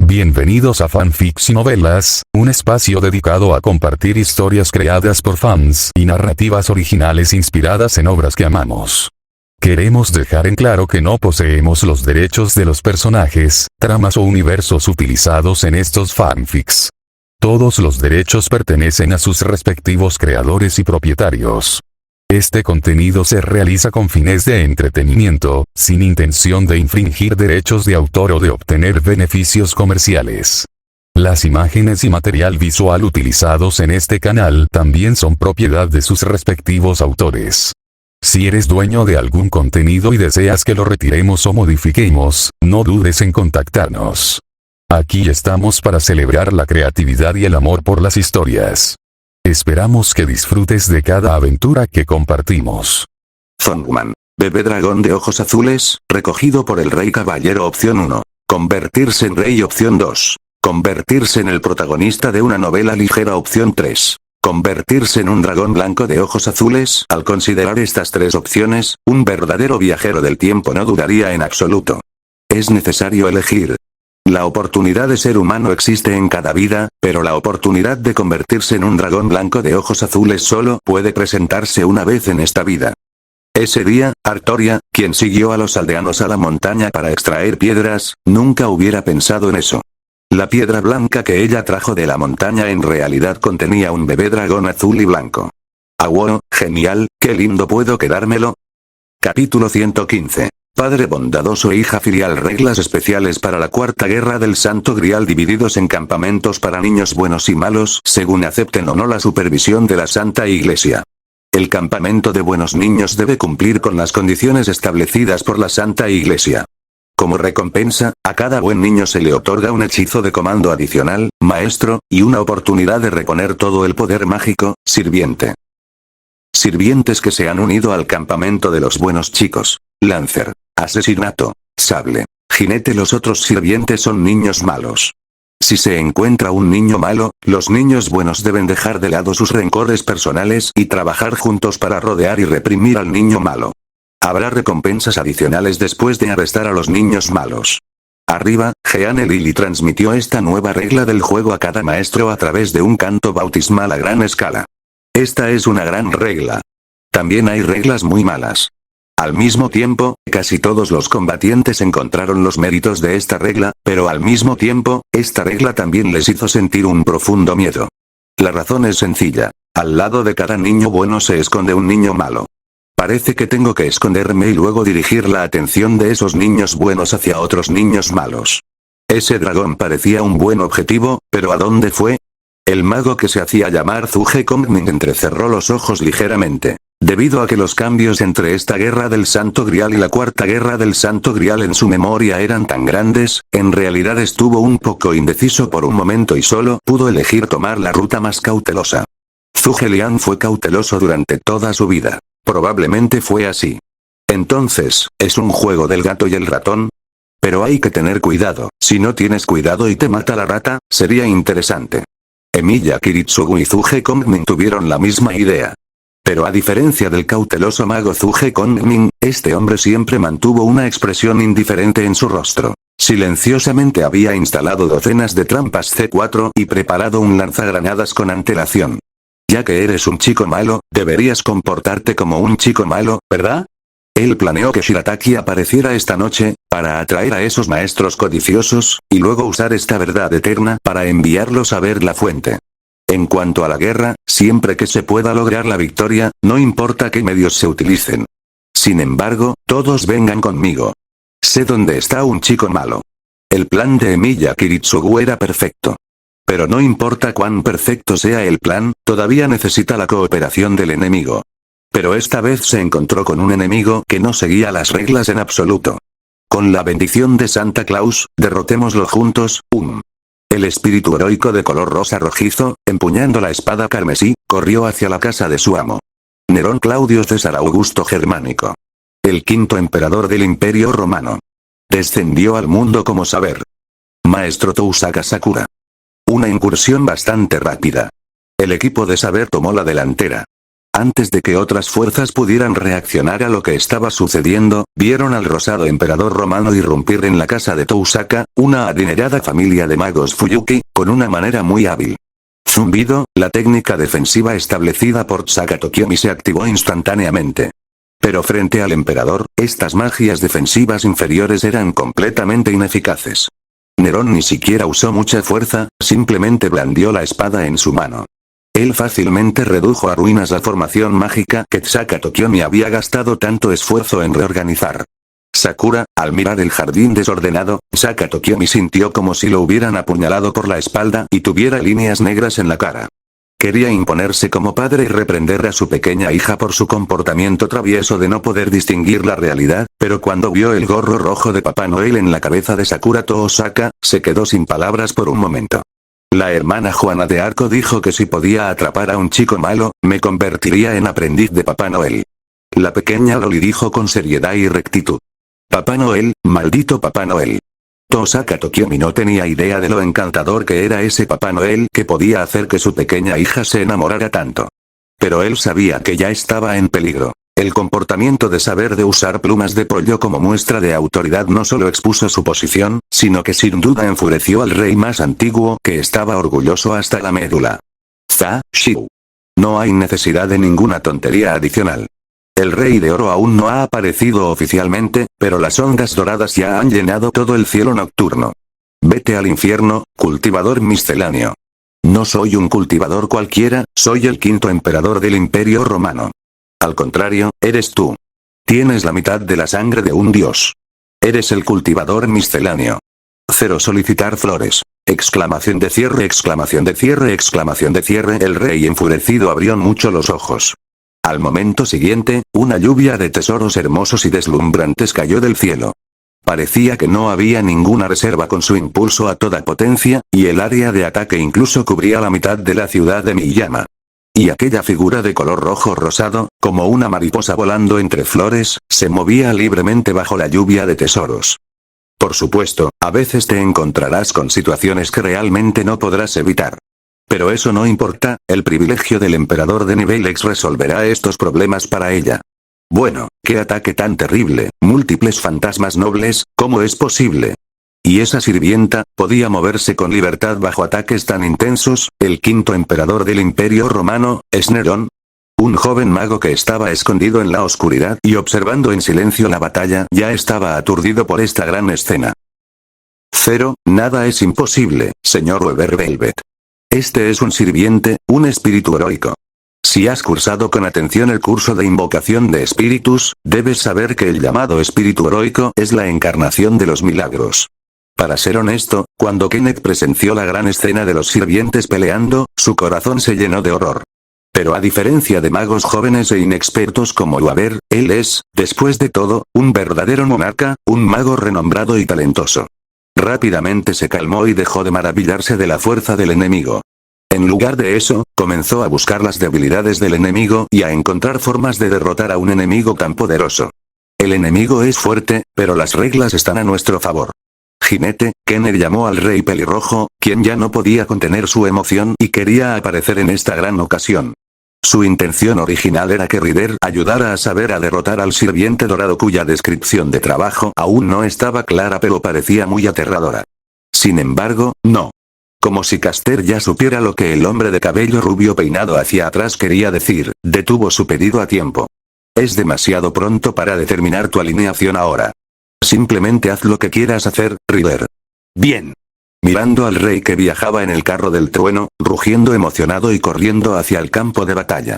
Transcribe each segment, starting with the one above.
Bienvenidos a Fanfics y Novelas, un espacio dedicado a compartir historias creadas por fans y narrativas originales inspiradas en obras que amamos. Queremos dejar en claro que no poseemos los derechos de los personajes, tramas o universos utilizados en estos fanfics. Todos los derechos pertenecen a sus respectivos creadores y propietarios. Este contenido se realiza con fines de entretenimiento, sin intención de infringir derechos de autor o de obtener beneficios comerciales. Las imágenes y material visual utilizados en este canal también son propiedad de sus respectivos autores. Si eres dueño de algún contenido y deseas que lo retiremos o modifiquemos, no dudes en contactarnos. Aquí estamos para celebrar la creatividad y el amor por las historias. Esperamos que disfrutes de cada aventura que compartimos. Zongman. Bebé dragón de ojos azules, recogido por el rey caballero opción 1. Convertirse en rey opción 2. Convertirse en el protagonista de una novela ligera opción 3. Convertirse en un dragón blanco de ojos azules. Al considerar estas tres opciones, un verdadero viajero del tiempo no dudaría en absoluto. Es necesario elegir. La oportunidad de ser humano existe en cada vida, pero la oportunidad de convertirse en un dragón blanco de ojos azules solo puede presentarse una vez en esta vida. Ese día, Artoria, quien siguió a los aldeanos a la montaña para extraer piedras, nunca hubiera pensado en eso. La piedra blanca que ella trajo de la montaña en realidad contenía un bebé dragón azul y blanco. ¡Ah, wow! ¡Genial! ¡Qué lindo puedo quedármelo! Capítulo 115. Padre bondadoso e hija filial. Reglas especiales para la Cuarta Guerra del Santo Grial, divididos en campamentos para niños buenos y malos, según acepten o no la supervisión de la Santa Iglesia. El campamento de buenos niños debe cumplir con las condiciones establecidas por la Santa Iglesia. Como recompensa, a cada buen niño se le otorga un hechizo de comando adicional, maestro, y una oportunidad de reponer todo el poder mágico, sirviente. Sirvientes que se han unido al campamento de los buenos chicos. Lancer. Asesinato. Sable. Jinete. Los otros sirvientes son niños malos. Si se encuentra un niño malo, los niños buenos deben dejar de lado sus rencores personales y trabajar juntos para rodear y reprimir al niño malo. Habrá recompensas adicionales después de arrestar a los niños malos. Arriba, Jeanne Lily transmitió esta nueva regla del juego a cada maestro a través de un canto bautismal a gran escala. Esta es una gran regla. También hay reglas muy malas. Al mismo tiempo, casi todos los combatientes encontraron los méritos de esta regla, pero al mismo tiempo, esta regla también les hizo sentir un profundo miedo. La razón es sencilla. Al lado de cada niño bueno se esconde un niño malo. Parece que tengo que esconderme y luego dirigir la atención de esos niños buenos hacia otros niños malos. Ese dragón parecía un buen objetivo, pero ¿a dónde fue? El mago que se hacía llamar Zhuge Kongming entrecerró los ojos ligeramente. Debido a que los cambios entre esta guerra del Santo Grial y la Cuarta Guerra del Santo Grial en su memoria eran tan grandes, en realidad estuvo un poco indeciso por un momento y solo pudo elegir tomar la ruta más cautelosa. Zhuge Liang fue cauteloso durante toda su vida. Probablemente fue así. Entonces, ¿es un juego del gato y el ratón? Pero hay que tener cuidado. Si no tienes cuidado y te mata la rata, sería interesante. Emiya Kiritsugu y Zhuge Kongming tuvieron la misma idea. Pero a diferencia del cauteloso mago Zhuge Kongming, este hombre siempre mantuvo una expresión indiferente en su rostro. Silenciosamente había instalado docenas de trampas C4 y preparado un lanzagranadas con antelación. Ya que eres un chico malo, deberías comportarte como un chico malo, ¿verdad? Él planeó que Shirataki apareciera esta noche, para atraer a esos maestros codiciosos, y luego usar esta verdad eterna para enviarlos a ver la fuente. En cuanto a la guerra, siempre que se pueda lograr la victoria, no importa qué medios se utilicen. Sin embargo, todos vengan conmigo. Sé dónde está un chico malo. El plan de Emiya Kiritsugu era perfecto. Pero no importa cuán perfecto sea el plan, todavía necesita la cooperación del enemigo. Pero esta vez se encontró con un enemigo que no seguía las reglas en absoluto. Con la bendición de Santa Claus, derrotémoslo juntos, El espíritu heroico de color rosa rojizo, empuñando la espada carmesí, corrió hacia la casa de su amo. Nerón Claudio César Augusto Germánico. El quinto emperador del Imperio Romano. Descendió al mundo como saber. Maestro Tousaka Sakura. Una incursión bastante rápida. El equipo de saber tomó la delantera. Antes de que otras fuerzas pudieran reaccionar a lo que estaba sucediendo, vieron al rosado emperador romano irrumpir en la casa de Tousaka, una adinerada familia de magos Fuyuki, con una manera muy hábil. Zumbido, la técnica defensiva establecida por Saga Tokiomi se activó instantáneamente. Pero frente al emperador, estas magias defensivas inferiores eran completamente ineficaces. Nerón ni siquiera usó mucha fuerza, simplemente blandió la espada en su mano. Él fácilmente redujo a ruinas la formación mágica que Saga Tokiomi había gastado tanto esfuerzo en reorganizar. Sakura, al mirar el jardín desordenado, Saga Tokiomi sintió como si lo hubieran apuñalado por la espalda y tuviera líneas negras en la cara. Quería imponerse como padre y reprender a su pequeña hija por su comportamiento travieso de no poder distinguir la realidad, pero cuando vio el gorro rojo de Papá Noel en la cabeza de Sakura Toosaka, se quedó sin palabras por un momento. La hermana Juana de Arco dijo que si podía atrapar a un chico malo, me convertiría en aprendiz de Papá Noel. La pequeña Loli dijo con seriedad y rectitud. Papá Noel, maldito Papá Noel. Toosaka Tokiomi no tenía idea de lo encantador que era ese Papá Noel que podía hacer que su pequeña hija se enamorara tanto. Pero él sabía que ya estaba en peligro. El comportamiento de saber de usar plumas de pollo como muestra de autoridad no solo expuso su posición, sino que sin duda enfureció al rey más antiguo que estaba orgulloso hasta la médula. Za, Shiu. No hay necesidad de ninguna tontería adicional. El Rey de Oro aún no ha aparecido oficialmente, pero las ondas doradas ya han llenado todo el cielo nocturno. Vete al infierno, cultivador misceláneo. No soy un cultivador cualquiera, soy el quinto emperador del Imperio Romano. Al contrario, eres tú. Tienes la mitad de la sangre de un dios. Eres el cultivador misceláneo. Cero solicitar flores. Exclamación de cierre, exclamación de cierre, exclamación de cierre. El rey enfurecido abrió mucho los ojos. Al momento siguiente, una lluvia de tesoros hermosos y deslumbrantes cayó del cielo. Parecía que no había ninguna reserva con su impulso a toda potencia, y el área de ataque incluso cubría la mitad de la ciudad de Miyama. Y aquella figura de color rojo rosado, como una mariposa volando entre flores, se movía libremente bajo la lluvia de tesoros. Por supuesto, a veces te encontrarás con situaciones que realmente no podrás evitar. Pero eso no importa, el privilegio del emperador de nivel X resolverá estos problemas para ella. Bueno, qué ataque tan terrible, múltiples fantasmas nobles, ¿cómo es posible? Y esa sirvienta, podía moverse con libertad bajo ataques tan intensos. El quinto emperador del Imperio Romano, ¿es Nerón? Un joven mago que estaba escondido en la oscuridad y observando en silencio la batalla ya estaba aturdido por esta gran escena. Cero, nada es imposible, señor Weber Velvet. Este es un sirviente, un espíritu heroico. Si has cursado con atención el curso de invocación de espíritus, debes saber que el llamado espíritu heroico es la encarnación de los milagros. Para ser honesto, cuando Kenneth presenció la gran escena de los sirvientes peleando, su corazón se llenó de horror. Pero a diferencia de magos jóvenes e inexpertos como Weber, él es, después de todo, un verdadero monarca, un mago renombrado y talentoso. Rápidamente se calmó y dejó de maravillarse de la fuerza del enemigo. En lugar de eso, comenzó a buscar las debilidades del enemigo y a encontrar formas de derrotar a un enemigo tan poderoso. El enemigo es fuerte, pero las reglas están a nuestro favor. Jinete, Kenneth llamó al rey pelirrojo, quien ya no podía contener su emoción y quería aparecer en esta gran ocasión. Su intención original era que Ryder ayudara a saber a derrotar al sirviente dorado cuya descripción de trabajo aún no estaba clara pero parecía muy aterradora. Sin embargo, no. Como si Caster ya supiera lo que el hombre de cabello rubio peinado hacia atrás quería decir, detuvo su pedido a tiempo. Es demasiado pronto para determinar tu alineación ahora. Simplemente haz lo que quieras hacer, Ryder. Bien. Mirando al rey que viajaba en el carro del trueno, rugiendo emocionado y corriendo hacia el campo de batalla.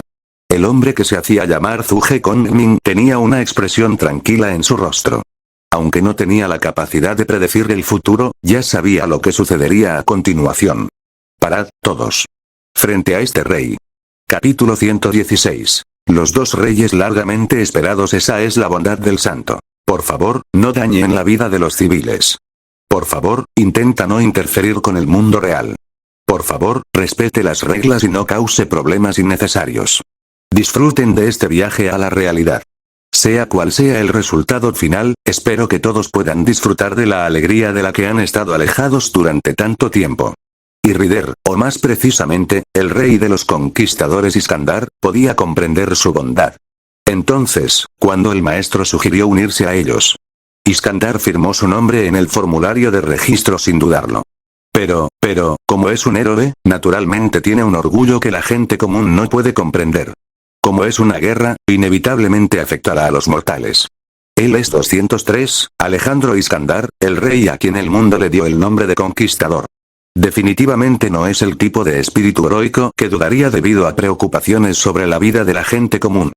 El hombre que se hacía llamar Zhuge Kongming tenía una expresión tranquila en su rostro. Aunque no tenía la capacidad de predecir el futuro, ya sabía lo que sucedería a continuación. Parad, todos. Frente a este rey. Capítulo 116. Los dos reyes largamente esperados. Esa es la bondad del santo. Por favor, no dañen la vida de los civiles. Por favor, intenta no interferir con el mundo real. Por favor, respete las reglas y no cause problemas innecesarios. Disfruten de este viaje a la realidad. Sea cual sea el resultado final, espero que todos puedan disfrutar de la alegría de la que han estado alejados durante tanto tiempo. Y Rider, o más precisamente, el rey de los conquistadores Iskandar, podía comprender su bondad. Entonces, cuando el maestro sugirió unirse a ellos, Iskandar firmó su nombre en el formulario de registro sin dudarlo. Pero, como es un héroe, naturalmente tiene un orgullo que la gente común no puede comprender. Como es una guerra, inevitablemente afectará a los mortales. Él es 203, Alejandro Iskandar, el rey a quien el mundo le dio el nombre de conquistador. Definitivamente no es el tipo de espíritu heroico que dudaría debido a preocupaciones sobre la vida de la gente común.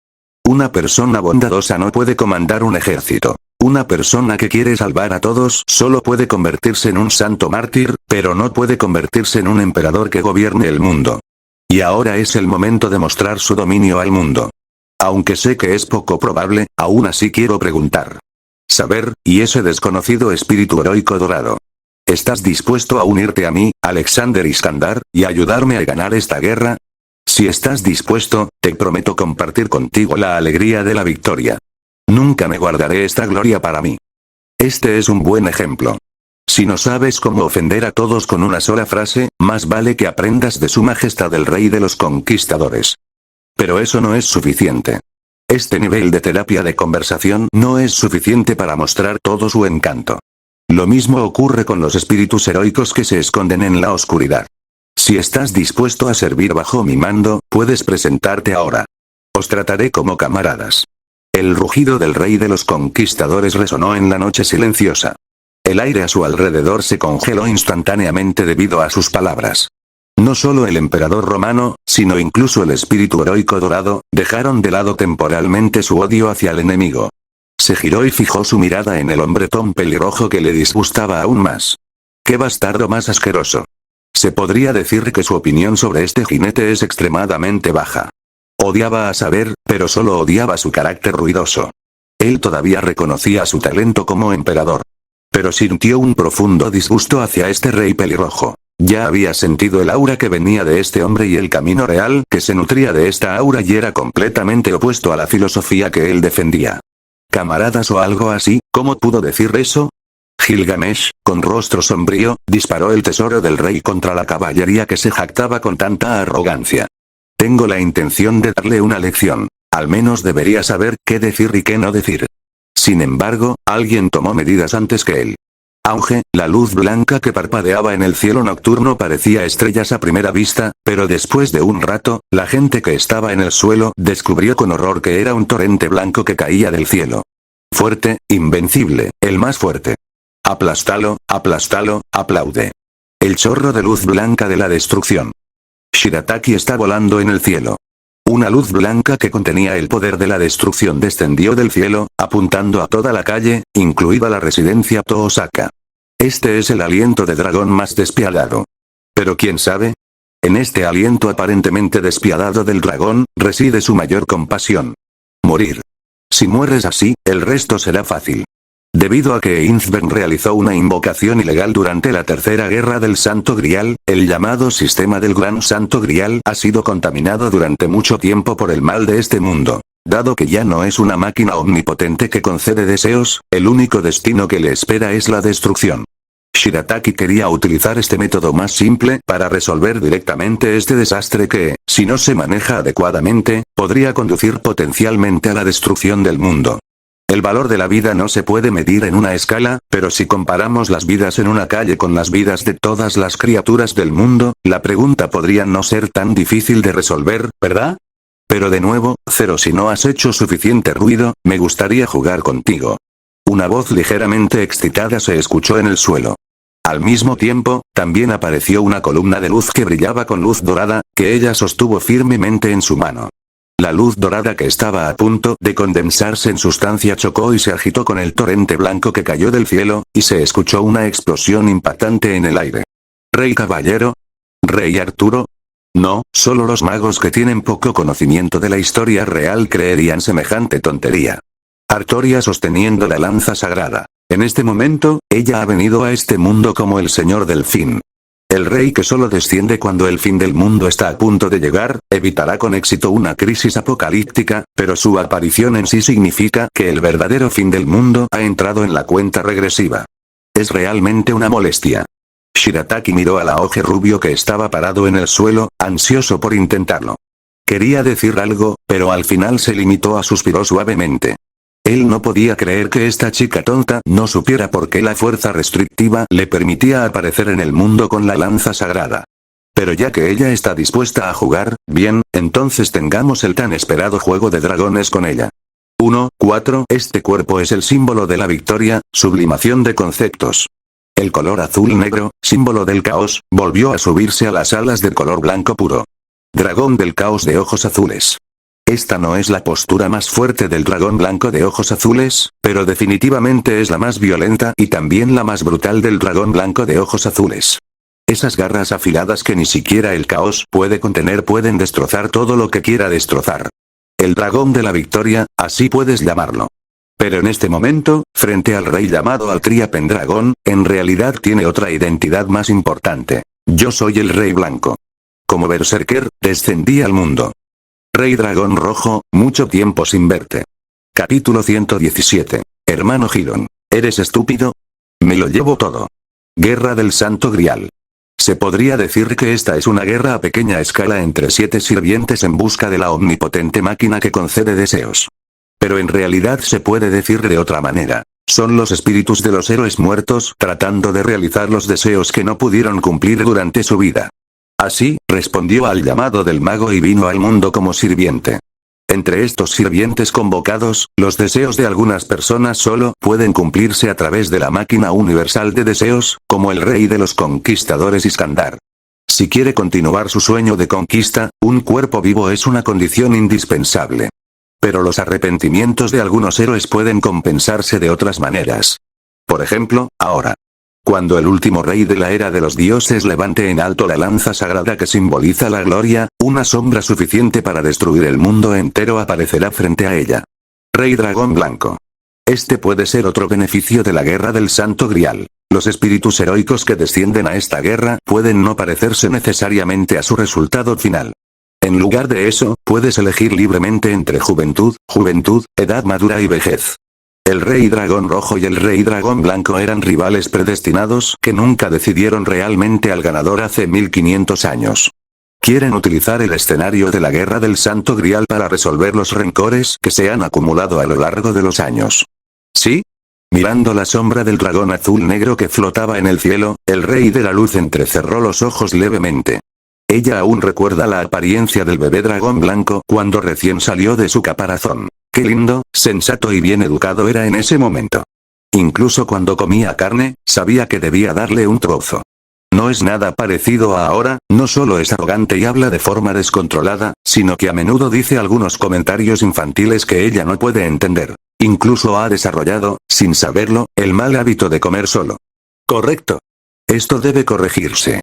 Una persona bondadosa no puede comandar un ejército. Una persona que quiere salvar a todos solo puede convertirse en un santo mártir, pero no puede convertirse en un emperador que gobierne el mundo. Y ahora es el momento de mostrar su dominio al mundo. Aunque sé que es poco probable, aún así quiero preguntar. Saber, y ese desconocido espíritu heroico dorado. ¿Estás dispuesto a unirte a mí, Alexander Iskandar, y ayudarme a ganar esta guerra? Si estás dispuesto, te prometo compartir contigo la alegría de la victoria. Nunca me guardaré esta gloria para mí. Este es un buen ejemplo. Si no sabes cómo ofender a todos con una sola frase, más vale que aprendas de su majestad el rey de los conquistadores. Pero eso no es suficiente. Este nivel de terapia de conversación no es suficiente para mostrar todo su encanto. Lo mismo ocurre con los espíritus heroicos que se esconden en la oscuridad. Si estás dispuesto a servir bajo mi mando, puedes presentarte ahora. Os trataré como camaradas. El rugido del rey de los conquistadores resonó en la noche silenciosa. El aire a su alrededor se congeló instantáneamente debido a sus palabras. No solo el emperador romano, sino incluso el espíritu heroico dorado, dejaron de lado temporalmente su odio hacia el enemigo. Se giró y fijó su mirada en el hombretón pelirrojo que le disgustaba aún más. ¡Qué bastardo más asqueroso! Se podría decir que su opinión sobre este jinete es extremadamente baja. Odiaba a saber, pero solo odiaba su carácter ruidoso. Él todavía reconocía su talento como emperador. Pero sintió un profundo disgusto hacia este rey pelirrojo. Ya había sentido el aura que venía de este hombre y el camino real que se nutría de esta aura y era completamente opuesto a la filosofía que él defendía. ¿Camaradas o algo así? ¿Cómo pudo decir eso? Gilgamesh, con rostro sombrío, disparó el tesoro del rey contra la caballería que se jactaba con tanta arrogancia. Tengo la intención de darle una lección. Al menos debería saber qué decir y qué no decir. Sin embargo, alguien tomó medidas antes que él. Auge, la luz blanca que parpadeaba en el cielo nocturno parecía estrellas a primera vista, pero después de un rato, la gente que estaba en el suelo descubrió con horror que era un torrente blanco que caía del cielo. Fuerte, invencible, el más fuerte. Aplástalo, aplástalo, aplaude. El chorro de luz blanca de la destrucción. Shirataki está volando en el cielo. Una luz blanca que contenía el poder de la destrucción descendió del cielo, apuntando a toda la calle, incluida la residencia Toosaka. Este es el aliento de dragón más despiadado. Pero ¿quién sabe? En este aliento aparentemente despiadado del dragón, reside su mayor compasión. Morir. Si mueres así, el resto será fácil. Debido a que Inzbern realizó una invocación ilegal durante la Tercera Guerra del Santo Grial, el llamado sistema del Gran Santo Grial ha sido contaminado durante mucho tiempo por el mal de este mundo. Dado que ya no es una máquina omnipotente que concede deseos, el único destino que le espera es la destrucción. Shirataki quería utilizar este método más simple para resolver directamente este desastre que, si no se maneja adecuadamente, podría conducir potencialmente a la destrucción del mundo. El valor de la vida no se puede medir en una escala, pero si comparamos las vidas en una calle con las vidas de todas las criaturas del mundo, la pregunta podría no ser tan difícil de resolver, ¿verdad? Pero de nuevo, Zero, si no has hecho suficiente ruido, me gustaría jugar contigo. Una voz ligeramente excitada se escuchó en el suelo. Al mismo tiempo, también apareció una columna de luz que brillaba con luz dorada, que ella sostuvo firmemente en su mano. La luz dorada que estaba a punto de condensarse en sustancia chocó y se agitó con el torrente blanco que cayó del cielo, y se escuchó una explosión impactante en el aire. ¿Rey Caballero? ¿Rey Arturo? No, solo los magos que tienen poco conocimiento de la historia real creerían semejante tontería. Artoria sosteniendo la lanza sagrada. En este momento, ella ha venido a este mundo como el señor del fin. El rey que solo desciende cuando el fin del mundo está a punto de llegar, evitará con éxito una crisis apocalíptica, pero su aparición en sí significa que el verdadero fin del mundo ha entrado en la cuenta regresiva. Es realmente una molestia. Shirataki miró al Aoge rubio que estaba parado en el suelo, ansioso por intentarlo. Quería decir algo, pero al final se limitó a suspiró suavemente. Él no podía creer que esta chica tonta no supiera por qué la fuerza restrictiva le permitía aparecer en el mundo con la lanza sagrada. Pero ya que ella está dispuesta a jugar, bien, entonces tengamos el tan esperado juego de dragones con ella. 1-4 Este cuerpo es el símbolo de la victoria, sublimación de conceptos. El color azul-negro, símbolo del caos, volvió a subirse a las alas del color blanco puro. Dragón del caos de ojos azules. Esta no es la postura más fuerte del dragón blanco de ojos azules, pero definitivamente es la más violenta y también la más brutal del dragón blanco de ojos azules. Esas garras afiladas que ni siquiera el caos puede contener pueden destrozar todo lo que quiera destrozar. El dragón de la victoria, así puedes llamarlo. Pero en este momento, frente al rey llamado Altria Pendragón, en realidad tiene otra identidad más importante. Yo soy el rey blanco. Como berserker, descendí al mundo. Rey Dragón Rojo, mucho tiempo sin verte. Capítulo 117. Hermano Giron. ¿Eres estúpido? Me lo llevo todo. Guerra del Santo Grial. Se podría decir que esta es una guerra a pequeña escala entre 7 sirvientes en busca de la omnipotente máquina que concede deseos. Pero en realidad se puede decir de otra manera. Son los espíritus de los héroes muertos tratando de realizar los deseos que no pudieron cumplir durante su vida. Así, respondió al llamado del mago y vino al mundo como sirviente. Entre estos sirvientes convocados, los deseos de algunas personas solo pueden cumplirse a través de la máquina universal de deseos, como el rey de los conquistadores Iskandar. Si quiere continuar su sueño de conquista, un cuerpo vivo es una condición indispensable. Pero los arrepentimientos de algunos héroes pueden compensarse de otras maneras. Por ejemplo, ahora. Cuando el último rey de la era de los dioses levante en alto la lanza sagrada que simboliza la gloria, una sombra suficiente para destruir el mundo entero aparecerá frente a ella. Rey Dragón Blanco. Este puede ser otro beneficio de la guerra del Santo Grial. Los espíritus heroicos que descienden a esta guerra pueden no parecerse necesariamente a su resultado final. En lugar de eso, puedes elegir libremente entre juventud, edad madura y vejez. El Rey Dragón Rojo y el Rey Dragón Blanco eran rivales predestinados que nunca decidieron realmente al ganador hace 1500 años. Quieren utilizar el escenario de la Guerra del Santo Grial para resolver los rencores que se han acumulado a lo largo de los años. ¿Sí? Mirando la sombra del dragón azul-negro que flotaba en el cielo, el Rey de la Luz entrecerró los ojos levemente. Ella aún recuerda la apariencia del bebé dragón blanco cuando recién salió de su caparazón. Qué lindo, sensato y bien educado era en ese momento. Incluso cuando comía carne, sabía que debía darle un trozo. No es nada parecido a ahora, no solo es arrogante y habla de forma descontrolada, sino que a menudo dice algunos comentarios infantiles que ella no puede entender. Incluso ha desarrollado, sin saberlo, el mal hábito de comer solo. Correcto. Esto debe corregirse.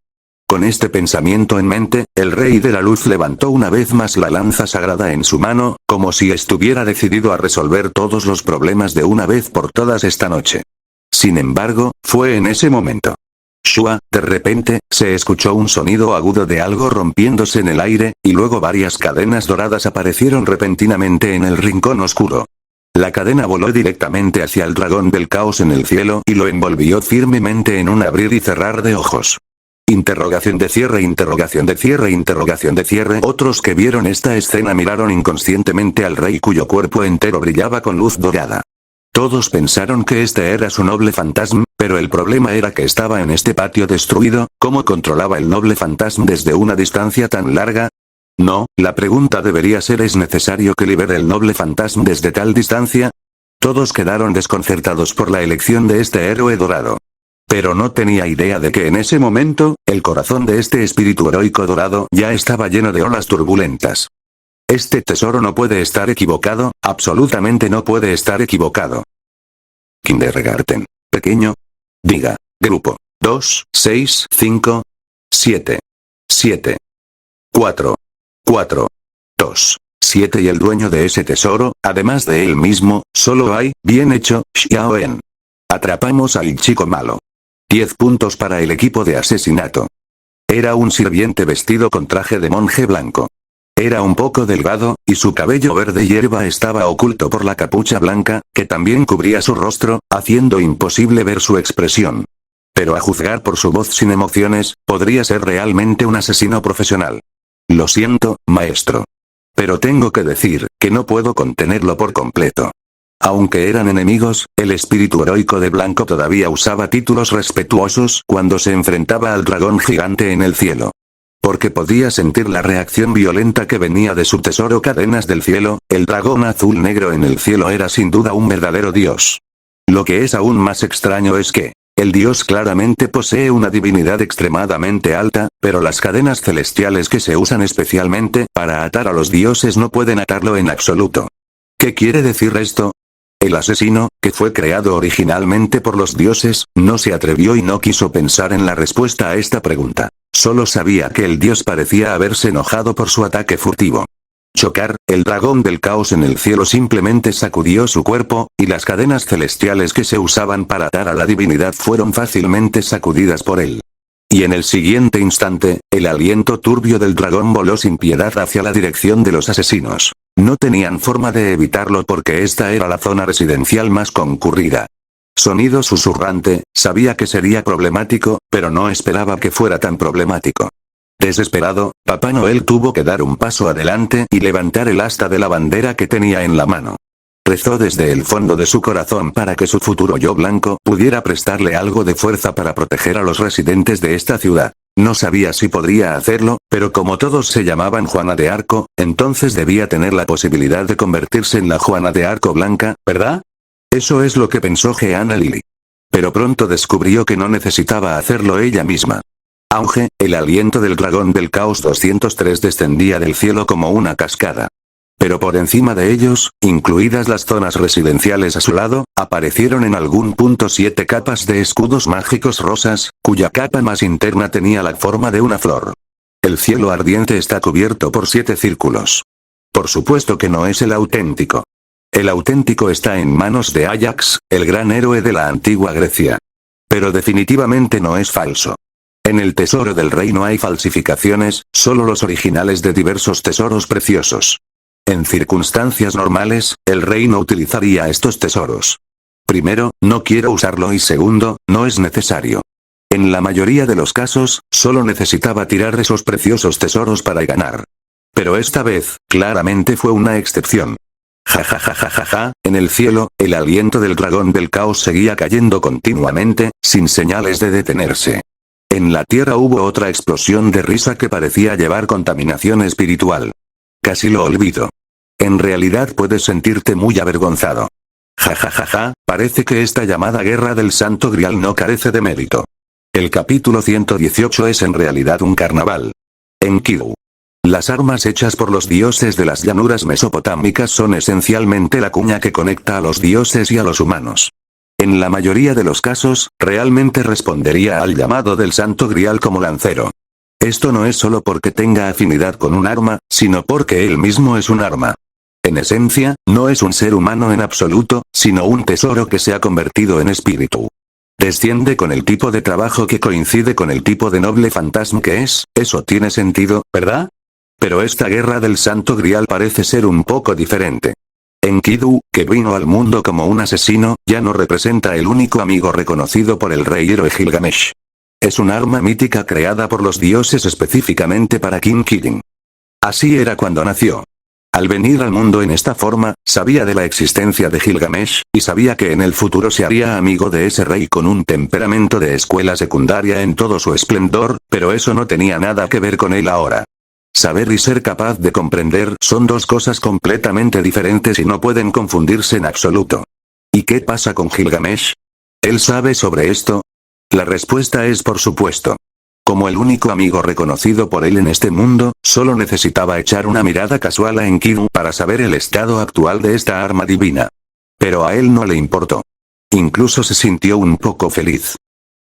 Con este pensamiento en mente, el Rey de la Luz levantó una vez más la lanza sagrada en su mano, como si estuviera decidido a resolver todos los problemas de una vez por todas esta noche. Sin embargo, fue en ese momento. Shua, de repente, se escuchó un sonido agudo de algo rompiéndose en el aire, y luego varias cadenas doradas aparecieron repentinamente en el rincón oscuro. La cadena voló directamente hacia el dragón del caos en el cielo y lo envolvió firmemente en un abrir y cerrar de ojos. Interrogación de cierre, interrogación de cierre, interrogación de cierre. Otros que vieron esta escena miraron inconscientemente al rey cuyo cuerpo entero brillaba con luz dorada. Todos pensaron que este era su noble fantasma, pero el problema era que estaba en este patio destruido. ¿Cómo controlaba el noble fantasma desde una distancia tan larga? No, la pregunta debería ser: ¿es necesario que libere el noble fantasma desde tal distancia? Todos quedaron desconcertados por la elección de este héroe dorado. Pero no tenía idea de que en ese momento, el corazón de este espíritu heroico dorado ya estaba lleno de olas turbulentas. Este tesoro no puede estar equivocado, absolutamente no puede estar equivocado. Kindergarten. Pequeño. Diga. Grupo. 2, 6, 5, 7. 7. 4. 4. 2. 7 y el dueño de ese tesoro, además de él mismo, solo hay, bien hecho, Xiaoen. Atrapamos al chico malo. 10 puntos para el equipo de asesinato. Era un sirviente vestido con traje de monje blanco. Era un poco delgado, y su cabello verde hierba estaba oculto por la capucha blanca, que también cubría su rostro, haciendo imposible ver su expresión. Pero a juzgar por su voz sin emociones, podría ser realmente un asesino profesional. Lo siento, maestro. Pero tengo que decir, que no puedo contenerlo por completo. Aunque eran enemigos, el espíritu heroico de Blanco todavía usaba títulos respetuosos cuando se enfrentaba al dragón gigante en el cielo. Porque podía sentir la reacción violenta que venía de su tesoro Cadenas del Cielo, el dragón azul negro en el cielo era sin duda un verdadero dios. Lo que es aún más extraño es que, el dios claramente posee una divinidad extremadamente alta, pero las cadenas celestiales que se usan especialmente para atar a los dioses no pueden atarlo en absoluto. ¿Qué quiere decir esto? El asesino, que fue creado originalmente por los dioses, no se atrevió y no quiso pensar en la respuesta a esta pregunta. Solo sabía que el dios parecía haberse enojado por su ataque furtivo. Chocar, el dragón del caos en el cielo simplemente sacudió su cuerpo, y las cadenas celestiales que se usaban para atar a la divinidad fueron fácilmente sacudidas por él. Y en el siguiente instante, el aliento turbio del dragón voló sin piedad hacia la dirección de los asesinos. No tenían forma de evitarlo porque esta era la zona residencial más concurrida. Sonido susurrante, sabía que sería problemático, pero no esperaba que fuera tan problemático. Desesperado, Papá Noel tuvo que dar un paso adelante y levantar el asta de la bandera que tenía en la mano. Rezó desde el fondo de su corazón para que su futuro yo blanco pudiera prestarle algo de fuerza para proteger a los residentes de esta ciudad. No sabía si podría hacerlo, pero como todos se llamaban Juana de Arco, entonces debía tener la posibilidad de convertirse en la Juana de Arco blanca, ¿verdad? Eso es lo que pensó Jeanna Lily. Pero pronto descubrió que no necesitaba hacerlo ella misma. Auge, el aliento del dragón del caos 203 descendía del cielo como una cascada. Pero por encima de ellos, incluidas las zonas residenciales a su lado, aparecieron en algún punto 7 capas de escudos mágicos rosas, cuya capa más interna tenía la forma de una flor. El cielo ardiente está cubierto por 7 círculos. Por supuesto que no es el auténtico. El auténtico está en manos de Ajax, el gran héroe de la antigua Grecia. Pero definitivamente no es falso. En el tesoro del rey no hay falsificaciones, solo los originales de diversos tesoros preciosos. En circunstancias normales, el rey no utilizaría estos tesoros. Primero, no quiero usarlo y segundo, no es necesario. En la mayoría de los casos, solo necesitaba tirar esos preciosos tesoros para ganar. Pero esta vez, claramente fue una excepción. Ja ja ja ja ja ja, en el cielo, el aliento del dragón del caos seguía cayendo continuamente, sin señales de detenerse. En la tierra hubo otra explosión de risa que parecía llevar contaminación espiritual. Casi lo olvido. En realidad puedes sentirte muy avergonzado. Ja ja ja ja, parece que esta llamada guerra del Santo Grial no carece de mérito. El capítulo 118 es en realidad un carnaval. Enkidu. Las armas hechas por los dioses de las llanuras mesopotámicas son esencialmente la cuña que conecta a los dioses y a los humanos. En la mayoría de los casos, realmente respondería al llamado del Santo Grial como lancero. Esto no es solo porque tenga afinidad con un arma, sino porque él mismo es un arma. En esencia, no es un ser humano en absoluto, sino un tesoro que se ha convertido en espíritu. Desciende con el tipo de trabajo que coincide con el tipo de noble fantasma que es, eso tiene sentido, ¿verdad? Pero esta guerra del Santo Grial parece ser un poco diferente. Enkidu, que vino al mundo como un asesino, ya no representa el único amigo reconocido por el rey héroe Gilgamesh. Es un arma mítica creada por los dioses específicamente para King Killing. Así era cuando nació. Al venir al mundo en esta forma, sabía de la existencia de Gilgamesh, y sabía que en el futuro se haría amigo de ese rey con un temperamento de escuela secundaria en todo su esplendor, pero eso no tenía nada que ver con él ahora. Saber y ser capaz de comprender son dos cosas completamente diferentes y no pueden confundirse en absoluto. ¿Y qué pasa con Gilgamesh? ¿Él sabe sobre esto? La respuesta es por supuesto. Como el único amigo reconocido por él en este mundo, solo necesitaba echar una mirada casual a Enkidu para saber el estado actual de esta arma divina. Pero a él no le importó. Incluso se sintió un poco feliz.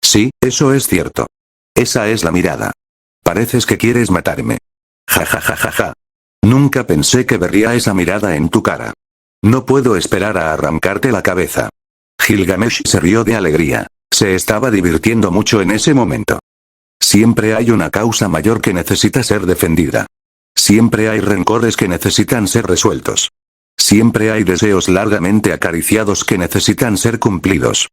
Sí, eso es cierto. Esa es la mirada. Pareces que quieres matarme. Ja ja ja ja ja. Nunca pensé que vería esa mirada en tu cara. No puedo esperar a arrancarte la cabeza. Gilgamesh se rió de alegría. Se estaba divirtiendo mucho en ese momento. Siempre hay una causa mayor que necesita ser defendida. Siempre hay rencores que necesitan ser resueltos. Siempre hay deseos largamente acariciados que necesitan ser cumplidos.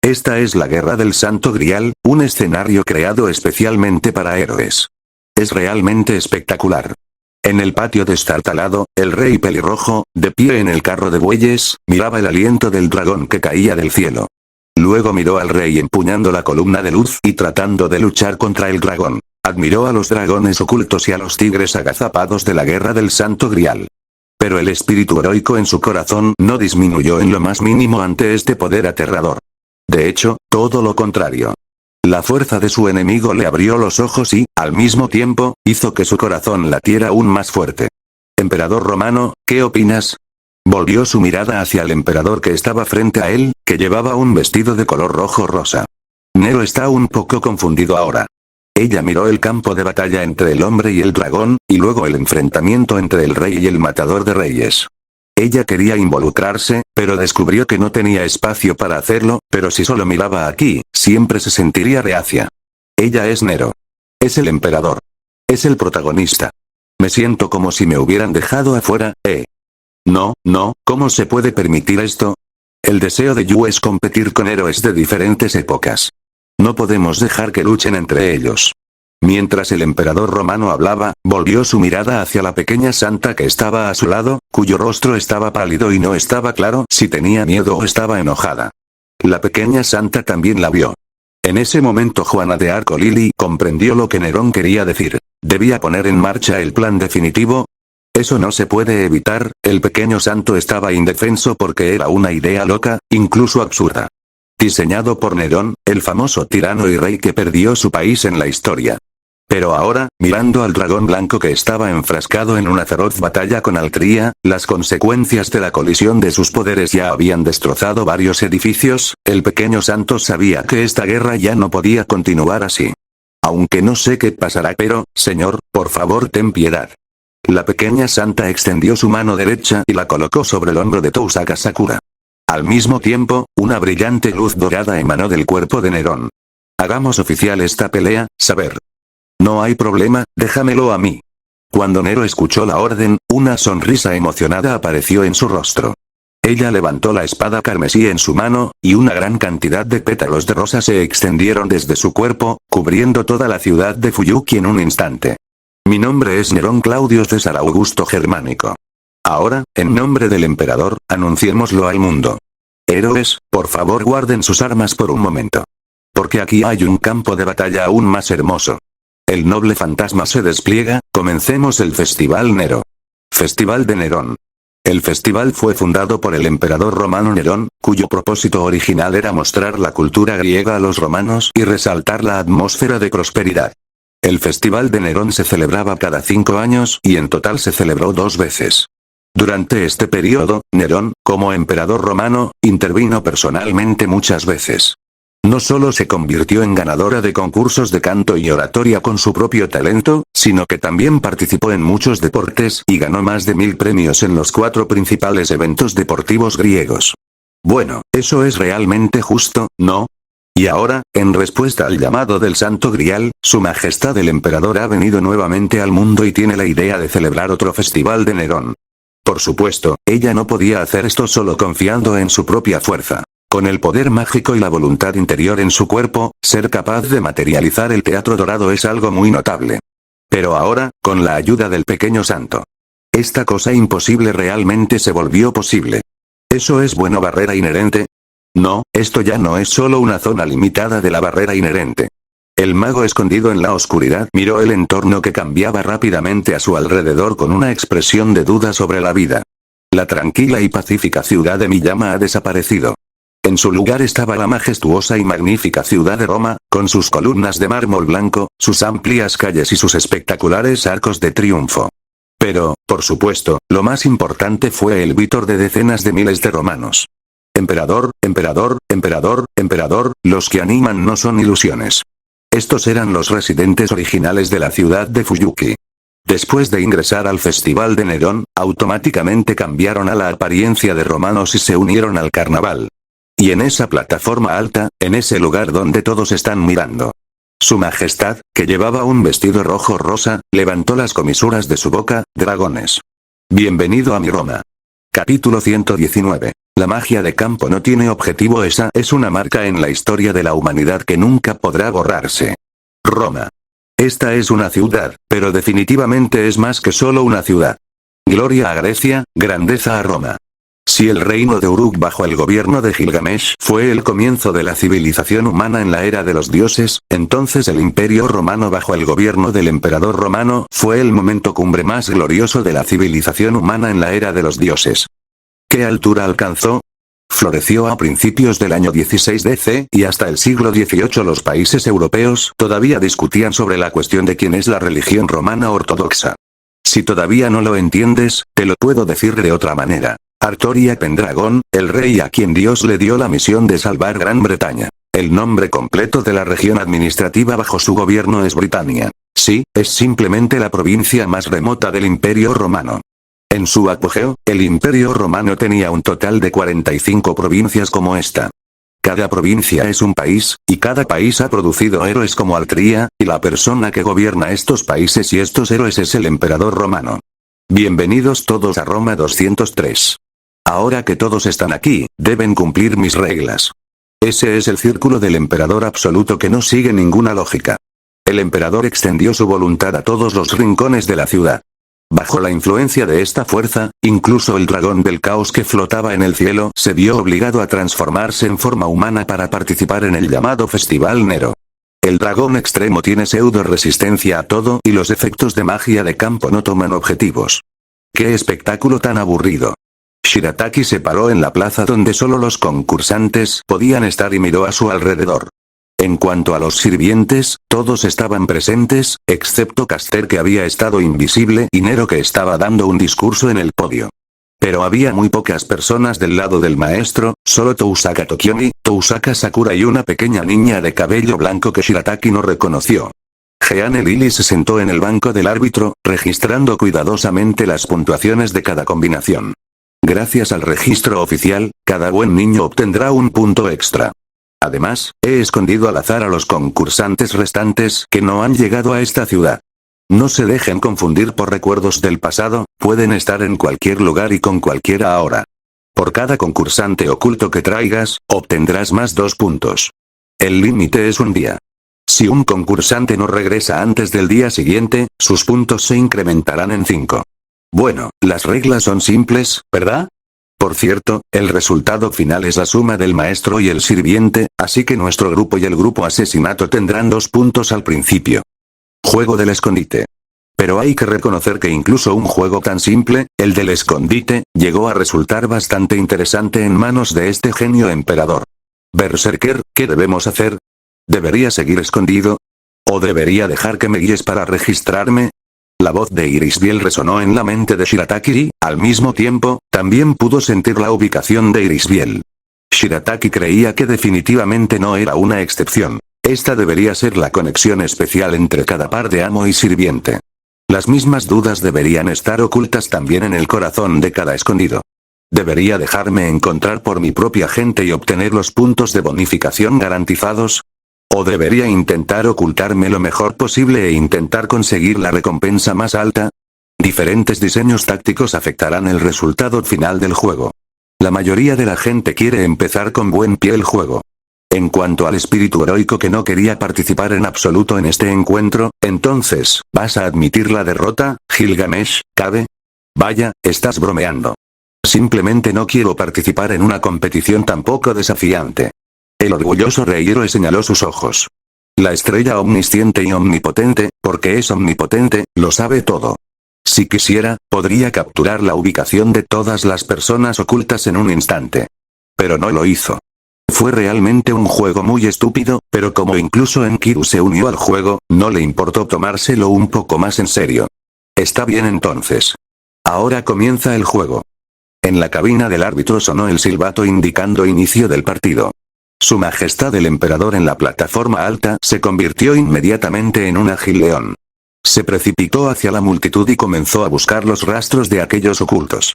Esta es la Guerra del Santo Grial, un escenario creado especialmente para héroes. Es realmente espectacular. En el patio destartalado, el rey pelirrojo, de pie en el carro de bueyes, miraba el aliento del dragón que caía del cielo. Luego miró al rey empuñando la columna de luz y tratando de luchar contra el dragón. Admiró a los dragones ocultos y a los tigres agazapados de la Guerra del Santo Grial. Pero el espíritu heroico en su corazón no disminuyó en lo más mínimo ante este poder aterrador. De hecho, todo lo contrario. La fuerza de su enemigo le abrió los ojos y, al mismo tiempo, hizo que su corazón latiera aún más fuerte. Emperador romano, ¿qué opinas? Volvió su mirada hacia el emperador que estaba frente a él, que llevaba un vestido de color rojo-rosa. Nero está un poco confundido ahora. Ella miró el campo de batalla entre el hombre y el dragón, y luego el enfrentamiento entre el rey y el matador de reyes. Ella quería involucrarse, pero descubrió que no tenía espacio para hacerlo, pero si solo miraba aquí, siempre se sentiría reacia. Ella es Nero. Es el emperador. Es el protagonista. Me siento como si me hubieran dejado afuera, No, ¿cómo se puede permitir esto? El deseo de Yu es competir con héroes de diferentes épocas. No podemos dejar que luchen entre ellos. Mientras el emperador romano hablaba, volvió su mirada hacia la pequeña santa que estaba a su lado, cuyo rostro estaba pálido y no estaba claro si tenía miedo o estaba enojada. La pequeña santa también la vio. En ese momento Juana de Arco Lily comprendió lo que Nerón quería decir. ¿Debía poner en marcha el plan definitivo? Eso no se puede evitar, el pequeño santo estaba indefenso porque era una idea loca, incluso absurda. Diseñado por Nerón, el famoso tirano y rey que perdió su país en la historia. Pero ahora, mirando al dragón blanco que estaba enfrascado en una feroz batalla con Altria, las consecuencias de la colisión de sus poderes ya habían destrozado varios edificios, el pequeño santo sabía que esta guerra ya no podía continuar así. Aunque no sé qué pasará, pero, señor, por favor ten piedad. La pequeña santa extendió su mano derecha y la colocó sobre el hombro de Tousaka Sakura. Al mismo tiempo, una brillante luz dorada emanó del cuerpo de Nerón. Hagamos oficial esta pelea, saber. No hay problema, déjamelo a mí. Cuando Nero escuchó la orden, una sonrisa emocionada apareció en su rostro. Ella levantó la espada carmesí en su mano, y una gran cantidad de pétalos de rosa se extendieron desde su cuerpo, cubriendo toda la ciudad de Fuyuki en un instante. Mi nombre es Nerón Claudio César Augusto Germánico. Ahora, en nombre del emperador, anunciémoslo al mundo. Héroes, por favor guarden sus armas por un momento. Porque aquí hay un campo de batalla aún más hermoso. El noble fantasma se despliega, comencemos el Festival Nero. Festival de Nerón. El festival fue fundado por el emperador romano Nerón, cuyo propósito original era mostrar la cultura griega a los romanos y resaltar la atmósfera de prosperidad. El Festival de Nerón se celebraba cada 5 años y en total se celebró 2 veces. Durante este periodo, Nerón, como emperador romano, intervino personalmente muchas veces. No solo se convirtió en ganadora de concursos de canto y oratoria con su propio talento, sino que también participó en muchos deportes y ganó más de 1000 premios en los 4 principales eventos deportivos griegos. Bueno, eso es realmente justo, ¿no? Y ahora, en respuesta al llamado del Santo Grial, Su Majestad el Emperador ha venido nuevamente al mundo y tiene la idea de celebrar otro festival de Nerón. Por supuesto, ella no podía hacer esto solo confiando en su propia fuerza. Con el poder mágico y la voluntad interior en su cuerpo, ser capaz de materializar el teatro dorado es algo muy notable. Pero ahora, con la ayuda del pequeño santo. Esta cosa imposible realmente se volvió posible. ¿Eso es bueno barrera inherente? No, esto ya no es solo una zona limitada de la barrera inherente. El mago escondido en la oscuridad miró el entorno que cambiaba rápidamente a su alrededor con una expresión de duda sobre la vida. La tranquila y pacífica ciudad de Miyama ha desaparecido. En su lugar estaba la majestuosa y magnífica ciudad de Roma, con sus columnas de mármol blanco, sus amplias calles y sus espectaculares arcos de triunfo. Pero, por supuesto, lo más importante fue el vítor de decenas de miles de romanos. Emperador, emperador, emperador, emperador, los que animan no son ilusiones. Estos eran los residentes originales de la ciudad de Fuyuki. Después de ingresar al Festival de Nerón, automáticamente cambiaron a la apariencia de romanos y se unieron al carnaval. Y en esa plataforma alta, en ese lugar donde todos están mirando. Su Majestad, que llevaba un vestido rojo-rosa, levantó las comisuras de su boca, dragones. Bienvenido a mi Roma. Capítulo 119. La magia de campo no tiene objetivo. Esa es una marca en la historia de la humanidad que nunca podrá borrarse. Roma. Esta es una ciudad, pero definitivamente es más que solo una ciudad. Gloria a Grecia, grandeza a Roma. Si el reino de Uruk bajo el gobierno de Gilgamesh fue el comienzo de la civilización humana en la era de los dioses, entonces el imperio romano bajo el gobierno del emperador romano fue el momento cumbre más glorioso de la civilización humana en la era de los dioses. ¿Qué altura alcanzó? Floreció a principios del año 16 DC y hasta el siglo XVIII los países europeos todavía discutían sobre la cuestión de quién es la religión romana ortodoxa. Si todavía no lo entiendes, te lo puedo decir de otra manera. Artoria Pendragon, el rey a quien Dios le dio la misión de salvar Gran Bretaña. El nombre completo de la región administrativa bajo su gobierno es Britania. Sí, es simplemente la provincia más remota del Imperio Romano. En su apogeo, el Imperio Romano tenía un total de 45 provincias como esta. Cada provincia es un país, y cada país ha producido héroes como Altria, y la persona que gobierna estos países y estos héroes es el emperador romano. Bienvenidos todos a Roma 203. Ahora que todos están aquí, deben cumplir mis reglas. Ese es el círculo del emperador absoluto que no sigue ninguna lógica. El emperador extendió su voluntad a todos los rincones de la ciudad. Bajo la influencia de esta fuerza, incluso el dragón del caos que flotaba en el cielo se vio obligado a transformarse en forma humana para participar en el llamado Festival Nero. El dragón extremo tiene pseudo resistencia a todo y los efectos de magia de campo no toman objetivos. ¡Qué espectáculo tan aburrido! Shirataki se paró en la plaza donde solo los concursantes podían estar y miró a su alrededor. En cuanto a los sirvientes, todos estaban presentes, excepto Caster que había estado invisible y Nero que estaba dando un discurso en el podio. Pero había muy pocas personas del lado del maestro, solo Tousaka Tokiomi, Tousaka Sakura y una pequeña niña de cabello blanco que Shirataki no reconoció. Jeanne Lily se sentó en el banco del árbitro, registrando cuidadosamente las puntuaciones de cada combinación. Gracias al registro oficial, cada buen niño obtendrá un punto extra. Además, he escondido al azar a los concursantes restantes que no han llegado a esta ciudad. No se dejen confundir por recuerdos del pasado, pueden estar en cualquier lugar y con cualquiera ahora. Por cada concursante oculto que traigas, obtendrás más 2 puntos. El límite es un día. Si un concursante no regresa antes del día siguiente, sus puntos se incrementarán en 5. Bueno, las reglas son simples, ¿verdad? Por cierto, el resultado final es la suma del maestro y el sirviente, así que nuestro grupo y el grupo asesinato tendrán 2 puntos al principio. Juego del escondite. Pero hay que reconocer que incluso un juego tan simple, el del escondite, llegó a resultar bastante interesante en manos de este genio emperador. Berserker, ¿qué debemos hacer? ¿Debería seguir escondido? ¿O debería dejar que me guíes para registrarme? La voz de Irisbiel resonó en la mente de Shirataki y, al mismo tiempo, también pudo sentir la ubicación de Irisbiel. Shirataki creía que definitivamente no era una excepción. Esta debería ser la conexión especial entre cada par de amo y sirviente. Las mismas dudas deberían estar ocultas también en el corazón de cada escondido. ¿Debería dejarme encontrar por mi propia gente y obtener los puntos de bonificación garantizados? ¿O debería intentar ocultarme lo mejor posible e intentar conseguir la recompensa más alta? Diferentes diseños tácticos afectarán el resultado final del juego. La mayoría de la gente quiere empezar con buen pie el juego. En cuanto al espíritu heroico que no quería participar en absoluto en este encuentro, entonces, ¿vas a admitir la derrota, Gilgamesh, Kabe? Vaya, estás bromeando. Simplemente no quiero participar en una competición tan poco desafiante. El orgulloso rey héroe señaló sus ojos. La estrella omnisciente y omnipotente, porque es omnipotente, lo sabe todo. Si quisiera, podría capturar la ubicación de todas las personas ocultas en un instante. Pero no lo hizo. Fue realmente un juego muy estúpido, pero como incluso Enkidu se unió al juego, no le importó tomárselo un poco más en serio. Está bien entonces. Ahora comienza el juego. En la cabina del árbitro sonó el silbato indicando inicio del partido. Su Majestad el Emperador en la plataforma alta se convirtió inmediatamente en un ágil león. Se precipitó hacia la multitud y comenzó a buscar los rastros de aquellos ocultos.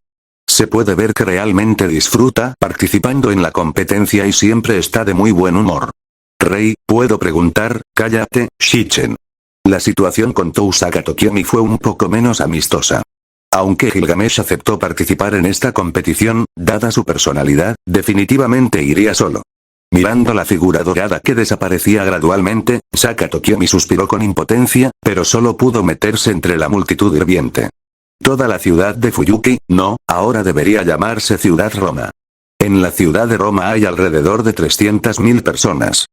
Se puede ver que realmente disfruta participando en la competencia y siempre está de muy buen humor. Rey, ¿puedo preguntar? Cállate, Shichen. La situación con Tousaka Tokiomi fue un poco menos amistosa. Aunque Gilgamesh aceptó participar en esta competición, dada su personalidad, definitivamente iría solo. Mirando la figura dorada que desaparecía gradualmente, Saka Tokiomi suspiró con impotencia, pero solo pudo meterse entre la multitud hirviente. Toda la ciudad de Fuyuki, no, ahora debería llamarse Ciudad Roma. En la ciudad de Roma hay alrededor de 300.000 personas.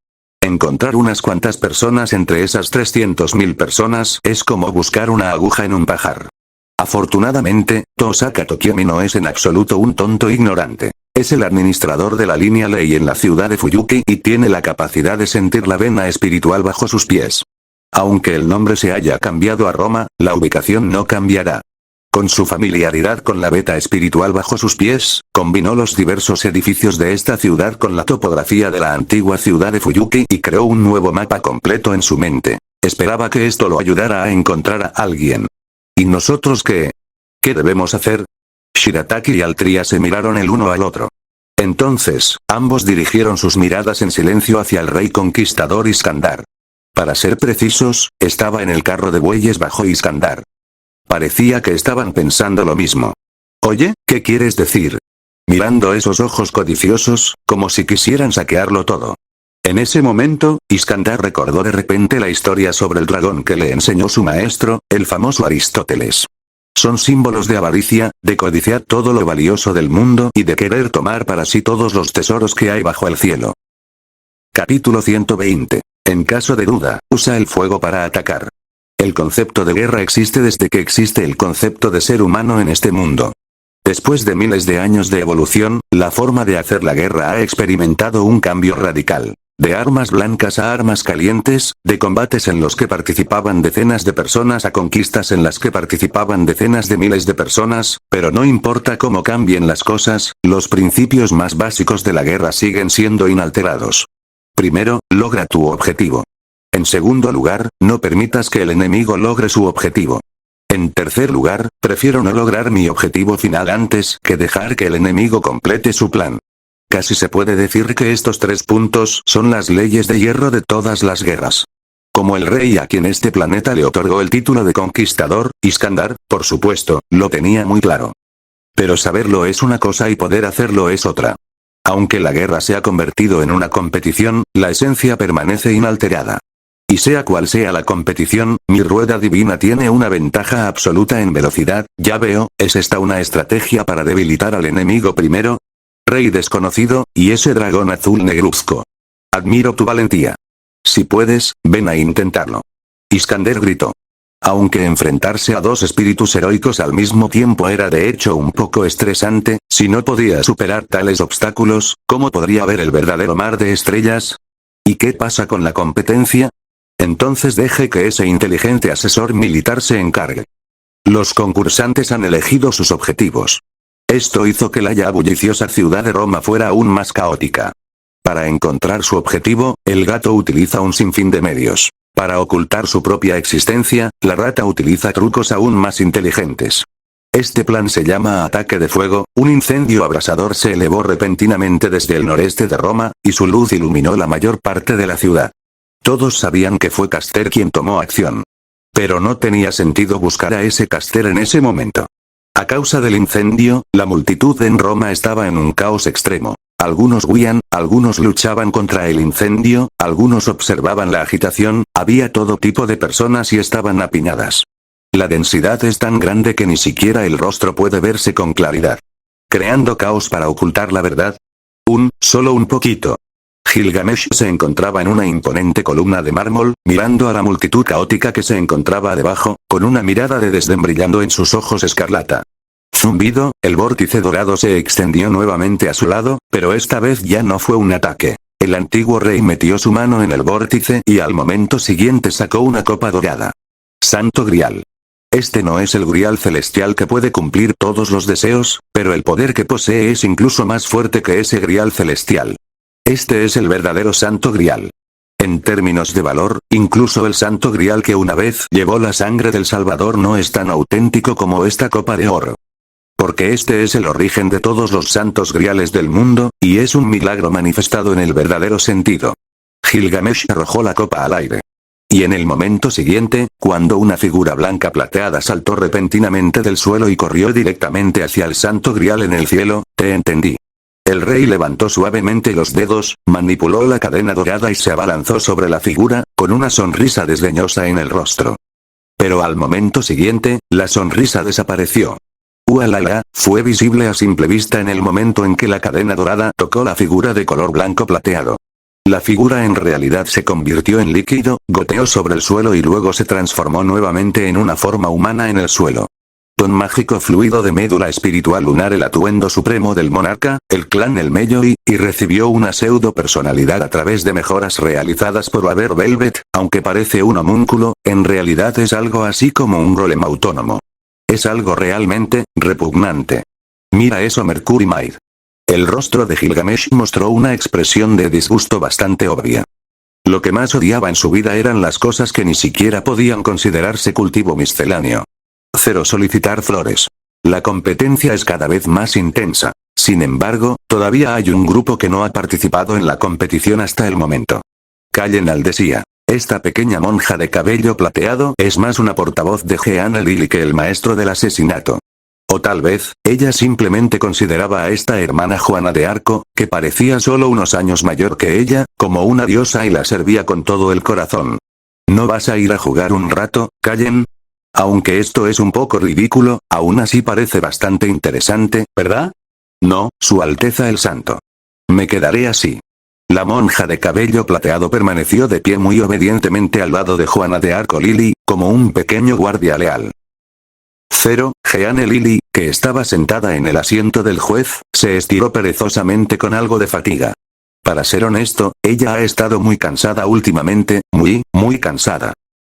Encontrar unas cuantas personas entre esas 300.000 personas es como buscar una aguja en un pajar. Afortunadamente, Saka Tokiomi no es en absoluto un tonto ignorante. Es el administrador de la línea ley en la ciudad de Fuyuki y tiene la capacidad de sentir la vena espiritual bajo sus pies. Aunque el nombre se haya cambiado a Roma, la ubicación no cambiará. Con su familiaridad con la veta espiritual bajo sus pies, combinó los diversos edificios de esta ciudad con la topografía de la antigua ciudad de Fuyuki y creó un nuevo mapa completo en su mente. Esperaba que esto lo ayudara a encontrar a alguien. ¿Y nosotros qué? ¿Qué debemos hacer? Shirataki y Altria se miraron el uno al otro. Entonces, ambos dirigieron sus miradas en silencio hacia el rey conquistador Iskandar. Para ser precisos, estaba en el carro de bueyes bajo Iskandar. Parecía que estaban pensando lo mismo. Oye, ¿qué quieres decir? Mirando esos ojos codiciosos, como si quisieran saquearlo todo. En ese momento, Iskandar recordó de repente la historia sobre el dragón que le enseñó su maestro, el famoso Aristóteles. Son símbolos de avaricia, de codiciar todo lo valioso del mundo y de querer tomar para sí todos los tesoros que hay bajo el cielo. Capítulo 120. En caso de duda, usa el fuego para atacar. El concepto de guerra existe desde que existe el concepto de ser humano en este mundo. Después de miles de años de evolución, la forma de hacer la guerra ha experimentado un cambio radical. De armas blancas a armas calientes, de combates en los que participaban decenas de personas a conquistas en las que participaban decenas de miles de personas, pero no importa cómo cambien las cosas, los principios más básicos de la guerra siguen siendo inalterados. Primero, logra tu objetivo. En segundo lugar, no permitas que el enemigo logre su objetivo. En tercer lugar, prefiero no lograr mi objetivo final antes que dejar que el enemigo complete su plan. Casi se puede decir que estos 3 puntos son las leyes de hierro de todas las guerras. Como el rey a quien este planeta le otorgó el título de conquistador, Iskandar, por supuesto, lo tenía muy claro. Pero saberlo es una cosa y poder hacerlo es otra. Aunque la guerra se ha convertido en una competición, la esencia permanece inalterada. Y sea cual sea la competición, mi rueda divina tiene una ventaja absoluta en velocidad, ya veo, ¿es esta una estrategia para debilitar al enemigo primero? Rey desconocido, y ese dragón azul negruzco. Admiro tu valentía. Si puedes, ven a intentarlo. Iskandar gritó. Aunque enfrentarse a 2 espíritus heroicos al mismo tiempo era de hecho un poco estresante, si no podía superar tales obstáculos, ¿cómo podría ver el verdadero mar de estrellas? ¿Y qué pasa con la competencia? Entonces deje que ese inteligente asesor militar se encargue. Los concursantes han elegido sus objetivos. Esto hizo que la ya bulliciosa ciudad de Roma fuera aún más caótica. Para encontrar su objetivo, el gato utiliza un sinfín de medios. Para ocultar su propia existencia, la rata utiliza trucos aún más inteligentes. Este plan se llama ataque de fuego. Un incendio abrasador se elevó repentinamente desde el noreste de Roma, y su luz iluminó la mayor parte de la ciudad. Todos sabían que fue Caster quien tomó acción. Pero no tenía sentido buscar a ese Caster en ese momento. A causa del incendio, la multitud en Roma estaba en un caos extremo. Algunos huían, algunos luchaban contra el incendio, algunos observaban la agitación, había todo tipo de personas y estaban apiñadas. La densidad es tan grande que ni siquiera el rostro puede verse con claridad. ¿Creando caos para ocultar la verdad? Solo un poquito. Gilgamesh se encontraba en una imponente columna de mármol, mirando a la multitud caótica que se encontraba debajo, con una mirada de desdén brillando en sus ojos escarlata. Zumbido, el vórtice dorado se extendió nuevamente a su lado, pero esta vez ya no fue un ataque. El antiguo rey metió su mano en el vórtice y al momento siguiente sacó una copa dorada. Santo Grial. Este no es el Grial celestial que puede cumplir todos los deseos, pero el poder que posee es incluso más fuerte que ese Grial celestial. Este es el verdadero Santo Grial. En términos de valor, incluso el Santo Grial que una vez llevó la sangre del Salvador no es tan auténtico como esta copa de oro. Porque este es el origen de todos los santos griales del mundo, y es un milagro manifestado en el verdadero sentido. Gilgamesh arrojó la copa al aire. Y en el momento siguiente, cuando una figura blanca plateada saltó repentinamente del suelo y corrió directamente hacia el Santo Grial en el cielo, te entendí. El rey levantó suavemente los dedos, manipuló la cadena dorada y se abalanzó sobre la figura, con una sonrisa desdeñosa en el rostro. Pero al momento siguiente, la sonrisa desapareció. ¡Ualala! Fue visible a simple vista en el momento en que la cadena dorada tocó la figura de color blanco plateado. La figura en realidad se convirtió en líquido, goteó sobre el suelo y luego se transformó nuevamente en una forma humana en el suelo. Ton mágico fluido de médula espiritual lunar, el atuendo supremo del monarca, el clan El Melloi, y recibió una pseudo personalidad a través de mejoras realizadas por Waver Velvet, aunque parece un homúnculo, en realidad es algo así como un golem autónomo. Es algo realmente repugnante. Mira eso, Mercury Maid. El rostro de Gilgamesh mostró una expresión de disgusto bastante obvia. Lo que más odiaba en su vida eran las cosas que ni siquiera podían considerarse cultivo misceláneo. 0. Solicitar flores. La competencia es cada vez más intensa. Sin embargo, todavía hay un grupo que no ha participado en la competición hasta el momento. Callen Aldesía. Esta pequeña monja de cabello plateado es más una portavoz de Jeanne Lily que el maestro del asesinato. O tal vez, ella simplemente consideraba a esta hermana Juana de Arco, que parecía solo unos años mayor que ella, como una diosa y la servía con todo el corazón. ¿No vas a ir a jugar un rato, Callen? Aunque esto es un poco ridículo, aún así parece bastante interesante, ¿verdad? No, Su Alteza el Santo. Me quedaré así. La monja de cabello plateado permaneció de pie muy obedientemente al lado de Juana de Arco Lily, como un pequeño guardia leal. 0. Jeanne Lily, que estaba sentada en el asiento del juez, se estiró perezosamente con algo de fatiga. Para ser honesto, ella ha estado muy cansada últimamente, muy cansada.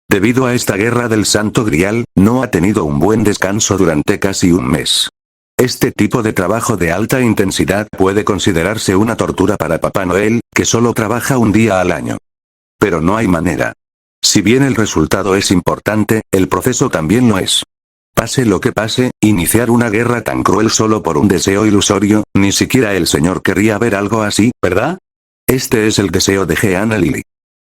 Debido a esta guerra del Santo Grial, no ha tenido un buen descanso durante casi un mes. Este tipo de trabajo de alta intensidad puede considerarse una tortura para Papá Noel, que solo trabaja un día al año. Pero no hay manera. Si bien el resultado es importante, el proceso también lo es. Pase lo que pase, iniciar una guerra tan cruel solo por un deseo ilusorio, ni siquiera el señor querría ver algo así, ¿verdad? Este es el deseo de Jeanne Lily.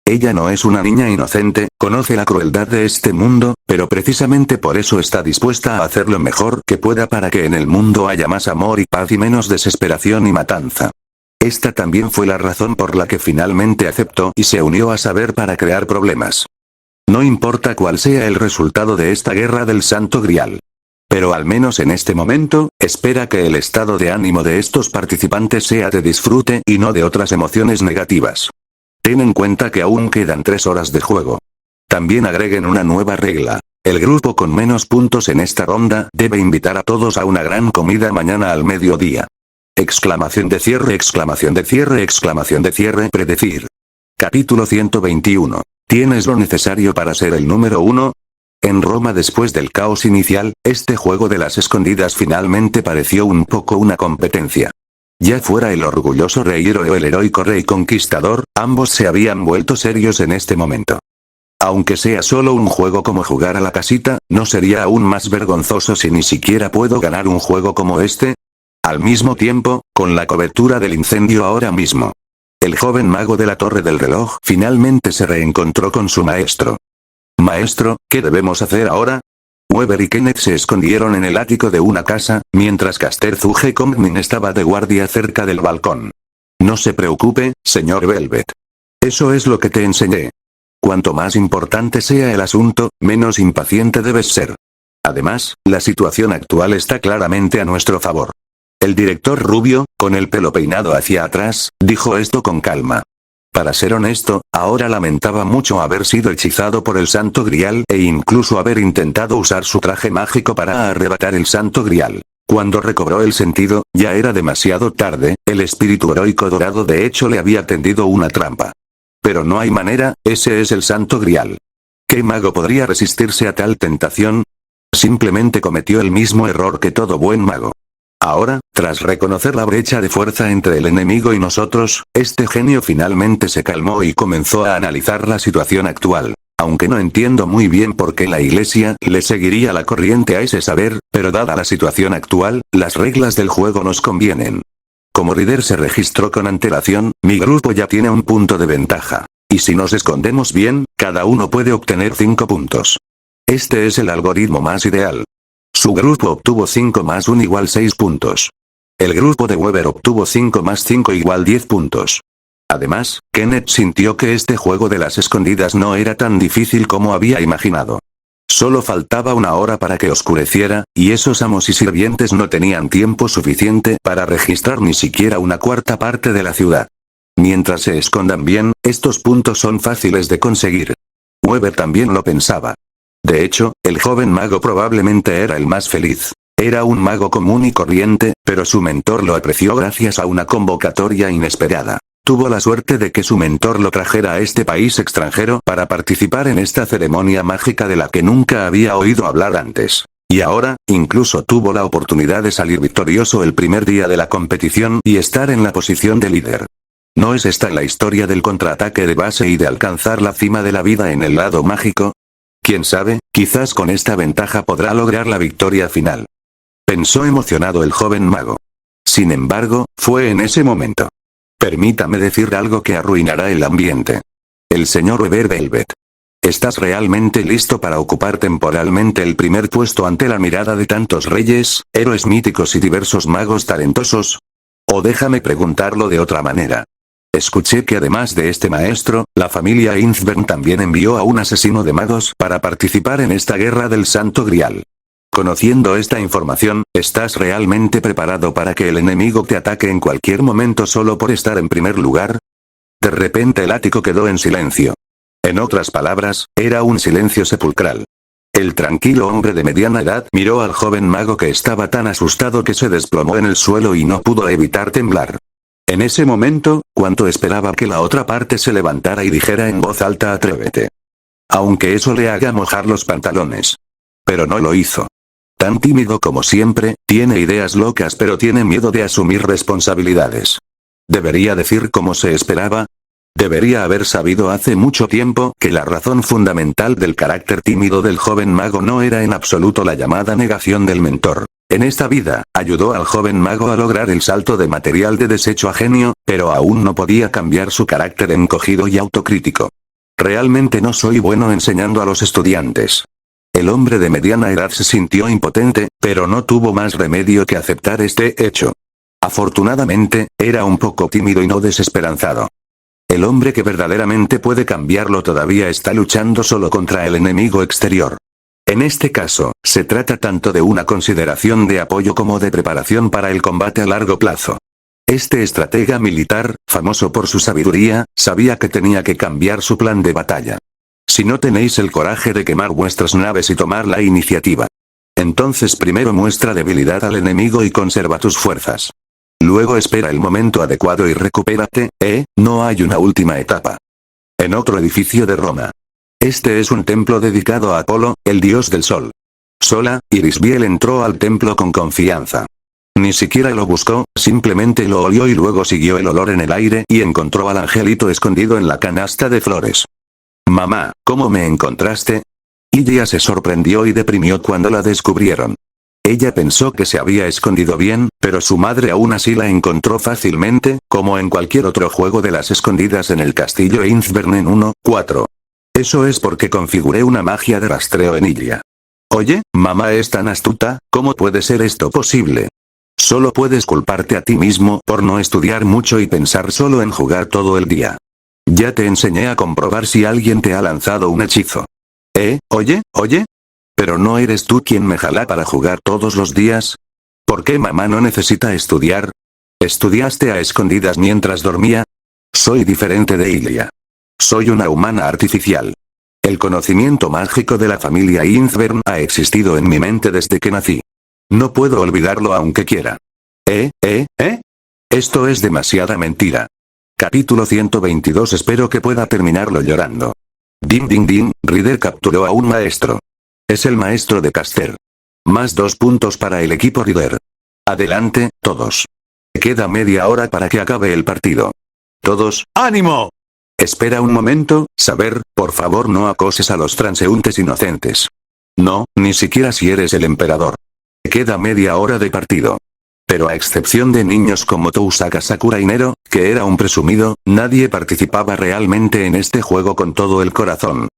Ella no es una niña inocente, conoce la crueldad de este mundo, pero precisamente por eso está dispuesta a hacer lo mejor que pueda para que en el mundo haya más amor y paz y menos desesperación y matanza. Esta también fue la razón por la que finalmente aceptó y se unió a Saber para crear problemas. No importa cuál sea el resultado de esta guerra del Santo Grial. Pero al menos en este momento, espera que el estado de ánimo de estos participantes sea de disfrute y no de otras emociones negativas. Ten en cuenta que aún quedan 3 horas de juego. También agreguen una nueva regla. El grupo con menos puntos en esta ronda debe invitar a todos a una gran comida mañana al mediodía. Exclamación de cierre, exclamación de cierre, exclamación de cierre, predecir. Capítulo 121. ¿Tienes lo necesario para ser el número 1? En Roma, después del caos inicial, este juego de las escondidas finalmente pareció un poco una competencia. Ya fuera el orgulloso rey héroe o el heroico rey conquistador, ambos se habían vuelto serios en este momento. Aunque sea solo un juego como jugar a la casita, ¿no sería aún más vergonzoso si ni siquiera puedo ganar un juego como este? Al mismo tiempo, con la cobertura del incendio ahora mismo. El joven mago de la torre del reloj finalmente se reencontró con su maestro. Maestro, ¿qué debemos hacer ahora? Weber y Kenneth se escondieron en el ático de una casa, mientras Caster Zuge Kongmin estaba de guardia cerca del balcón. No se preocupe, señor Velvet. Eso es lo que te enseñé. Cuanto más importante sea el asunto, menos impaciente debes ser. Además, la situación actual está claramente a nuestro favor. El director rubio, con el pelo peinado hacia atrás, dijo esto con calma. Para ser honesto, ahora lamentaba mucho haber sido hechizado por el Santo Grial e incluso haber intentado usar su traje mágico para arrebatar el Santo Grial. Cuando recobró el sentido, ya era demasiado tarde, el espíritu heroico dorado de hecho le había tendido una trampa. Pero no hay manera, ese es el Santo Grial. ¿Qué mago podría resistirse a tal tentación? Simplemente cometió el mismo error que todo buen mago. Ahora, tras reconocer la brecha de fuerza entre el enemigo y nosotros, este genio finalmente se calmó y comenzó a analizar la situación actual. Aunque no entiendo muy bien por qué la iglesia le seguiría la corriente a ese saber, pero dada la situación actual, las reglas del juego nos convienen. Como Ryder se registró con antelación, mi grupo ya tiene un punto de ventaja. Y si nos escondemos bien, cada uno puede obtener 5 puntos. Este es el algoritmo más ideal. Su grupo obtuvo 5 más 1 igual 6 puntos. El grupo de Weber obtuvo 5 más 5 igual 10 puntos. Además, Kenneth sintió que este juego de las escondidas no era tan difícil como había imaginado. Solo faltaba una hora para que oscureciera, y esos amos y sirvientes no tenían tiempo suficiente para registrar ni siquiera una cuarta parte de la ciudad. Mientras se escondan bien, estos puntos son fáciles de conseguir. Weber también lo pensaba. De hecho, el joven mago probablemente era el más feliz. Era un mago común y corriente, pero su mentor lo apreció gracias a una convocatoria inesperada. Tuvo la suerte de que su mentor lo trajera a este país extranjero para participar en esta ceremonia mágica de la que nunca había oído hablar antes. Y ahora, incluso tuvo la oportunidad de salir victorioso el primer día de la competición y estar en la posición de líder. ¿No es esta la historia del contraataque de base y de alcanzar la cima de la vida en el lado mágico? Quién sabe, quizás con esta ventaja podrá lograr la victoria final. Pensó emocionado el joven mago. Sin embargo, fue en ese momento. Permítame decir algo que arruinará el ambiente. El señor Weber Velvet. ¿Estás realmente listo para ocupar temporalmente el primer puesto ante la mirada de tantos reyes, héroes míticos y diversos magos talentosos? O déjame preguntarlo de otra manera. Escuché que además de este maestro, la familia Innsbern también envió a un asesino de magos para participar en esta guerra del Santo Grial. Conociendo esta información, ¿estás realmente preparado para que el enemigo te ataque en cualquier momento solo por estar en primer lugar? De repente el ático quedó en silencio. En otras palabras, era un silencio sepulcral. El tranquilo hombre de mediana edad miró al joven mago que estaba tan asustado que se desplomó en el suelo y no pudo evitar temblar. En ese momento, cuanto esperaba que la otra parte se levantara y dijera en voz alta atrévete. Aunque eso le haga mojar los pantalones. Pero no lo hizo. Tan tímido como siempre, tiene ideas locas pero tiene miedo de asumir responsabilidades. ¿Debería decir como se esperaba? Debería haber sabido hace mucho tiempo que la razón fundamental del carácter tímido del joven mago no era en absoluto la llamada negación del mentor. En esta vida, ayudó al joven mago a lograr el salto de material de desecho a genio, pero aún no podía cambiar su carácter encogido y autocrítico. Realmente no soy bueno enseñando a los estudiantes. El hombre de mediana edad se sintió impotente, pero no tuvo más remedio que aceptar este hecho. Afortunadamente, era un poco tímido y no desesperanzado. El hombre que verdaderamente puede cambiarlo todavía está luchando solo contra el enemigo exterior. En este caso, se trata tanto de una consideración de apoyo como de preparación para el combate a largo plazo. Este estratega militar, famoso por su sabiduría, sabía que tenía que cambiar su plan de batalla. Si no tenéis el coraje de quemar vuestras naves y tomar la iniciativa, entonces primero muestra debilidad al enemigo y conserva tus fuerzas. Luego espera el momento adecuado y recupérate, no hay una última etapa. En otro edificio de Roma. Este es un templo dedicado a Apolo, el dios del sol. Sola, Irisbiel entró al templo con confianza. Ni siquiera lo buscó, simplemente lo olió y luego siguió el olor en el aire y encontró al angelito escondido en la canasta de flores. Mamá, ¿cómo me encontraste? Ilya se sorprendió y deprimió cuando la descubrieron. Ella pensó que se había escondido bien, pero su madre aún así la encontró fácilmente, como en cualquier otro juego de las escondidas en el castillo Innsbern en 1.4. Eso es porque configuré una magia de rastreo en Ilya. Oye, mamá es tan astuta, ¿cómo puede ser esto posible? Solo puedes culparte a ti mismo por no estudiar mucho y pensar solo en jugar todo el día. Ya te enseñé a comprobar si alguien te ha lanzado un hechizo. Oye. ¿Pero no eres tú quien me jala para jugar todos los días? ¿Por qué mamá no necesita estudiar? ¿Estudiaste a escondidas mientras dormía? Soy diferente de Ilya. Soy una humana artificial. El conocimiento mágico de la familia Innsbern ha existido en mi mente desde que nací. No puedo olvidarlo aunque quiera. Esto es demasiada mentira. Capítulo 122. Espero que pueda terminarlo llorando. Ding ding ding, Ryder capturó a un maestro. Es el maestro de Caster. Más 2 puntos para el equipo Ryder. Adelante, todos. Queda media hora para que acabe el partido. Todos, ¡ánimo! Espera un momento, Saber, por favor no acoses a los transeúntes inocentes. No, ni siquiera si eres el emperador. Queda media hora de partido. Pero a excepción de niños como Tousaka Sakura y Nero, que era un presumido, nadie participaba realmente en este juego con todo el corazón.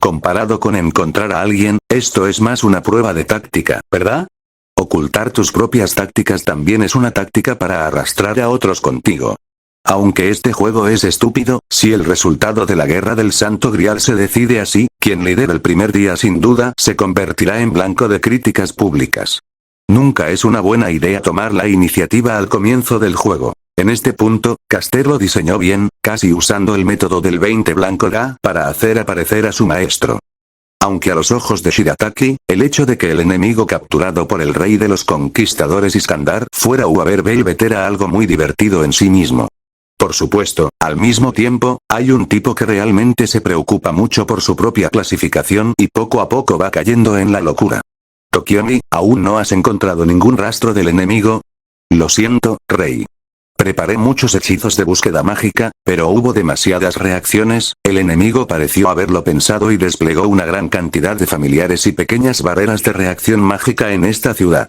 Comparado con encontrar a alguien, esto es más una prueba de táctica, ¿verdad? Ocultar tus propias tácticas también es una táctica para arrastrar a otros contigo. Aunque este juego es estúpido, si el resultado de la Guerra del Santo Grial se decide así, quien lidera el primer día sin duda se convertirá en blanco de críticas públicas. Nunca es una buena idea tomar la iniciativa al comienzo del juego. En este punto, Caster lo diseñó bien, casi usando el método del 20 blanco ga para hacer aparecer a su maestro. Aunque a los ojos de Shirataki, el hecho de que el enemigo capturado por el rey de los conquistadores Iskandar fuera Uber Velvet era algo muy divertido en sí mismo. Por supuesto, al mismo tiempo, hay un tipo que realmente se preocupa mucho por su propia clasificación y poco a poco va cayendo en la locura. Tokiomi, ¿aún no has encontrado ningún rastro del enemigo? Lo siento, rey. Preparé muchos hechizos de búsqueda mágica, pero hubo demasiadas reacciones, el enemigo pareció haberlo pensado y desplegó una gran cantidad de familiares y pequeñas barreras de reacción mágica en esta ciudad.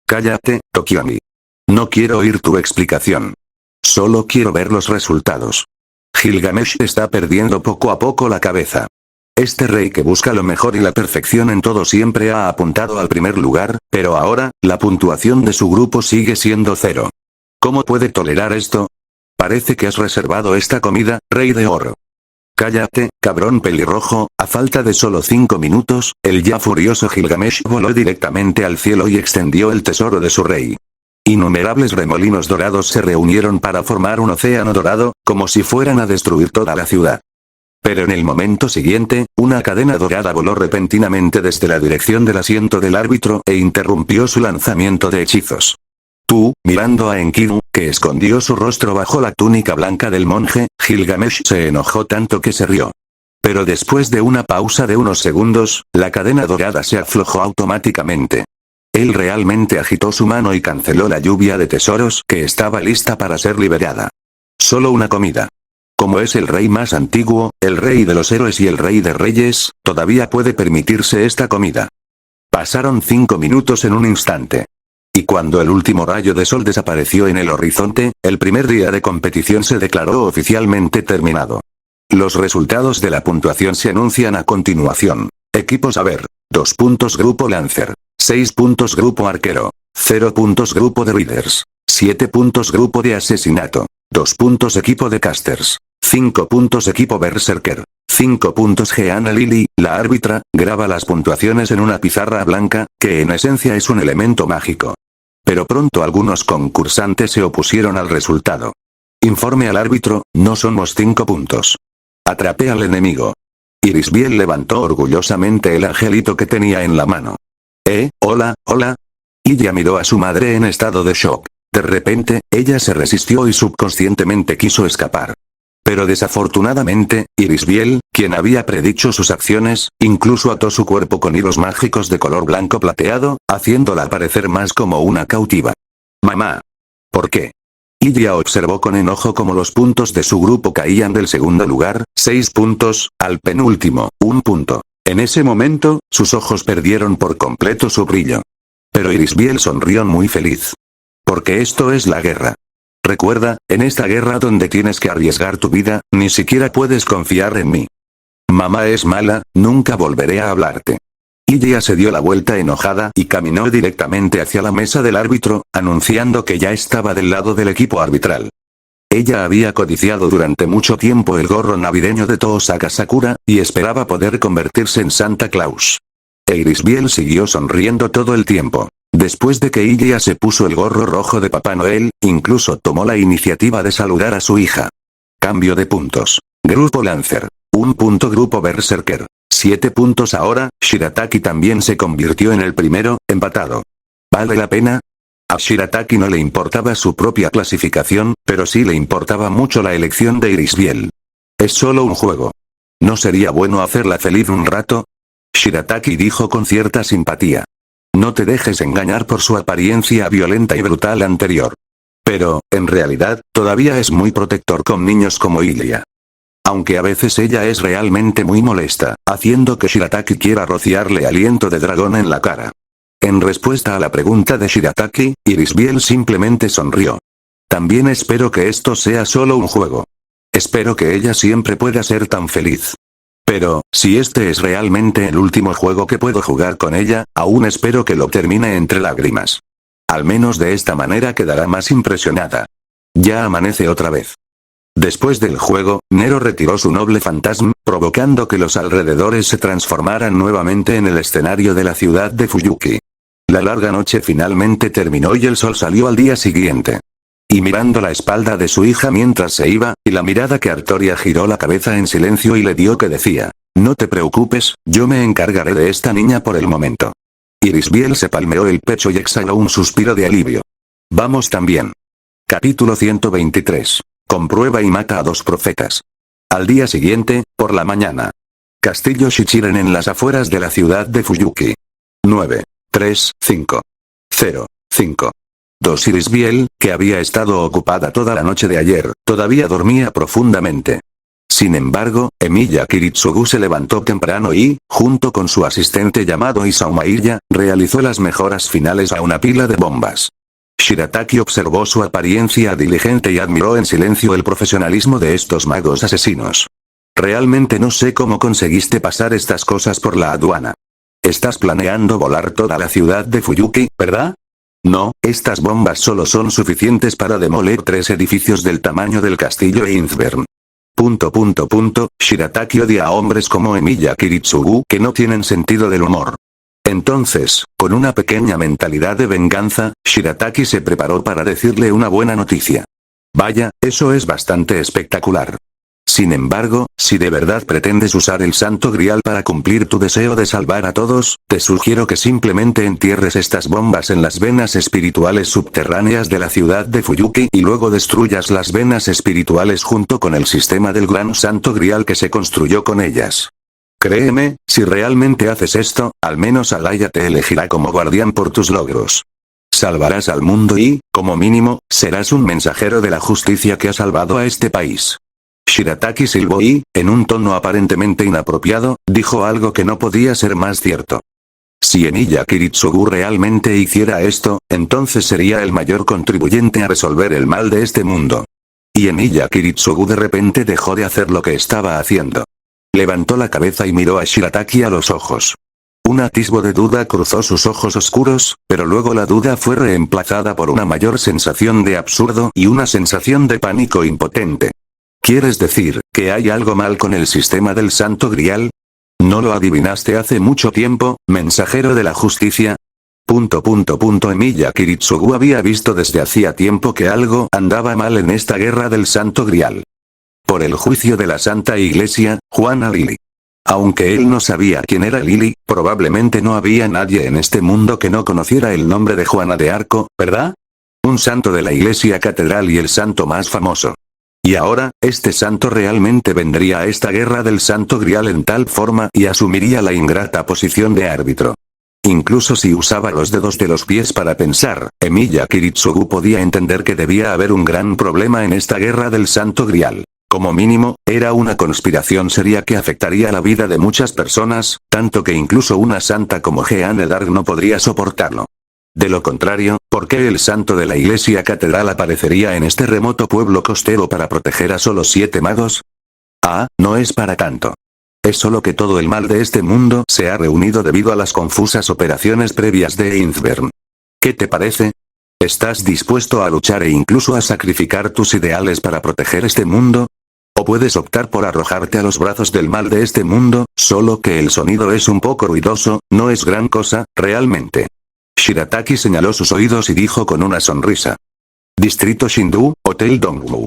Cállate, Tokiomi. No quiero oír tu explicación. Solo quiero ver los resultados. Gilgamesh está perdiendo poco a poco la cabeza. Este rey que busca lo mejor y la perfección en todo siempre ha apuntado al primer lugar, pero ahora, la puntuación de su grupo sigue siendo 0. ¿Cómo puede tolerar esto? Parece que has reservado esta comida, rey de oro. Cállate, cabrón pelirrojo, a falta de solo 5 minutos, el ya furioso Gilgamesh voló directamente al cielo y extendió el tesoro de su rey. Innumerables remolinos dorados se reunieron para formar un océano dorado, como si fueran a destruir toda la ciudad. Pero en el momento siguiente, una cadena dorada voló repentinamente desde la dirección del asiento del árbitro e interrumpió su lanzamiento de hechizos. Tú, mirando a Enkidu, que escondió su rostro bajo la túnica blanca del monje, Gilgamesh se enojó tanto que se rió. Pero después de una pausa de unos segundos, la cadena dorada se aflojó automáticamente. Él realmente agitó su mano y canceló la lluvia de tesoros que estaba lista para ser liberada. Solo una comida. Como es el rey más antiguo, el rey de los héroes y el rey de reyes, todavía puede permitirse esta comida. Pasaron 5 minutos en un instante. Y cuando el último rayo de sol desapareció en el horizonte, el primer día de competición se declaró oficialmente terminado. Los resultados de la puntuación se anuncian a continuación. Equipos a ver. 2 puntos Grupo Lancer. 6 puntos Grupo Arquero. 0 puntos Grupo de Readers. 7 puntos Grupo de Asesinato. 2 puntos Equipo de Casters. 5 puntos Equipo Berserker. 5 puntos Geana Lily, la árbitra, graba las puntuaciones en una pizarra blanca, que en esencia es un elemento mágico. Pero pronto algunos concursantes se opusieron al resultado. Informe al árbitro, no somos 5 puntos. Atrapé al enemigo. Irisbiel levantó orgullosamente el angelito que tenía en la mano. Hola, hola. Ella miró a su madre en estado de shock. De repente, ella se resistió y subconscientemente quiso escapar. Pero desafortunadamente, Irisbiel, quien había predicho sus acciones, incluso ató su cuerpo con hilos mágicos de color blanco plateado, haciéndola parecer más como una cautiva. Mamá. ¿Por qué? Idia observó con enojo cómo los puntos de su grupo caían del segundo lugar, 6 puntos, al penúltimo, 1 punto. En ese momento, sus ojos perdieron por completo su brillo. Pero Irisbiel sonrió muy feliz. Porque esto es la guerra. Recuerda, en esta guerra donde tienes que arriesgar tu vida, ni siquiera puedes confiar en mí. Mamá es mala, nunca volveré a hablarte. Idia se dio la vuelta enojada y caminó directamente hacia la mesa del árbitro, anunciando que ya estaba del lado del equipo arbitral. Ella había codiciado durante mucho tiempo el gorro navideño de Tousaka Sakura, y esperaba poder convertirse en Santa Claus. Irisbiel siguió sonriendo todo el tiempo. Después de que Idia se puso el gorro rojo de Papá Noel, incluso tomó la iniciativa de saludar a su hija. Cambio de puntos. Grupo Lancer. 1 punto Grupo Berserker. 7 puntos ahora, Shirataki también se convirtió en el primero, empatado. ¿Vale la pena? A Shirataki no le importaba su propia clasificación, pero sí le importaba mucho la elección de Irisbiel. Es solo un juego. ¿No sería bueno hacerla feliz un rato? Shirataki dijo con cierta simpatía. No te dejes engañar por su apariencia violenta y brutal anterior. Pero, en realidad, todavía es muy protector con niños como Ilia. Aunque a veces ella es realmente muy molesta, haciendo que Shirataki quiera rociarle aliento de dragón en la cara. En respuesta a la pregunta de Shirataki, Irisbiel simplemente sonrió. También espero que esto sea solo un juego. Espero que ella siempre pueda ser tan feliz. Pero, si este es realmente el último juego que puedo jugar con ella, aún espero que lo termine entre lágrimas. Al menos de esta manera quedará más impresionada. Ya amanece otra vez. Después del juego, Nero retiró su noble fantasma, provocando que los alrededores se transformaran nuevamente en el escenario de la ciudad de Fuyuki. La larga noche finalmente terminó y el sol salió al día siguiente. Y mirando la espalda de su hija mientras se iba, y la mirada que Artoria giró la cabeza en silencio y le dio que decía, no te preocupes, yo me encargaré de esta niña por el momento. Irisbiel se palmeó el pecho y exhaló un suspiro de alivio. Vamos también. Capítulo 123. Comprueba y mata a 2 profetas. Al día siguiente, por la mañana. Castillo Shichiren en las afueras de la ciudad de Fuyuki. 9, 3, 5. 0, 5. 2. Irisbiel, que había estado ocupada toda la noche de ayer, todavía dormía profundamente. Sin embargo, Emiya Kiritsugu se levantó temprano y, junto con su asistente llamado Isaumaiya, realizó las mejoras finales a una pila de bombas. Shirataki observó su apariencia diligente y admiró en silencio el profesionalismo de estos magos asesinos. Realmente no sé cómo conseguiste pasar estas cosas por la aduana. Estás planeando volar toda la ciudad de Fuyuki, ¿verdad? No, estas bombas solo son suficientes para demoler 3 edificios del tamaño del castillo Innsbern. Shirataki odia a hombres como Emiya Kiritsugu que no tienen sentido del humor. Entonces, con una pequeña mentalidad de venganza, Shirataki se preparó para decirle una buena noticia. Vaya, eso es bastante espectacular. Sin embargo, si de verdad pretendes usar el Santo Grial para cumplir tu deseo de salvar a todos, te sugiero que simplemente entierres estas bombas en las venas espirituales subterráneas de la ciudad de Fuyuki y luego destruyas las venas espirituales junto con el sistema del Gran Santo Grial que se construyó con ellas. Créeme, si realmente haces esto, al menos Alaya te elegirá como guardián por tus logros. Salvarás al mundo y, como mínimo, serás un mensajero de la justicia que ha salvado a este país. Shirataki silbó y, en un tono aparentemente inapropiado, dijo algo que no podía ser más cierto. Si Emiya Kiritsugu realmente hiciera esto, entonces sería el mayor contribuyente a resolver el mal de este mundo. Y Emiya Kiritsugu de repente dejó de hacer lo que estaba haciendo. Levantó la cabeza y miró a Shirataki a los ojos. Un atisbo de duda cruzó sus ojos oscuros, pero luego la duda fue reemplazada por una mayor sensación de absurdo y una sensación de pánico impotente. ¿Quieres decir que hay algo mal con el sistema del Santo Grial? ¿No lo adivinaste hace mucho tiempo, mensajero de la justicia? Emiya Kiritsugu había visto desde hacía tiempo que algo andaba mal en esta guerra del Santo Grial. Por el juicio de la Santa Iglesia, Juana Lily. Aunque él no sabía quién era Lily, probablemente no había nadie en este mundo que no conociera el nombre de Juana de Arco, ¿verdad? Un santo de la Iglesia Catedral y el santo más famoso. Y ahora, este santo realmente vendría a esta guerra del Santo Grial en tal forma y asumiría la ingrata posición de árbitro. Incluso si usaba los dedos de los pies para pensar, Emiya Kiritsugu podía entender que debía haber un gran problema en esta guerra del Santo Grial. Como mínimo, era una conspiración seria que afectaría la vida de muchas personas, tanto que incluso una santa como Jeanne d'Arc no podría soportarlo. De lo contrario, ¿por qué el santo de la Iglesia Catedral aparecería en este remoto pueblo costero para proteger a solo 7 magos? Ah, no es para tanto. Es solo que todo el mal de este mundo se ha reunido debido a las confusas operaciones previas de Innsbern. ¿Qué te parece? ¿Estás dispuesto a luchar e incluso a sacrificar tus ideales para proteger este mundo? O puedes optar por arrojarte a los brazos del mal de este mundo, solo que el sonido es un poco ruidoso, no es gran cosa, realmente. Shirataki señaló sus oídos y dijo con una sonrisa. Distrito Shindu, Hotel Dongwu.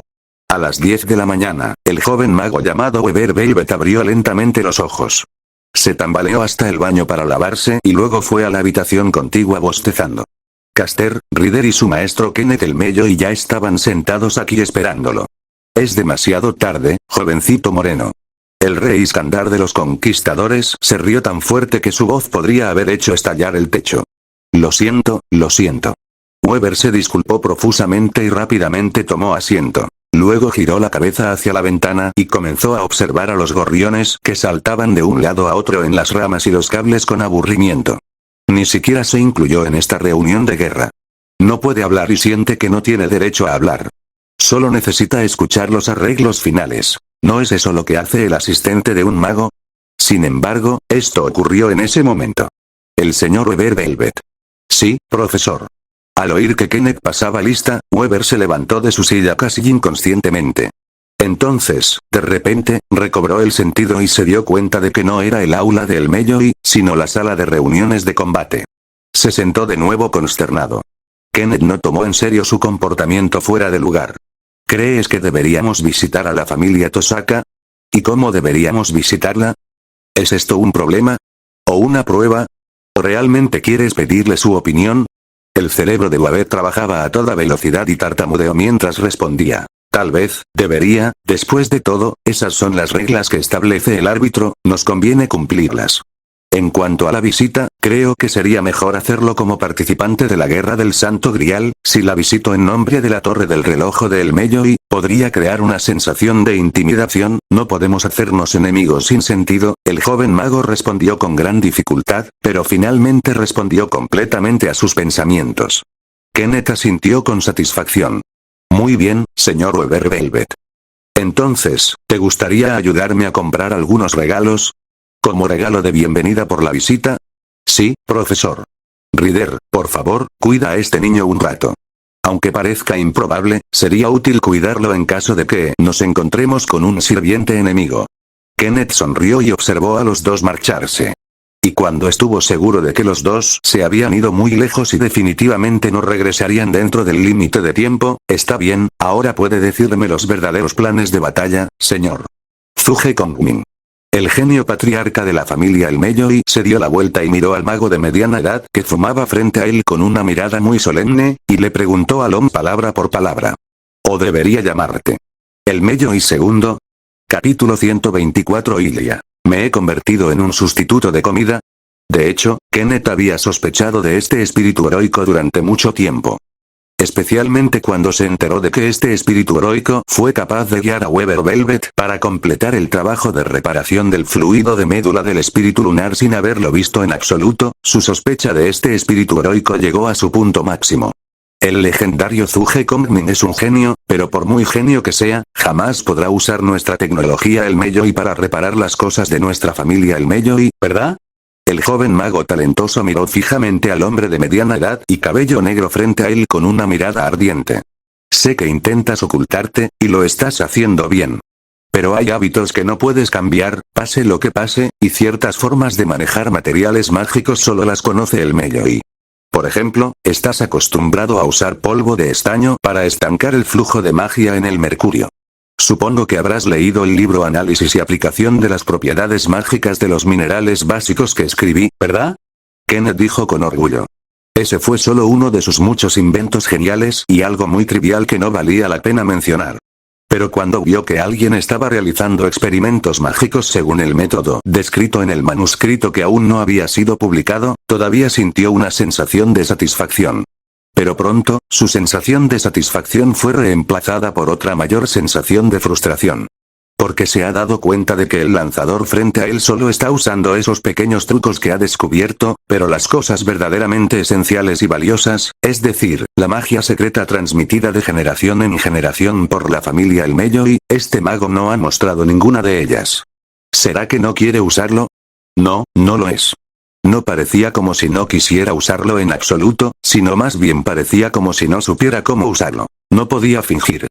A las 10 de la mañana, el joven mago llamado Weber Velvet abrió lentamente los ojos. Se tambaleó hasta el baño para lavarse y luego fue a la habitación contigua bostezando. Caster, Ryder y su maestro Kenneth el Mello y ya estaban sentados aquí esperándolo. Es demasiado tarde, jovencito moreno. El rey Iskandar de los conquistadores se rió tan fuerte que su voz podría haber hecho estallar el techo. Lo siento, lo siento. Weber se disculpó profusamente y rápidamente tomó asiento. Luego giró la cabeza hacia la ventana y comenzó a observar a los gorriones que saltaban de un lado a otro en las ramas y los cables con aburrimiento. Ni siquiera se incluyó en esta reunión de guerra. No puede hablar y siente que no tiene derecho a hablar. Solo necesita escuchar los arreglos finales. ¿No es eso lo que hace el asistente de un mago? Sin embargo, esto ocurrió en ese momento. El señor Weber Velvet. Sí, profesor. Al oír que Kenneth pasaba lista, Weber se levantó de su silla casi inconscientemente. Entonces, de repente, recobró el sentido y se dio cuenta de que no era el aula del Melloi, sino la sala de reuniones de combate. Se sentó de nuevo consternado. Kenneth no tomó en serio su comportamiento fuera de lugar. ¿Crees que deberíamos visitar a la familia Tosaka? ¿Y cómo deberíamos visitarla? ¿Es esto un problema? ¿O una prueba? ¿O realmente quieres pedirle su opinión? El cerebro de Weber trabajaba a toda velocidad y tartamudeó mientras respondía. Tal vez, debería, después de todo, esas son las reglas que establece el árbitro, nos conviene cumplirlas. En cuanto a la visita, creo que sería mejor hacerlo como participante de la Guerra del Santo Grial. Si la visito en nombre de la Torre del Reloj del Melloi, podría crear una sensación de intimidación. No podemos hacernos enemigos sin sentido. El joven mago respondió con gran dificultad, pero finalmente respondió completamente a sus pensamientos. Kenneth asintió con satisfacción. Muy bien, señor Weber Velvet. Entonces, ¿te gustaría ayudarme a comprar algunos regalos? ¿Como regalo de bienvenida por la visita? Sí, profesor. Ryder, por favor, cuida a este niño un rato. Aunque parezca improbable, sería útil cuidarlo en caso de que nos encontremos con un sirviente enemigo. Kenneth sonrió y observó a los dos marcharse. Y cuando estuvo seguro de que los dos se habían ido muy lejos y definitivamente no regresarían dentro del límite de tiempo, está bien, ahora puede decirme los verdaderos planes de batalla, señor. Zuge Kongmin. El genio patriarca de la familia El Melloi se dio la vuelta y miró al mago de mediana edad que fumaba frente a él con una mirada muy solemne, y le preguntó a Lom palabra por palabra. ¿O debería llamarte El Melloi II? Capítulo 124 Ilia. ¿Me he convertido en un sustituto de comida? De hecho, Kenneth había sospechado de este espíritu heroico durante mucho tiempo. Especialmente cuando se enteró de que este espíritu heroico fue capaz de guiar a Weber Velvet para completar el trabajo de reparación del fluido de médula del espíritu lunar sin haberlo visto en absoluto, su sospecha de este espíritu heroico llegó a su punto máximo. El legendario Zuge Kongmin es un genio, pero por muy genio que sea, jamás podrá usar nuestra tecnología El Melloi para reparar las cosas de nuestra familia El Melloi, ¿verdad? El joven mago talentoso miró fijamente al hombre de mediana edad y cabello negro frente a él con una mirada ardiente. Sé que intentas ocultarte, y lo estás haciendo bien. Pero hay hábitos que no puedes cambiar, pase lo que pase, y ciertas formas de manejar materiales mágicos solo las conoce el Melloi. Por ejemplo, estás acostumbrado a usar polvo de estaño para estancar el flujo de magia en el mercurio. Supongo que habrás leído el libro Análisis y aplicación de las propiedades mágicas de los minerales básicos que escribí, ¿verdad? Kenneth dijo con orgullo. Ese fue solo uno de sus muchos inventos geniales y algo muy trivial que no valía la pena mencionar. Pero cuando vio que alguien estaba realizando experimentos mágicos según el método descrito en el manuscrito que aún no había sido publicado, todavía sintió una sensación de satisfacción. Pero pronto, su sensación de satisfacción fue reemplazada por otra mayor sensación de frustración. Porque se ha dado cuenta de que el lanzador frente a él solo está usando esos pequeños trucos que ha descubierto, pero las cosas verdaderamente esenciales y valiosas, es decir, la magia secreta transmitida de generación en generación por la familia El Melloi, este mago no ha mostrado ninguna de ellas. ¿Será que no quiere usarlo? No, no lo es. No parecía como si no quisiera usarlo en absoluto, sino más bien parecía como si no supiera cómo usarlo. No podía fingir.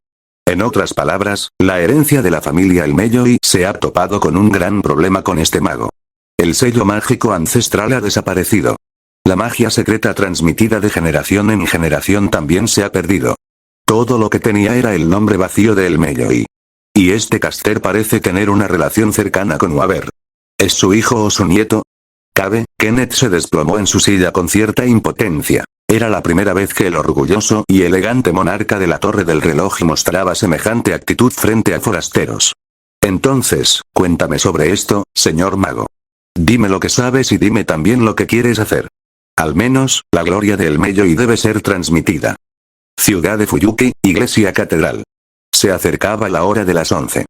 En otras palabras, la herencia de la familia El Melloi se ha topado con un gran problema con este mago. El sello mágico ancestral ha desaparecido. La magia secreta transmitida de generación en generación también se ha perdido. Todo lo que tenía era el nombre vacío de El Melloi. Y este caster parece tener una relación cercana con Weber. ¿Es su hijo o su nieto? Kenneth se desplomó en su silla con cierta impotencia. Era la primera vez que el orgulloso y elegante monarca de la Torre del Reloj mostraba semejante actitud frente a forasteros. Entonces, cuéntame sobre esto, señor mago. Dime lo que sabes y dime también lo que quieres hacer. Al menos, la gloria del Melloi debe ser transmitida. Ciudad de Fuyuki, Iglesia Catedral. Se acercaba la hora de las 11.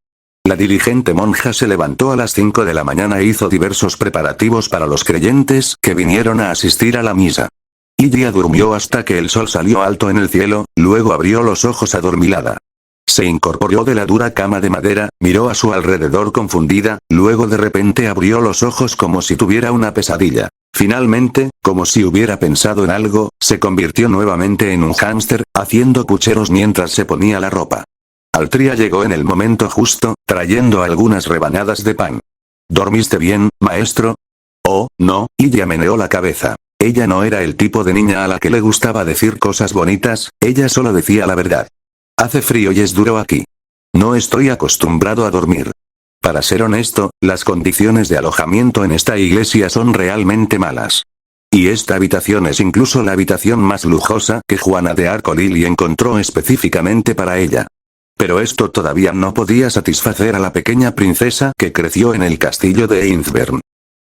La diligente monja se levantó a las 5 de la mañana e hizo diversos preparativos para los creyentes que vinieron a asistir a la misa. Ilya durmió hasta que el sol salió alto en el cielo, luego abrió los ojos adormilada. Se incorporó de la dura cama de madera, miró a su alrededor confundida, luego de repente abrió los ojos como si tuviera una pesadilla. Finalmente, como si hubiera pensado en algo, se convirtió nuevamente en un hámster, haciendo pucheros mientras se ponía la ropa. Altria llegó en el momento justo, trayendo algunas rebanadas de pan. ¿Dormiste bien, maestro? Oh, no, Ilya meneó la cabeza. Ella no era el tipo de niña a la que le gustaba decir cosas bonitas, ella solo decía la verdad. Hace frío y es duro aquí. No estoy acostumbrado a dormir. Para ser honesto, las condiciones de alojamiento en esta iglesia son realmente malas. Y esta habitación es incluso la habitación más lujosa que Juana de Arco Lily encontró específicamente para ella. Pero esto todavía no podía satisfacer a la pequeña princesa que creció en el castillo de Einzbern.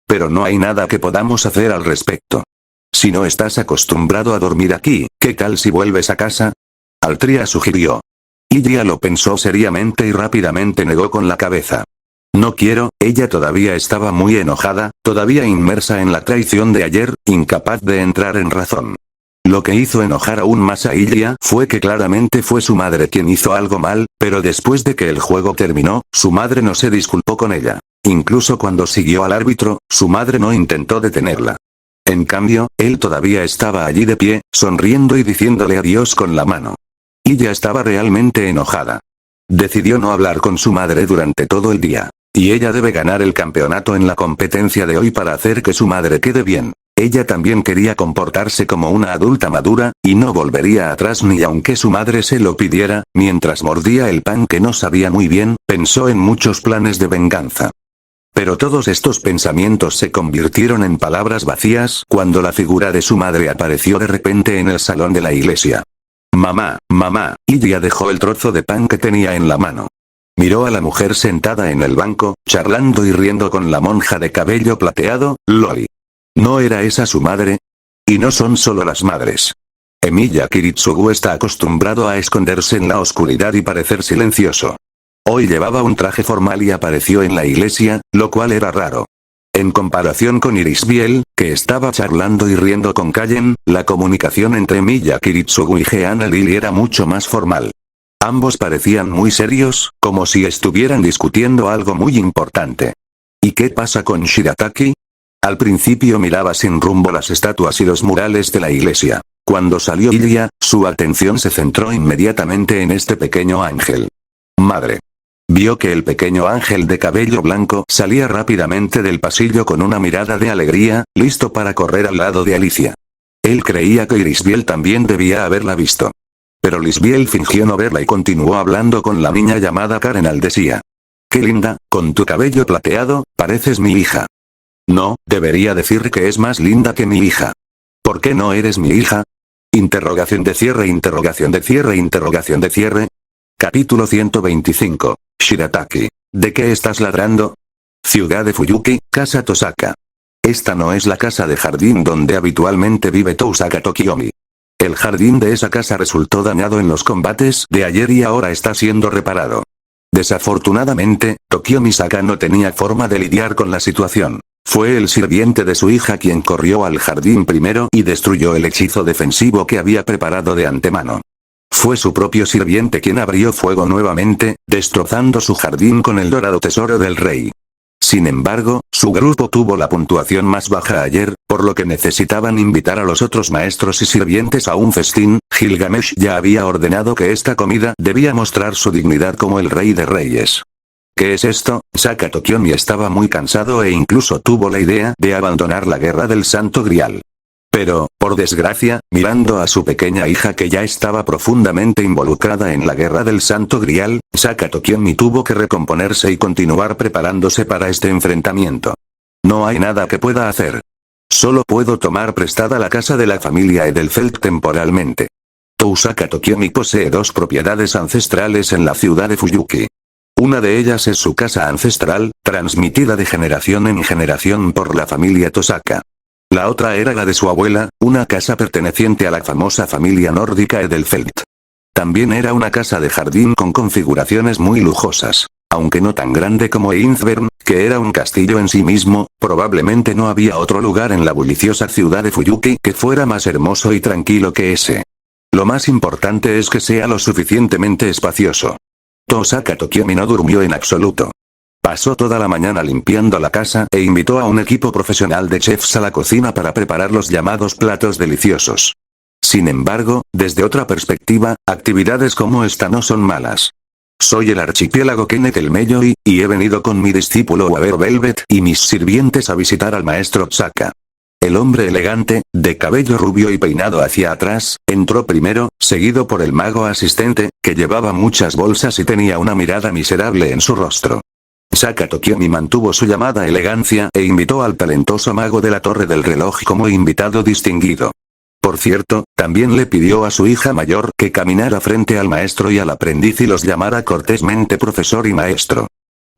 Pero no hay nada que podamos hacer al respecto. Si no estás acostumbrado a dormir aquí, ¿qué tal si vuelves a casa? Altria sugirió. Ilya lo pensó seriamente y rápidamente negó con la cabeza. No quiero, ella todavía estaba muy enojada, todavía inmersa en la traición de ayer, incapaz de entrar en razón. Lo que hizo enojar aún más a Ilya fue que claramente fue su madre quien hizo algo mal, pero después de que el juego terminó, su madre no se disculpó con ella. Incluso cuando siguió al árbitro, su madre no intentó detenerla. En cambio, él todavía estaba allí de pie, sonriendo y diciéndole adiós con la mano. Ilya estaba realmente enojada. Decidió no hablar con su madre durante todo el día. Y ella debe ganar el campeonato en la competencia de hoy para hacer que su madre quede bien. Ella también quería comportarse como una adulta madura, y no volvería atrás ni aunque su madre se lo pidiera. Mientras mordía el pan que no sabía muy bien, pensó en muchos planes de venganza. Pero todos estos pensamientos se convirtieron en palabras vacías cuando la figura de su madre apareció de repente en el salón de la iglesia. Mamá, mamá, Ilya dejó el trozo de pan que tenía en la mano. Miró a la mujer sentada en el banco, charlando y riendo con la monja de cabello plateado, Loli. ¿No era esa su madre? Y no son solo las madres. Emilia Kiritsugu está acostumbrado a esconderse en la oscuridad y parecer silencioso. Hoy llevaba un traje formal y apareció en la iglesia, lo cual era raro. En comparación con Irisbiel, que estaba charlando y riendo con Kallen, la comunicación entre Emilia Kiritsugu y Jeanna Lily era mucho más formal. Ambos parecían muy serios, como si estuvieran discutiendo algo muy importante. ¿Y qué pasa con Shirataki? Al principio miraba sin rumbo las estatuas y los murales de la iglesia. Cuando salió Ilya, su atención se centró inmediatamente en este pequeño ángel. Madre. Vio que el pequeño ángel de cabello blanco salía rápidamente del pasillo con una mirada de alegría, listo para correr al lado de Alicia. Él creía que Irisbiel también debía haberla visto. Pero Lisbiel fingió no verla y continuó hablando con la niña llamada Karen Aldesia. «Qué linda, con tu cabello plateado, pareces mi hija». «No, debería decir que es más linda que mi hija». «¿Por qué no eres mi hija?» Interrogación de cierre, interrogación de cierre, interrogación de cierre. Capítulo 125. Shirataki. ¿De qué estás ladrando? Ciudad de Fuyuki, casa Tosaka. Esta no es la casa de jardín donde habitualmente vive Tousaka Tokiomi. El jardín de esa casa resultó dañado en los combates de ayer y ahora está siendo reparado. Desafortunadamente, Tokiomi Saka no tenía forma de lidiar con la situación. Fue el sirviente de su hija quien corrió al jardín primero y destruyó el hechizo defensivo que había preparado de antemano. Fue su propio sirviente quien abrió fuego nuevamente, destrozando su jardín con el dorado tesoro del rey. Sin embargo, su grupo tuvo la puntuación más baja ayer, por lo que necesitaban invitar a los otros maestros y sirvientes a un festín. Gilgamesh ya había ordenado que esta comida debía mostrar su dignidad como el rey de reyes. ¿Qué es esto? Saka Tokiomi estaba muy cansado e incluso tuvo la idea de abandonar la guerra del Santo Grial. Pero, por desgracia, mirando a su pequeña hija que ya estaba profundamente involucrada en la guerra del Santo Grial, Saka Tokiomi tuvo que recomponerse y continuar preparándose para este enfrentamiento. No hay nada que pueda hacer. Solo puedo tomar prestada la casa de la familia Edelfelt temporalmente. Tousaka Tokiomi posee dos propiedades ancestrales en la ciudad de Fuyuki. Una de ellas es su casa ancestral, transmitida de generación en generación por la familia Tosaka. La otra era la de su abuela, una casa perteneciente a la famosa familia nórdica Edelfelt. También era una casa de jardín con configuraciones muy lujosas. Aunque no tan grande como Innsbern, que era un castillo en sí mismo, probablemente no había otro lugar en la bulliciosa ciudad de Fuyuki que fuera más hermoso y tranquilo que ese. Lo más importante es que sea lo suficientemente espacioso. Tosaka Tokiomi no durmió en absoluto. Pasó toda la mañana limpiando la casa e invitó a un equipo profesional de chefs a la cocina para preparar los llamados platos deliciosos. Sin embargo, desde otra perspectiva, actividades como esta no son malas. Soy el archipiélago Kenneth el Melloi, y he venido con mi discípulo Waver Velvet y mis sirvientes a visitar al maestro Tsaka. El hombre elegante, de cabello rubio y peinado hacia atrás, entró primero, seguido por el mago asistente, que llevaba muchas bolsas y tenía una mirada miserable en su rostro. Saka Tokiomi mantuvo su llamada elegancia e invitó al talentoso mago de la Torre del Reloj como invitado distinguido. Por cierto, también le pidió a su hija mayor que caminara frente al maestro y al aprendiz y los llamara cortésmente profesor y maestro.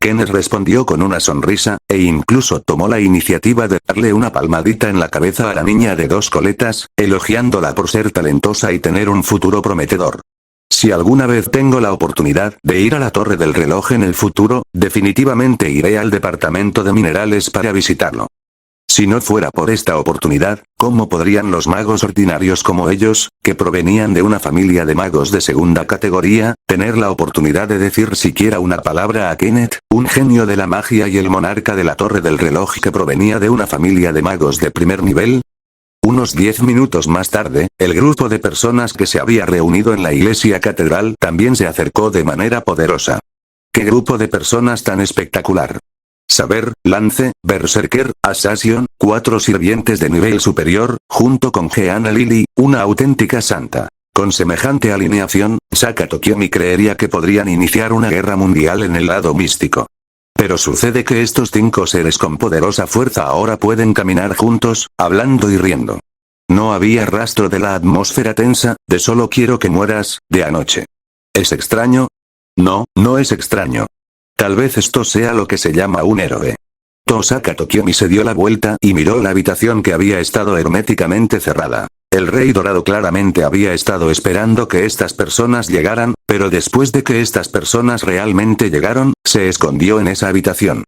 Kenneth respondió con una sonrisa, e incluso tomó la iniciativa de darle una palmadita en la cabeza a la niña de 2 coletas, elogiándola por ser talentosa y tener un futuro prometedor. Si alguna vez tengo la oportunidad de ir a la Torre del Reloj en el futuro, definitivamente iré al departamento de minerales para visitarlo. Si no fuera por esta oportunidad, ¿cómo podrían los magos ordinarios como ellos, que provenían de una familia de magos de segunda categoría, tener la oportunidad de decir siquiera una palabra a Kenneth, un genio de la magia y el monarca de la Torre del Reloj que provenía de una familia de magos de primer nivel? Unos 10 minutos más tarde, el grupo de personas que se había reunido en la iglesia catedral también se acercó de manera poderosa. ¡Qué grupo de personas tan espectacular! Saber, Lance, Berserker, Assassin, 4 sirvientes de nivel superior, junto con Jeanna Lily, una auténtica santa. Con semejante alineación, Saka Tokiomi creería que podrían iniciar una guerra mundial en el lado místico. Pero sucede que estos 5 seres con poderosa fuerza ahora pueden caminar juntos, hablando y riendo. No había rastro de la atmósfera tensa, de solo quiero que mueras, de anoche. ¿Es extraño? No, no es extraño. Tal vez esto sea lo que se llama un héroe. Tosaka Tokiomi se dio la vuelta y miró la habitación que había estado herméticamente cerrada. El Rey Dorado claramente había estado esperando que estas personas llegaran, pero después de que estas personas realmente llegaron, se escondió en esa habitación.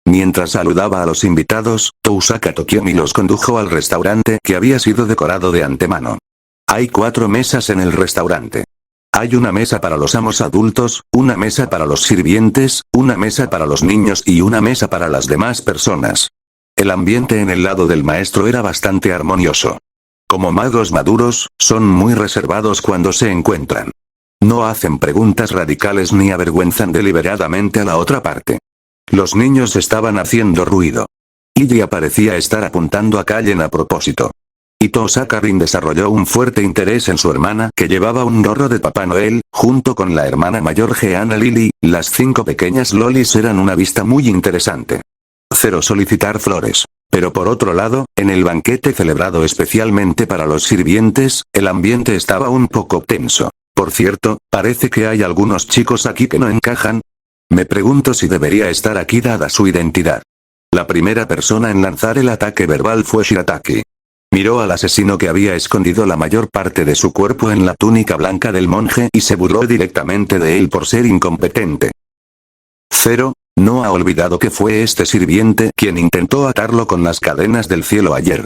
Mientras saludaba a los invitados, Tosaka Tokiomi los condujo al restaurante que había sido decorado de antemano. Hay 4 mesas en el restaurante. Hay una mesa para los amos adultos, una mesa para los sirvientes, una mesa para los niños y una mesa para las demás personas. El ambiente en el lado del maestro era bastante armonioso. Como magos maduros, son muy reservados cuando se encuentran. No hacen preguntas radicales ni avergüenzan deliberadamente a la otra parte. Los niños estaban haciendo ruido. Iggy parecía estar apuntando a Kallen a propósito. Y Tosaka Rin desarrolló un fuerte interés en su hermana que llevaba un gorro de Papá Noel, junto con la hermana mayor Jeanna Lily, las 5 pequeñas lolis eran una vista muy interesante. 0 solicitar flores. Pero por otro lado, en el banquete celebrado especialmente para los sirvientes, el ambiente estaba un poco tenso. Por cierto, parece que hay algunos chicos aquí que no encajan. Me pregunto si debería estar aquí dada su identidad. La primera persona en lanzar el ataque verbal fue Shirataki. Miró al asesino que había escondido la mayor parte de su cuerpo en la túnica blanca del monje y se burló directamente de él por ser incompetente. 0. No ha olvidado que fue este sirviente quien intentó atarlo con las cadenas del cielo ayer.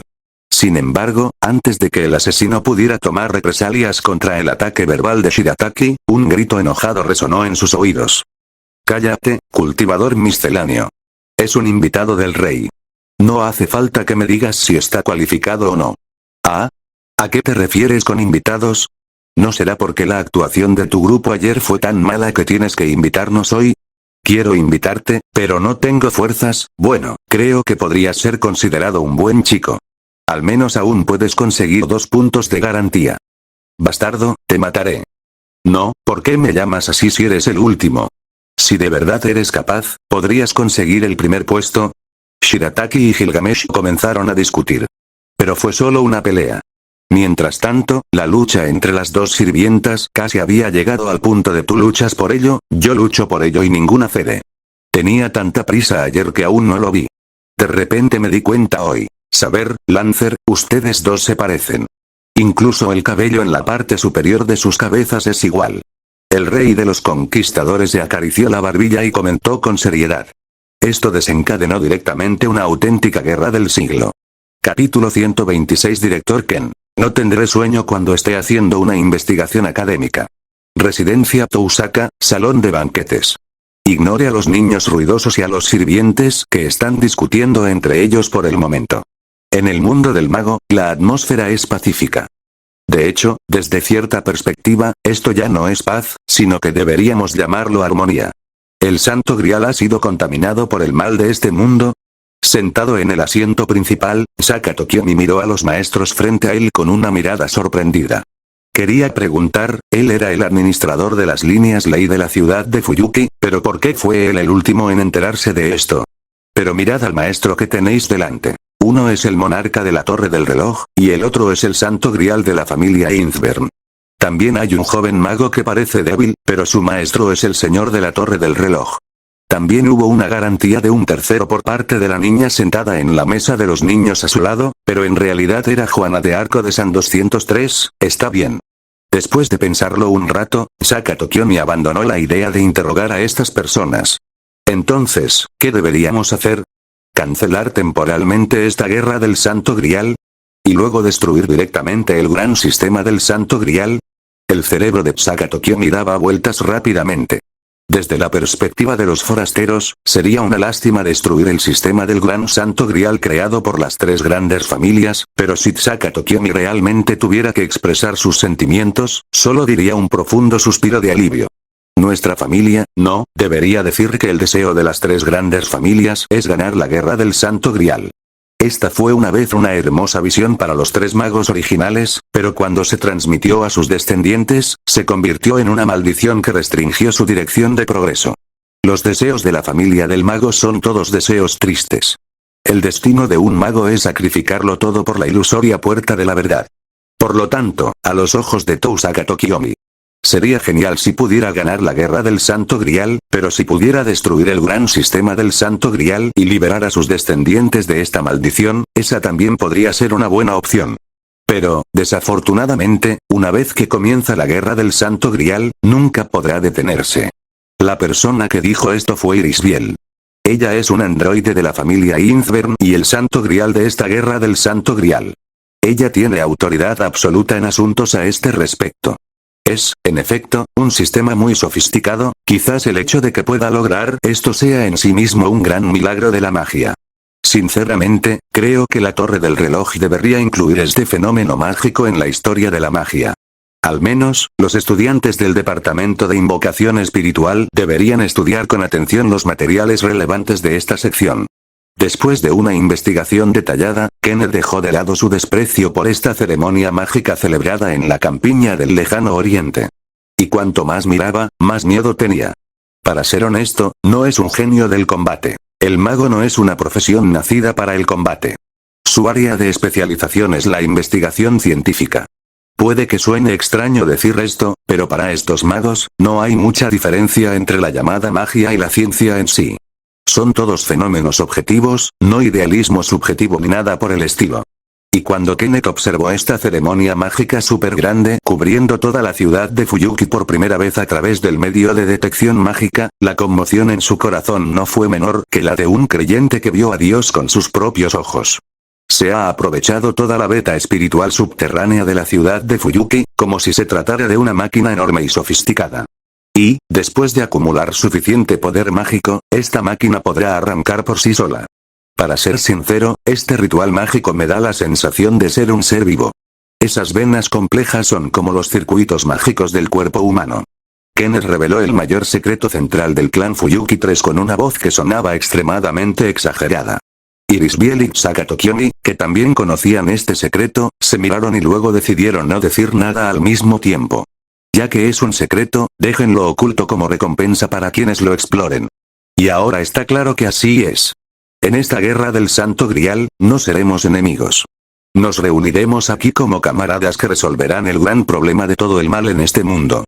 Sin embargo, antes de que el asesino pudiera tomar represalias contra el ataque verbal de Shirataki, un grito enojado resonó en sus oídos. Cállate, cultivador misceláneo. Es un invitado del rey. No hace falta que me digas si está cualificado o no. ¿Ah? ¿A qué te refieres con invitados? ¿No será porque la actuación de tu grupo ayer fue tan mala que tienes que invitarnos hoy? Quiero invitarte, pero no tengo fuerzas. Bueno, creo que podrías ser considerado un buen chico. Al menos aún puedes conseguir 2 puntos de garantía. Bastardo, te mataré. No, ¿por qué me llamas así si eres el último? Si de verdad eres capaz, ¿podrías conseguir el primer puesto? Shirataki y Gilgamesh comenzaron a discutir. Pero fue solo una pelea. Mientras tanto, la lucha entre las 2 sirvientas casi había llegado al punto de tú luchas por ello, yo lucho por ello y ninguna cede. Tenía tanta prisa ayer que aún no lo vi. De repente me di cuenta hoy. Saber, Lancer, ustedes 2 se parecen. Incluso el cabello en la parte superior de sus cabezas es igual. El rey de los conquistadores se acarició la barbilla y comentó con seriedad. Esto desencadenó directamente una auténtica guerra del siglo. Capítulo 126. Director Ken. No tendré sueño cuando esté haciendo una investigación académica. Residencia Tousaka, salón de banquetes. Ignore a los niños ruidosos y a los sirvientes que están discutiendo entre ellos por el momento. En el mundo del mago, la atmósfera es pacífica. De hecho, desde cierta perspectiva, esto ya no es paz, sino que deberíamos llamarlo armonía. ¿El Santo Grial ha sido contaminado por el mal de este mundo? Sentado en el asiento principal, Sakato Kiyomi miró a los maestros frente a él con una mirada sorprendida. Quería preguntar, él era el administrador de las líneas ley de la ciudad de Fuyuki, pero ¿por qué fue él el último en enterarse de esto? Pero mirad al maestro que tenéis delante. Uno es el monarca de la Torre del Reloj, y el otro es el Santo Grial de la familia Innsbern. También hay un joven mago que parece débil, pero su maestro es el señor de la Torre del Reloj. También hubo una garantía de un tercero por parte de la niña sentada en la mesa de los niños a su lado, pero en realidad era Juana de Arco de San 203, está bien. Después de pensarlo un rato, Sakato Kiyomi abandonó la idea de interrogar a estas personas. Entonces, ¿qué deberíamos hacer? ¿Cancelar temporalmente esta guerra del Santo Grial? ¿Y luego destruir directamente el gran sistema del Santo Grial? El cerebro de Sakato Kiyomi daba vueltas rápidamente. Desde la perspectiva de los forasteros, sería una lástima destruir el sistema del Gran Santo Grial creado por las tres grandes familias, pero si Sakato Kiyomi realmente tuviera que expresar sus sentimientos, solo diría un profundo suspiro de alivio. Nuestra familia, no, debería decir que el deseo de las tres grandes familias es ganar la guerra del Santo Grial. Esta fue una vez una hermosa visión para los tres magos originales, pero cuando se transmitió a sus descendientes, se convirtió en una maldición que restringió su dirección de progreso. Los deseos de la familia del mago son todos deseos tristes. El destino de un mago es sacrificarlo todo por la ilusoria puerta de la verdad. Por lo tanto, a los ojos de Sakato Kiyomi, sería genial si pudiera ganar la guerra del Santo Grial, pero si pudiera destruir el gran sistema del Santo Grial y liberar a sus descendientes de esta maldición, esa también podría ser una buena opción. Pero, desafortunadamente, una vez que comienza la guerra del Santo Grial, nunca podrá detenerse. La persona que dijo esto fue Irisbiel. Ella es un androide de la familia Innsbern y el Santo Grial de esta guerra del Santo Grial. Ella tiene autoridad absoluta en asuntos a este respecto. Es, en efecto, un sistema muy sofisticado, quizás el hecho de que pueda lograr esto sea en sí mismo un gran milagro de la magia. Sinceramente, creo que la Torre del Reloj debería incluir este fenómeno mágico en la historia de la magia. Al menos, los estudiantes del Departamento de Invocación Espiritual deberían estudiar con atención los materiales relevantes de esta sección. Después de una investigación detallada, Kenneth dejó de lado su desprecio por esta ceremonia mágica celebrada en la campiña del lejano oriente. Y cuanto más miraba, más miedo tenía. Para ser honesto, no es un genio del combate. El mago no es una profesión nacida para el combate. Su área de especialización es la investigación científica. Puede que suene extraño decir esto, pero para estos magos, no hay mucha diferencia entre la llamada magia y la ciencia en sí. Son todos fenómenos objetivos, no idealismo subjetivo ni nada por el estilo. Y cuando Kenneth observó esta ceremonia mágica súper grande cubriendo toda la ciudad de Fuyuki por primera vez a través del medio de detección mágica, la conmoción en su corazón no fue menor que la de un creyente que vio a Dios con sus propios ojos. Se ha aprovechado toda la beta espiritual subterránea de la ciudad de Fuyuki, como si se tratara de una máquina enorme y sofisticada. Y, después de acumular suficiente poder mágico, esta máquina podrá arrancar por sí sola. Para ser sincero, este ritual mágico me da la sensación de ser un ser vivo. Esas venas complejas son como los circuitos mágicos del cuerpo humano. Kenneth reveló el mayor secreto central del clan Fuyuki 3 con una voz que sonaba extremadamente exagerada. Irisbiel y Sakato Kiyomi, que también conocían este secreto, se miraron y luego decidieron no decir nada al mismo tiempo. Ya que es un secreto, déjenlo oculto como recompensa para quienes lo exploren. Y ahora está claro que así es. En esta guerra del Santo Grial, no seremos enemigos. Nos reuniremos aquí como camaradas que resolverán el gran problema de todo el mal en este mundo.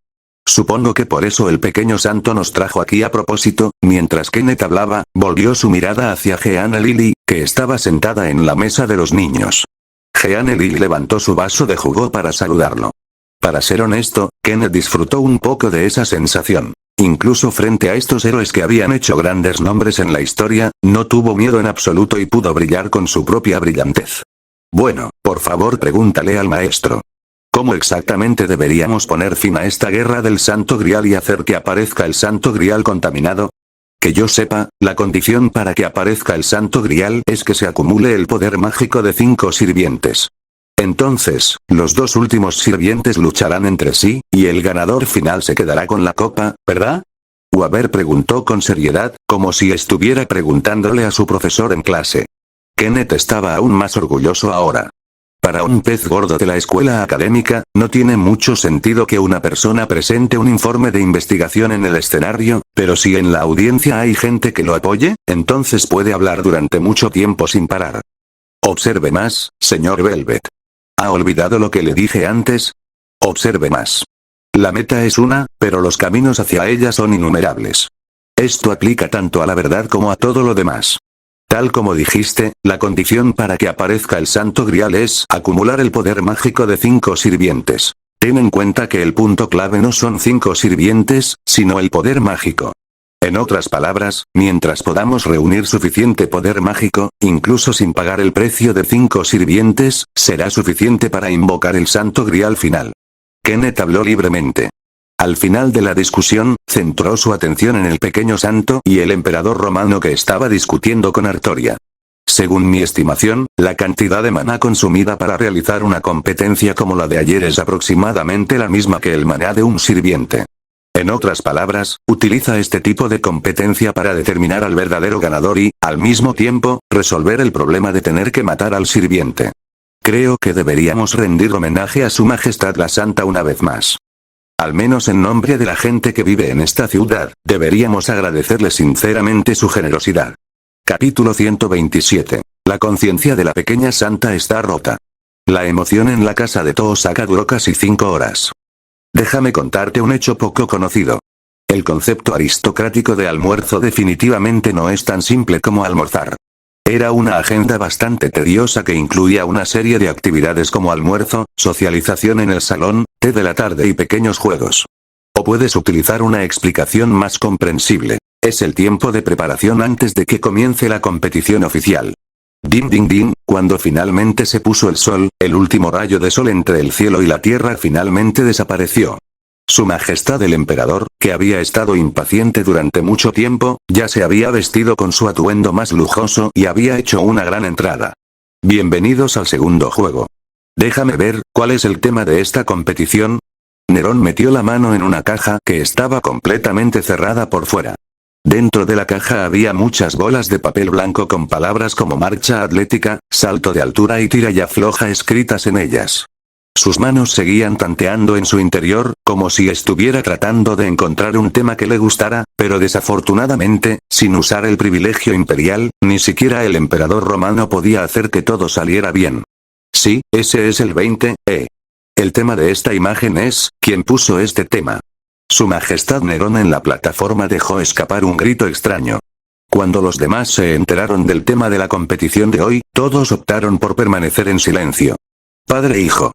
Supongo que por eso el pequeño santo nos trajo aquí a propósito. Mientras Kenneth hablaba, volvió su mirada hacia Jeanne Lily, que estaba sentada en la mesa de los niños. Jeanne Lily levantó su vaso de jugo para saludarlo. Para ser honesto, Kenneth disfrutó un poco de esa sensación. Incluso frente a estos héroes que habían hecho grandes nombres en la historia, no tuvo miedo en absoluto y pudo brillar con su propia brillantez. Bueno, por favor pregúntale al maestro. ¿Cómo exactamente deberíamos poner fin a esta guerra del Santo Grial y hacer que aparezca el Santo Grial contaminado? Que yo sepa, la condición para que aparezca el Santo Grial es que se acumule el poder mágico de 5 sirvientes. Entonces, los 2 últimos sirvientes lucharán entre sí, y el ganador final se quedará con la copa, ¿verdad? Weaver preguntó con seriedad, como si estuviera preguntándole a su profesor en clase. Kenneth estaba aún más orgulloso ahora. Para un pez gordo de la escuela académica, no tiene mucho sentido que una persona presente un informe de investigación en el escenario, pero si en la audiencia hay gente que lo apoye, entonces puede hablar durante mucho tiempo sin parar. Observe más, señor Velvet. ¿Ha olvidado lo que le dije antes? Observe más. La meta es una, pero los caminos hacia ella son innumerables. Esto aplica tanto a la verdad como a todo lo demás. Tal como dijiste, la condición para que aparezca el Santo Grial es acumular el poder mágico de 5 sirvientes. Ten en cuenta que el punto clave no son 5 sirvientes, sino el poder mágico. En otras palabras, mientras podamos reunir suficiente poder mágico, incluso sin pagar el precio de 5 sirvientes, será suficiente para invocar el Santo Grial final. Kenneth habló libremente. Al final de la discusión, centró su atención en el pequeño santo y el emperador romano que estaba discutiendo con Artoria. Según mi estimación, la cantidad de maná consumida para realizar una competencia como la de ayer es aproximadamente la misma que el maná de un sirviente. En otras palabras, utiliza este tipo de competencia para determinar al verdadero ganador y, al mismo tiempo, resolver el problema de tener que matar al sirviente. Creo que deberíamos rendir homenaje a Su Majestad la Santa una vez más. Al menos en nombre de la gente que vive en esta ciudad, deberíamos agradecerle sinceramente su generosidad. Capítulo 127. La conciencia de la pequeña santa está rota. La emoción en la casa de Toosaka duró casi 5 horas. Déjame contarte un hecho poco conocido. El concepto aristocrático de almuerzo definitivamente no es tan simple como almorzar. Era una agenda bastante tediosa que incluía una serie de actividades como almuerzo, socialización en el salón, té de la tarde y pequeños juegos. O puedes utilizar una explicación más comprensible. Es el tiempo de preparación antes de que comience la competición oficial. Din din din, cuando finalmente se puso el sol, el último rayo de sol entre el cielo y la tierra finalmente desapareció. Su Majestad el Emperador, que había estado impaciente durante mucho tiempo, ya se había vestido con su atuendo más lujoso y había hecho una gran entrada. Bienvenidos al segundo juego. Déjame ver, ¿cuál es el tema de esta competición? Nerón metió la mano en una caja que estaba completamente cerrada por fuera. Dentro de la caja había muchas bolas de papel blanco con palabras como marcha atlética, salto de altura y tira y afloja escritas en ellas. Sus manos seguían tanteando en su interior, como si estuviera tratando de encontrar un tema que le gustara, pero desafortunadamente, sin usar el privilegio imperial, ni siquiera el emperador romano podía hacer que todo saliera bien. Sí, ese es el 20, El tema de esta imagen es, ¿quién puso este tema? Su Majestad Nerón en la plataforma dejó escapar un grito extraño. Cuando los demás se enteraron del tema de la competición de hoy, todos optaron por permanecer en silencio. Padre e hijo.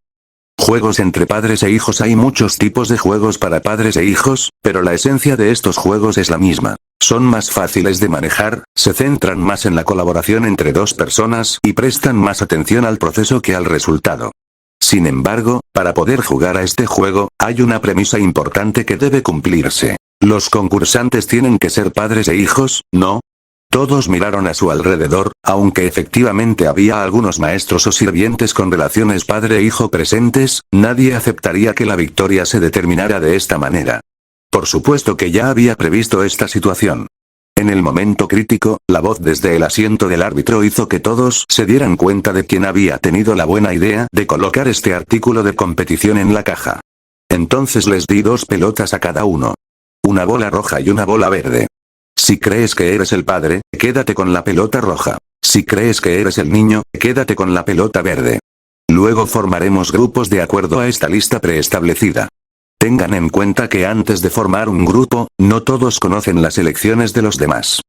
Juegos entre padres e hijos. Hay muchos tipos de juegos para padres e hijos, pero la esencia de estos juegos es la misma. Son más fáciles de manejar, se centran más en la colaboración entre 2 personas y prestan más atención al proceso que al resultado. Sin embargo, para poder jugar a este juego, hay una premisa importante que debe cumplirse. Los concursantes tienen que ser padres e hijos, ¿no? Todos miraron a su alrededor, aunque efectivamente había algunos maestros o sirvientes con relaciones padre-hijo presentes, nadie aceptaría que la victoria se determinara de esta manera. Por supuesto que ya había previsto esta situación. En el momento crítico, la voz desde el asiento del árbitro hizo que todos se dieran cuenta de quién había tenido la buena idea de colocar este artículo de competición en la caja. Entonces les di 2 pelotas a cada uno. Una bola roja y una bola verde. Si crees que eres el padre, quédate con la pelota roja. Si crees que eres el niño, quédate con la pelota verde. Luego formaremos grupos de acuerdo a esta lista preestablecida. Tengan en cuenta que antes de formar un grupo, no todos conocen las elecciones de los demás.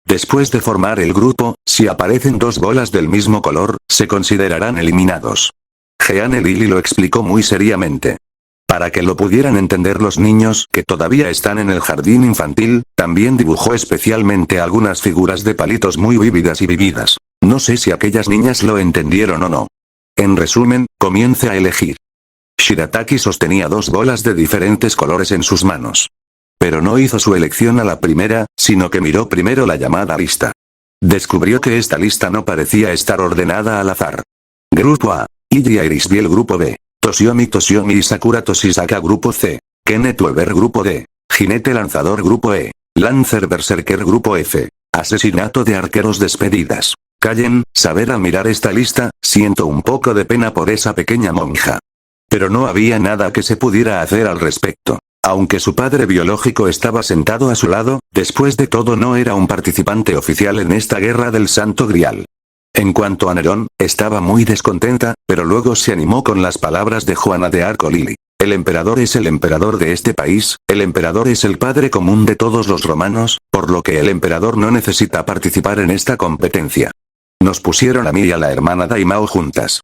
Después de formar el grupo, si aparecen 2 bolas del mismo color, se considerarán eliminados. Jeanne Lily lo explicó muy seriamente. Para que lo pudieran entender los niños que todavía están en el jardín infantil, también dibujó especialmente algunas figuras de palitos muy vívidas y vividas. No sé si aquellas niñas lo entendieron o no. En resumen, comience a elegir. Shirataki sostenía 2 bolas de diferentes colores en sus manos. Pero no hizo su elección a la primera, sino que miró primero la llamada lista. Descubrió que esta lista no parecía estar ordenada al azar. Grupo A. Ilya Irisbiel Grupo B. Toshiomi y Sakura Toshisaka Grupo C. Kenneth Weber Grupo D. Jinete Lanzador Grupo E. Lancer Berserker Grupo F. Asesinato de arqueros despedidas. Callen, saber al mirar esta lista, siento un poco de pena por esa pequeña monja. Pero no había nada que se pudiera hacer al respecto. Aunque su padre biológico estaba sentado a su lado, después de todo no era un participante oficial en esta guerra del Santo Grial. En cuanto a Nerón, estaba muy descontenta, pero luego se animó con las palabras de Juana de Arco Lili. El emperador es el emperador de este país, el emperador es el padre común de todos los romanos, por lo que el emperador no necesita participar en esta competencia. Nos pusieron a mí y a la hermana Daimao juntas.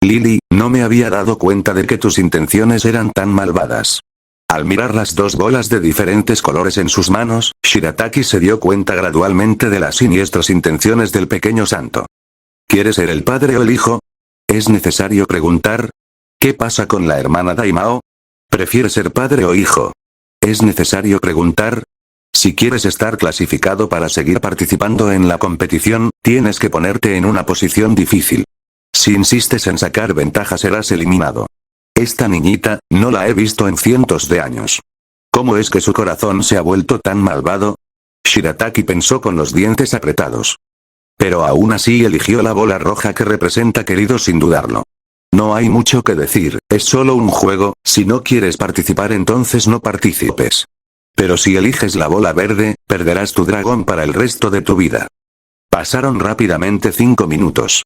Lili, no me había dado cuenta de que tus intenciones eran tan malvadas. Al mirar las 2 bolas de diferentes colores en sus manos, Shirataki se dio cuenta gradualmente de las siniestras intenciones del pequeño santo. ¿Quiere ser el padre o el hijo? ¿Es necesario preguntar? ¿Qué pasa con la hermana Daimao? ¿Prefiere ser padre o hijo? ¿Es necesario preguntar? Si quieres estar clasificado para seguir participando en la competición, tienes que ponerte en una posición difícil. Si insistes en sacar ventaja serás eliminado. Esta niñita, no la he visto en cientos de años. ¿Cómo es que su corazón se ha vuelto tan malvado? Shirataki pensó con los dientes apretados. Pero aún así eligió la bola roja que representa querido sin dudarlo. No hay mucho que decir, es solo un juego, si no quieres participar entonces no participes. Pero si eliges la bola verde, perderás tu dragón para el resto de tu vida. Pasaron rápidamente 5 minutos.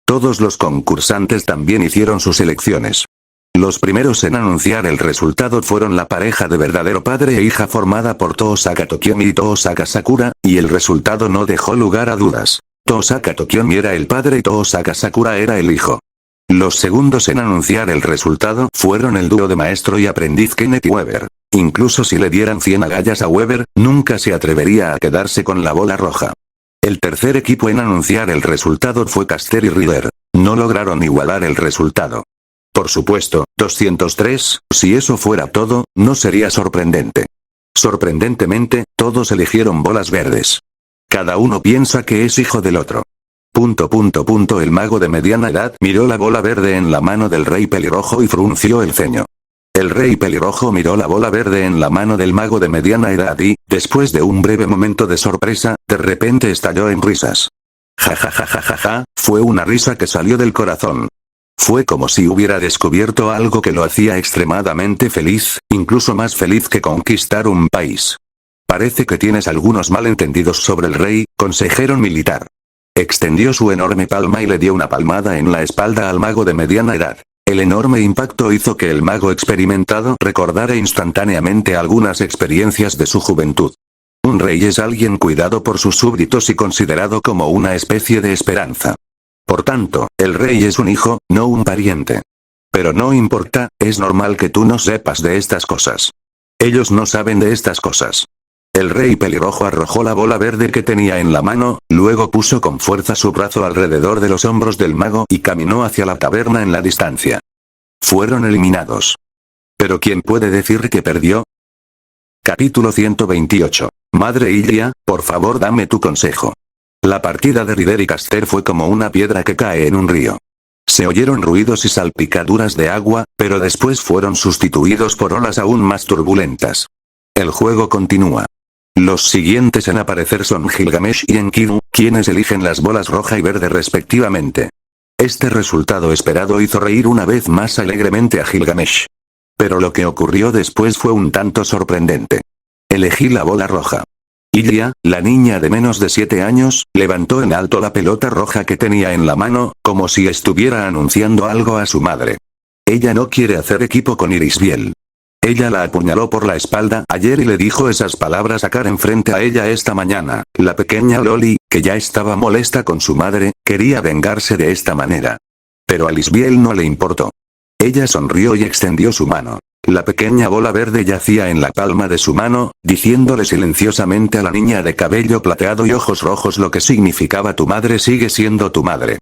Todos los concursantes también hicieron sus elecciones. Los primeros en anunciar el resultado fueron la pareja de verdadero padre e hija formada por Toosaka Tokiomi y Toosaka Sakura, y el resultado no dejó lugar a dudas. Toosaka Tokiomi era el padre y Toosaka Sakura era el hijo. Los segundos en anunciar el resultado fueron el dúo de maestro y aprendiz Kenneth y Weber. Incluso si le dieran 100 agallas a Weber, nunca se atrevería a quedarse con la bola roja. El tercer equipo en anunciar el resultado fue Caster y Rider. No lograron igualar el resultado. Por supuesto, 203, si eso fuera todo, no sería sorprendente. Sorprendentemente, todos eligieron bolas verdes. Cada uno piensa que es hijo del otro. El mago de mediana edad miró la bola verde en la mano del rey pelirrojo y frunció el ceño. El rey pelirrojo miró la bola verde en la mano del mago de mediana edad y, después de un breve momento de sorpresa, de repente estalló en risas. Ja ja ja ja ja ja, fue una risa que salió del corazón. Fue como si hubiera descubierto algo que lo hacía extremadamente feliz, incluso más feliz que conquistar un país. Parece que tienes algunos malentendidos sobre el rey, consejero militar. Extendió su enorme palma y le dio una palmada en la espalda al mago de mediana edad. El enorme impacto hizo que el mago experimentado recordara instantáneamente algunas experiencias de su juventud. Un rey es alguien cuidado por sus súbditos y considerado como una especie de esperanza. Por tanto, el rey es un hijo, no un pariente. Pero no importa, es normal que tú no sepas de estas cosas. Ellos no saben de estas cosas. El rey pelirrojo arrojó la bola verde que tenía en la mano, luego puso con fuerza su brazo alrededor de los hombros del mago y caminó hacia la taberna en la distancia. Fueron eliminados. ¿Pero quién puede decir que perdió? Capítulo 128. Madre Ilya, por favor dame tu consejo. La partida de Rider y Caster fue como una piedra que cae en un río. Se oyeron ruidos y salpicaduras de agua, pero después fueron sustituidos por olas aún más turbulentas. El juego continúa. Los siguientes en aparecer son Gilgamesh y Enkidu, quienes eligen las bolas roja y verde respectivamente. Este resultado esperado hizo reír una vez más alegremente a Gilgamesh. Pero lo que ocurrió después fue un tanto sorprendente. Elegí la bola roja. Ilya, la niña de menos de 7 años, levantó en alto la pelota roja que tenía en la mano, como si estuviera anunciando algo a su madre. Ella no quiere hacer equipo con Irisbiel. Ella la apuñaló por la espalda ayer y le dijo esas palabras a Karen frente a ella esta mañana. La pequeña Loli, que ya estaba molesta con su madre, quería vengarse de esta manera. Pero a Irisbiel no le importó. Ella sonrió y extendió su mano. La pequeña bola verde yacía en la palma de su mano, diciéndole silenciosamente a la niña de cabello plateado y ojos rojos lo que significaba: tu madre sigue siendo tu madre.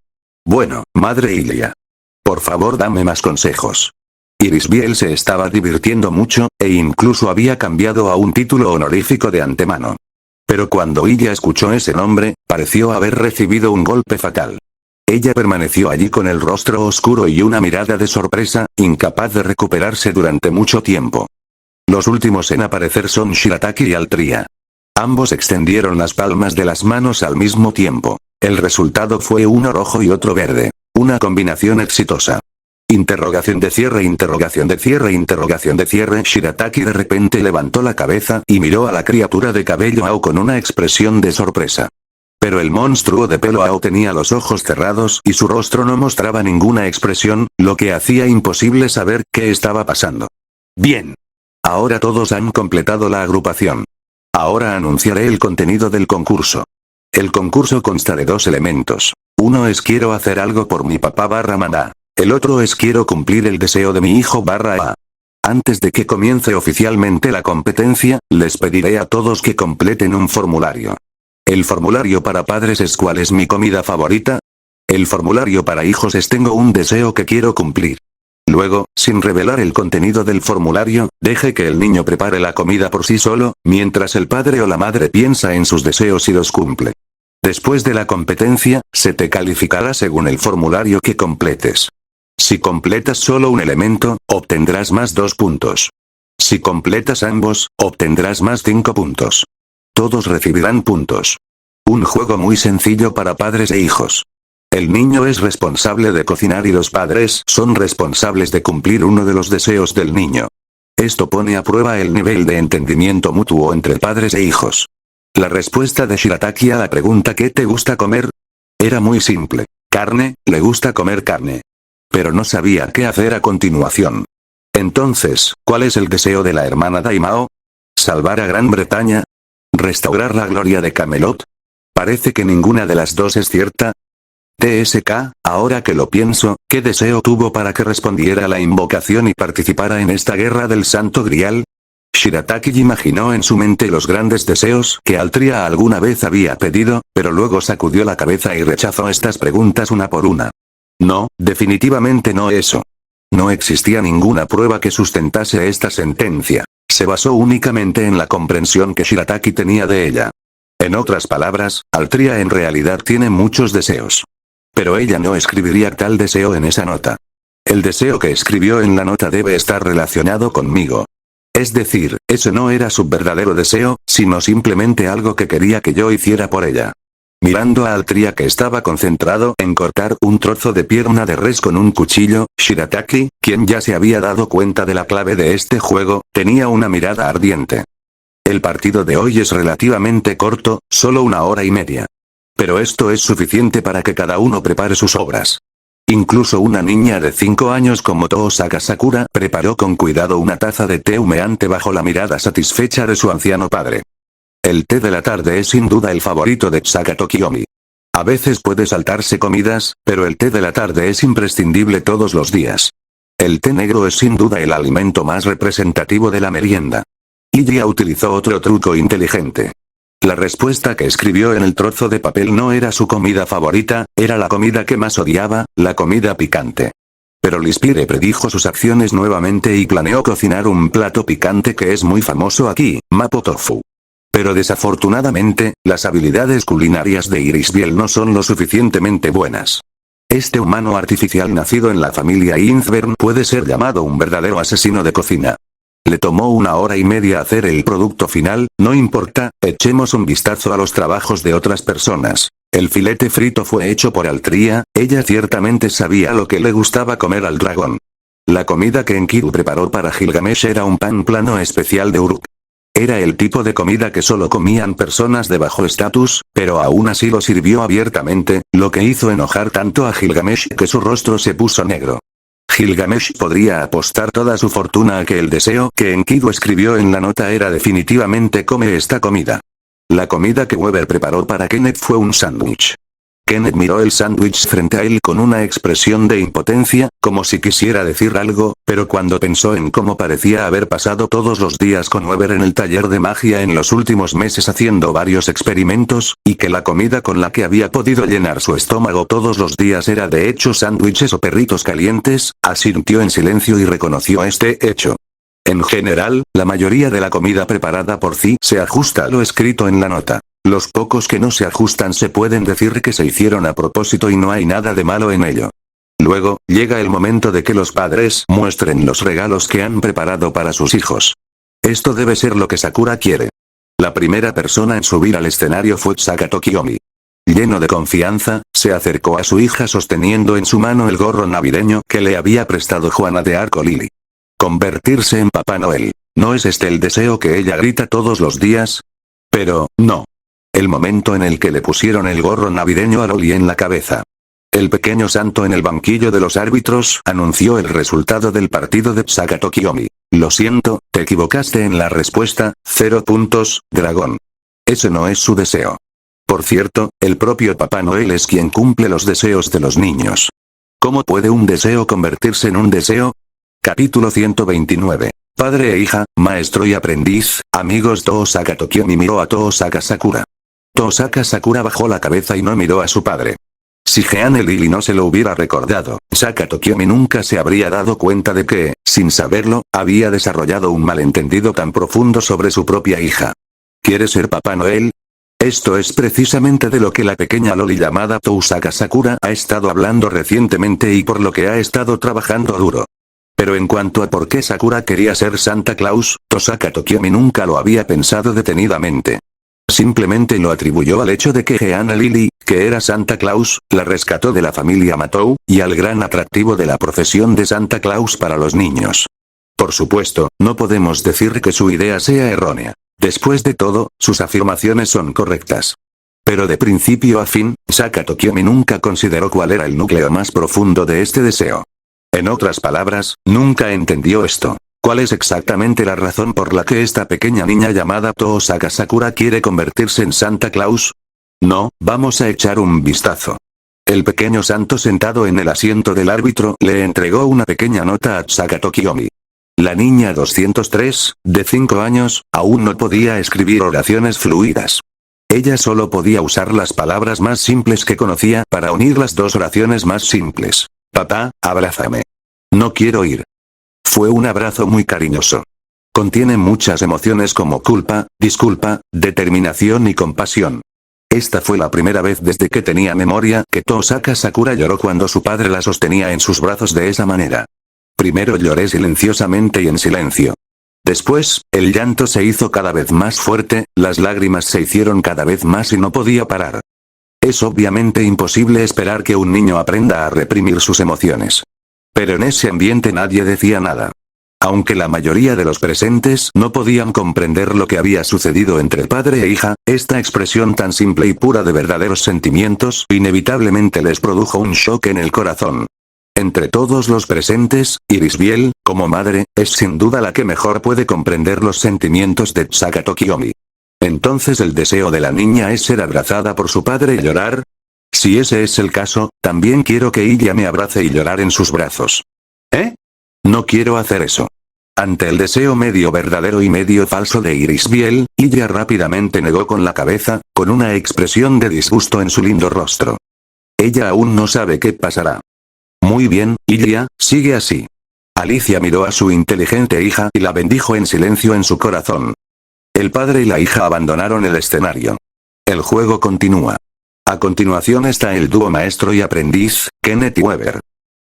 Bueno, madre Ilia. Por favor, dame más consejos. Irisbiel se estaba divirtiendo mucho, e incluso había cambiado a un título honorífico de antemano. Pero cuando Ilia escuchó ese nombre, pareció haber recibido un golpe fatal. Ella permaneció allí con el rostro oscuro y una mirada de sorpresa, incapaz de recuperarse durante mucho tiempo. Los últimos en aparecer son Shirataki y Altria. Ambos extendieron las palmas de las manos al mismo tiempo. El resultado fue uno rojo y otro verde. Una combinación exitosa. Interrogación de cierre, interrogación de cierre, interrogación de cierre. Shirataki de repente levantó la cabeza y miró a la criatura de cabello Ao con una expresión de sorpresa. Pero el monstruo de pelo Ao tenía los ojos cerrados y su rostro no mostraba ninguna expresión, lo que hacía imposible saber qué estaba pasando. Bien. Ahora todos han completado la agrupación. Ahora anunciaré el contenido del concurso. El concurso consta de 2 elementos. Uno es quiero hacer algo por mi papá / mamá. El otro es quiero cumplir el deseo de mi hijo / a. Antes de que comience oficialmente la competencia, les pediré a todos que completen un formulario. El formulario para padres es ¿cuál es mi comida favorita? El formulario para hijos es tengo un deseo que quiero cumplir. Luego, sin revelar el contenido del formulario, deje que el niño prepare la comida por sí solo, mientras el padre o la madre piensa en sus deseos y los cumple. Después de la competencia, se te calificará según el formulario que completes. Si completas solo un elemento, obtendrás más 2 puntos. Si completas ambos, obtendrás más 5 puntos. Todos recibirán puntos. Un juego muy sencillo para padres e hijos. El niño es responsable de cocinar y los padres son responsables de cumplir uno de los deseos del niño. Esto pone a prueba el nivel de entendimiento mutuo entre padres e hijos. La respuesta de Shirataki a la pregunta ¿qué te gusta comer? Era muy simple. Carne, le gusta comer carne. Pero no sabía qué hacer a continuación. Entonces, ¿cuál es el deseo de la hermana Daimao? ¿Salvar a Gran Bretaña? ¿Restaurar la gloria de Camelot? Parece que ninguna de las dos es cierta. TSK, ahora que lo pienso, ¿qué deseo tuvo para que respondiera a la invocación y participara en esta guerra del Santo Grial? Shirataki imaginó en su mente los grandes deseos que Altria alguna vez había pedido, pero luego sacudió la cabeza y rechazó estas preguntas una por una. No, definitivamente no eso. No existía ninguna prueba que sustentase esta sentencia. Se basó únicamente en la comprensión que Shirataki tenía de ella. En otras palabras, Altria en realidad tiene muchos deseos. Pero ella no escribiría tal deseo en esa nota. El deseo que escribió en la nota debe estar relacionado conmigo. Es decir, ese no era su verdadero deseo, sino simplemente algo que quería que yo hiciera por ella. Mirando a Altria que estaba concentrado en cortar un trozo de pierna de res con un cuchillo, Shirataki, quien ya se había dado cuenta de la clave de este juego, tenía una mirada ardiente. El partido de hoy es relativamente corto, solo 1 hora y media. Pero esto es suficiente para que cada uno prepare sus obras. Incluso una niña de 5 años como Toosaka Sakura preparó con cuidado una taza de té humeante bajo la mirada satisfecha de su anciano padre. El té de la tarde es sin duda el favorito de Saga Tokiomi. A veces puede saltarse comidas, pero el té de la tarde es imprescindible todos los días. El té negro es sin duda el alimento más representativo de la merienda. Ilia utilizó otro truco inteligente. La respuesta que escribió en el trozo de papel no era su comida favorita, era la comida que más odiaba, la comida picante. Pero Lispire predijo sus acciones nuevamente y planeó cocinar un plato picante que es muy famoso aquí, Mapo Tofu. Pero desafortunadamente, las habilidades culinarias de Irisbiel no son lo suficientemente buenas. Este humano artificial nacido en la familia Inzbern puede ser llamado un verdadero asesino de cocina. Le tomó 1 hora y media hacer el producto final, no importa, echemos un vistazo a los trabajos de otras personas. El filete frito fue hecho por Altria, ella ciertamente sabía lo que le gustaba comer al dragón. La comida que Enkidu preparó para Gilgamesh era un pan plano especial de Uruk. Era el tipo de comida que solo comían personas de bajo estatus, pero aún así lo sirvió abiertamente, lo que hizo enojar tanto a Gilgamesh que su rostro se puso negro. Gilgamesh podría apostar toda su fortuna a que el deseo que Enkidu escribió en la nota era definitivamente come esta comida. La comida que Weber preparó para Kenneth fue un sándwich. Kenneth miró el sándwich frente a él con una expresión de impotencia, como si quisiera decir algo, pero cuando pensó en cómo parecía haber pasado todos los días con Weber en el taller de magia en los últimos meses haciendo varios experimentos, y que la comida con la que había podido llenar su estómago todos los días era de hecho sándwiches o perritos calientes, asintió en silencio y reconoció este hecho. En general, la mayoría de la comida preparada por Zi se ajusta a lo escrito en la nota. Los pocos que no se ajustan se pueden decir que se hicieron a propósito y no hay nada de malo en ello. Luego, llega el momento de que los padres muestren los regalos que han preparado para sus hijos. Esto debe ser lo que Sakura quiere. La primera persona en subir al escenario fue Sakato Kiyomi. Lleno de confianza, se acercó a su hija sosteniendo en su mano el gorro navideño que le había prestado Juana de Arco Lily. Convertirse en Papá Noel. ¿No es este el deseo que ella grita todos los días? Pero, no. El momento en el que le pusieron el gorro navideño a Loli en la cabeza. El pequeño santo en el banquillo de los árbitros anunció el resultado del partido de Sakato Kiyomi. Lo siento, te equivocaste en la respuesta, 0 puntos, dragón. Ese no es su deseo. Por cierto, el propio Papá Noel es quien cumple los deseos de los niños. ¿Cómo puede un deseo convertirse en un deseo? Capítulo 129. Padre e hija, maestro y aprendiz, amigos. Toosaka Kiyomi miró a Toosaka Sakura. Toosaka Sakura bajó la cabeza y no miró a su padre. Si Jeanne Lily no se lo hubiera recordado, Sakato Kiyomi nunca se habría dado cuenta de que, sin saberlo, había desarrollado un malentendido tan profundo sobre su propia hija. ¿Quiere ser Papá Noel? Esto es precisamente de lo que la pequeña Loli llamada Toosaka Sakura ha estado hablando recientemente y por lo que ha estado trabajando duro. Pero en cuanto a por qué Sakura quería ser Santa Claus, Toosaka Kiyomi nunca lo había pensado detenidamente. Simplemente lo atribuyó al hecho de que Jeanne Lily, que era Santa Claus, la rescató de la familia Matou, y al gran atractivo de la profesión de Santa Claus para los niños. Por supuesto, no podemos decir que su idea sea errónea. Después de todo, sus afirmaciones son correctas. Pero de principio a fin, Sakato Kiyomi nunca consideró cuál era el núcleo más profundo de este deseo. En otras palabras, nunca entendió esto. ¿Cuál es exactamente la razón por la que esta pequeña niña llamada Toosaka Sakura quiere convertirse en Santa Claus? No, vamos a echar un vistazo. El pequeño santo sentado en el asiento del árbitro le entregó una pequeña nota a Sakato Kiyomi. La niña 203, de 5 años, aún no podía escribir oraciones fluidas. Ella solo podía usar las palabras más simples que conocía para unir las dos oraciones más simples. Papá, abrázame. No quiero ir. Fue un abrazo muy cariñoso. Contiene muchas emociones como culpa, disculpa, determinación y compasión. Esta fue la primera vez desde que tenía memoria que Toosaka Sakura lloró cuando su padre la sostenía en sus brazos de esa manera. Primero lloré silenciosamente y en silencio. Después, el llanto se hizo cada vez más fuerte, las lágrimas se hicieron cada vez más y no podía parar. Es obviamente imposible esperar que un niño aprenda a reprimir sus emociones. Pero en ese ambiente nadie decía nada. Aunque la mayoría de los presentes no podían comprender lo que había sucedido entre padre e hija, esta expresión tan simple y pura de verdaderos sentimientos inevitablemente les produjo un shock en el corazón. Entre todos los presentes, Irisbiel, como madre, es sin duda la que mejor puede comprender los sentimientos de Sakato Kiyomi. Entonces el deseo de la niña es ser abrazada por su padre y llorar. Si ese es el caso, también quiero que ella me abrace y llorar en sus brazos. ¿Eh? No quiero hacer eso. Ante el deseo medio verdadero y medio falso de Irisbiel, ella rápidamente negó con la cabeza, con una expresión de disgusto en su lindo rostro. Ella aún no sabe qué pasará. Muy bien, Ilya, sigue así. Alicia miró a su inteligente hija y la bendijo en silencio en su corazón. El padre y la hija abandonaron el escenario. El juego continúa. A continuación está el dúo maestro y aprendiz, Kenneth y Weber.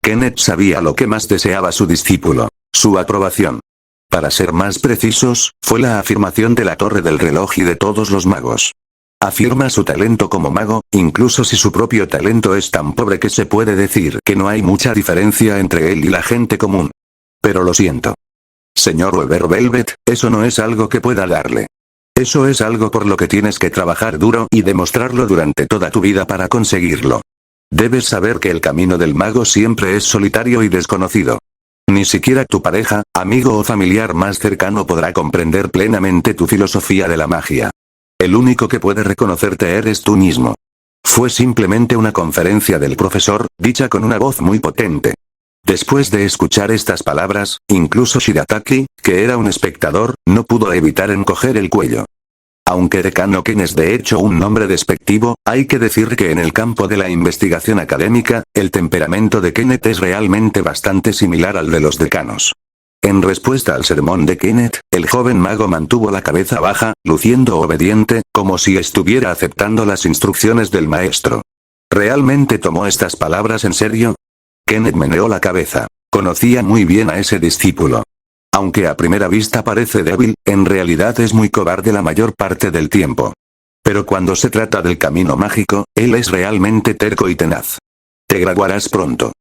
Kenneth sabía lo que más deseaba su discípulo, su aprobación. Para ser más precisos, fue la afirmación de la torre del reloj y de todos los magos. Afirma su talento como mago, incluso si su propio talento es tan pobre que se puede decir que no hay mucha diferencia entre él y la gente común. Pero lo siento. Señor Weber Velvet, eso no es algo que pueda darle. Eso es algo por lo que tienes que trabajar duro y demostrarlo durante toda tu vida para conseguirlo. Debes saber que el camino del mago siempre es solitario y desconocido. Ni siquiera tu pareja, amigo o familiar más cercano podrá comprender plenamente tu filosofía de la magia. El único que puede reconocerte eres tú mismo. Fue simplemente una conferencia del profesor, dicha con una voz muy potente. Después de escuchar estas palabras, incluso Shirataki, que era un espectador, no pudo evitar encoger el cuello. Aunque Decano Ken es de hecho un nombre despectivo, hay que decir que en el campo de la investigación académica, el temperamento de Kenneth es realmente bastante similar al de los decanos. En respuesta al sermón de Kenneth, el joven mago mantuvo la cabeza baja, luciendo obediente, como si estuviera aceptando las instrucciones del maestro. ¿Realmente tomó estas palabras en serio? Kenneth meneó la cabeza. Conocía muy bien a ese discípulo. Aunque a primera vista parece débil, en realidad es muy cobarde la mayor parte del tiempo. Pero cuando se trata del camino mágico, él es realmente terco y tenaz. Te graduarás pronto.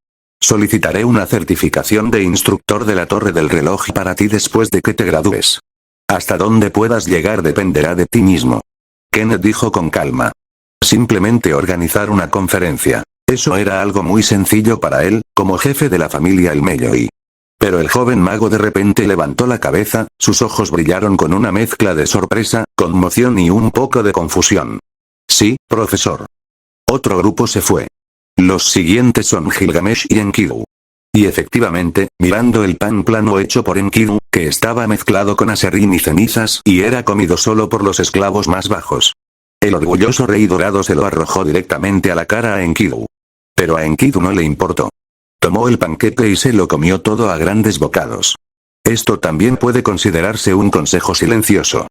Solicitaré una certificación de instructor de la Torre del Reloj para ti después de que te gradúes. Hasta dónde puedas llegar dependerá de ti mismo. Kenneth dijo con calma. Simplemente organizar una conferencia. Eso era algo muy sencillo para él, como jefe de la familia El Melloi. Pero el joven mago de repente levantó la cabeza, sus ojos brillaron con una mezcla de sorpresa, conmoción y un poco de confusión. Sí, profesor. Otro grupo se fue. Los siguientes son Gilgamesh y Enkidu. Y efectivamente, mirando el pan plano hecho por Enkidu, que estaba mezclado con aserrín y cenizas y era comido solo por los esclavos más bajos. El orgulloso rey dorado se lo arrojó directamente a la cara a Enkidu. Pero a Enkidu no le importó. Tomó el panqueque y se lo comió todo a grandes bocados. Esto también puede considerarse un consejo silencioso.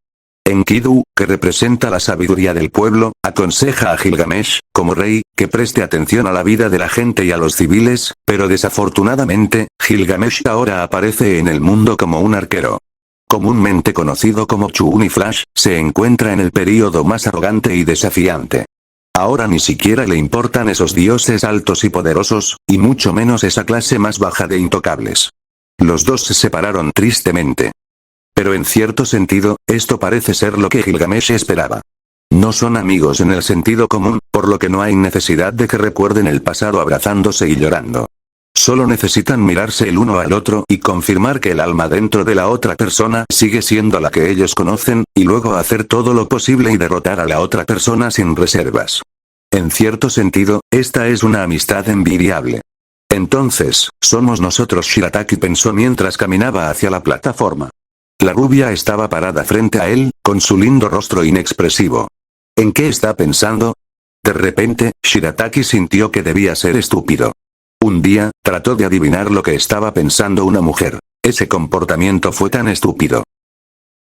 Enkidu, que representa la sabiduría del pueblo, aconseja a Gilgamesh, como rey, que preste atención a la vida de la gente y a los civiles, pero desafortunadamente, Gilgamesh ahora aparece en el mundo como un arquero. Comúnmente conocido como Chuun y Flash, se encuentra en el período más arrogante y desafiante. Ahora ni siquiera le importan esos dioses altos y poderosos, y mucho menos esa clase más baja de intocables. Los dos se separaron tristemente. Pero en cierto sentido, esto parece ser lo que Gilgamesh esperaba. No son amigos en el sentido común, por lo que no hay necesidad de que recuerden el pasado abrazándose y llorando. Solo necesitan mirarse el uno al otro y confirmar que el alma dentro de la otra persona sigue siendo la que ellos conocen, y luego hacer todo lo posible y derrotar a la otra persona sin reservas. En cierto sentido, esta es una amistad envidiable. Entonces, somos nosotros, Shirataki pensó mientras caminaba hacia la plataforma. La rubia estaba parada frente a él, con su lindo rostro inexpresivo. ¿En qué está pensando? De repente, Shirataki sintió que debía ser estúpido. Un día, trató de adivinar lo que estaba pensando una mujer. Ese comportamiento fue tan estúpido.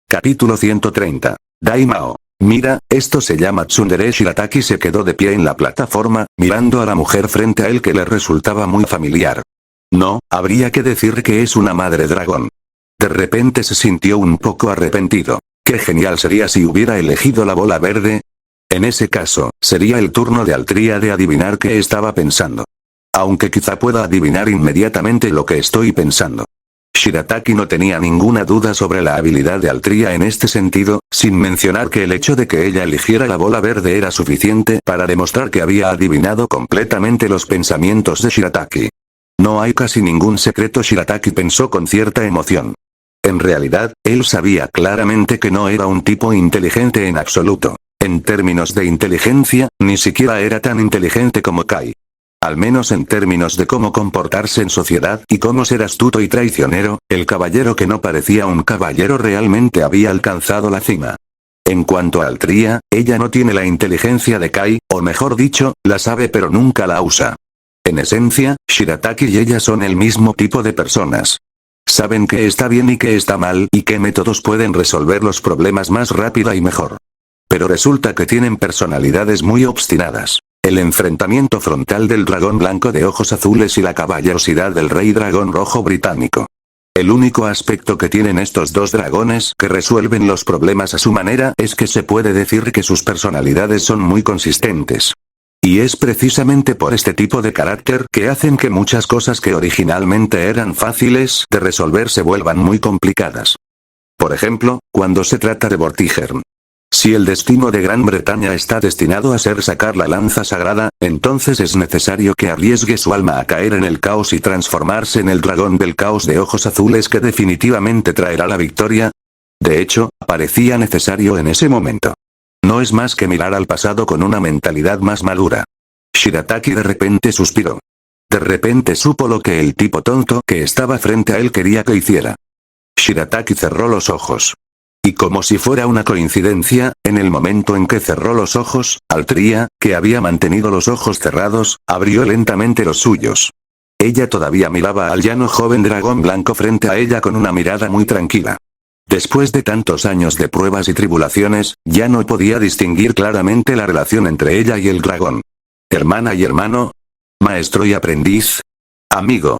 Capítulo 130. Daimao. Mira, esto se llama tsundere. Shirataki se quedó de pie en la plataforma, mirando a la mujer frente a él que le resultaba muy familiar. No, habría que decir que es una madre dragón. De repente se sintió un poco arrepentido. Qué genial sería si hubiera elegido la bola verde. En ese caso, sería el turno de Altria de adivinar qué estaba pensando. Aunque quizá pueda adivinar inmediatamente lo que estoy pensando. Shirataki no tenía ninguna duda sobre la habilidad de Altria en este sentido, sin mencionar que el hecho de que ella eligiera la bola verde era suficiente para demostrar que había adivinado completamente los pensamientos de Shirataki. No hay casi ningún secreto, Shirataki pensó con cierta emoción. En realidad, él sabía claramente que no era un tipo inteligente en absoluto. En términos de inteligencia, ni siquiera era tan inteligente como Kai. Al menos en términos de cómo comportarse en sociedad y cómo ser astuto y traicionero, el caballero que no parecía un caballero realmente había alcanzado la cima. En cuanto a Altria, ella no tiene la inteligencia de Kai, o mejor dicho, la sabe pero nunca la usa. En esencia, Shirataki y ella son el mismo tipo de personas. Saben qué está bien y qué está mal y qué métodos pueden resolver los problemas más rápida y mejor. Pero resulta que tienen personalidades muy obstinadas. El enfrentamiento frontal del dragón blanco de ojos azules y la caballerosidad del rey dragón rojo británico. El único aspecto que tienen estos dos dragones que resuelven los problemas a su manera es que se puede decir que sus personalidades son muy consistentes. Y es precisamente por este tipo de carácter que hacen que muchas cosas que originalmente eran fáciles de resolver se vuelvan muy complicadas. Por ejemplo, cuando se trata de Vortigern. Si el destino de Gran Bretaña está destinado a ser sacar la lanza sagrada, entonces es necesario que arriesgue su alma a caer en el caos y transformarse en el dragón del caos de ojos azules que definitivamente traerá la victoria. De hecho, parecía necesario en ese momento. No es más que mirar al pasado con una mentalidad más madura. Shirataki de repente suspiró. De repente supo lo que el tipo tonto que estaba frente a él quería que hiciera. Shirataki cerró los ojos. Y como si fuera una coincidencia, en el momento en que cerró los ojos, Altria, que había mantenido los ojos cerrados, abrió lentamente los suyos. Ella todavía miraba al llano joven dragón blanco frente a ella con una mirada muy tranquila. Después de tantos años de pruebas y tribulaciones, ya no podía distinguir claramente la relación entre ella y el dragón. ¿Hermana y hermano? ¿Maestro y aprendiz? ¿Amigo?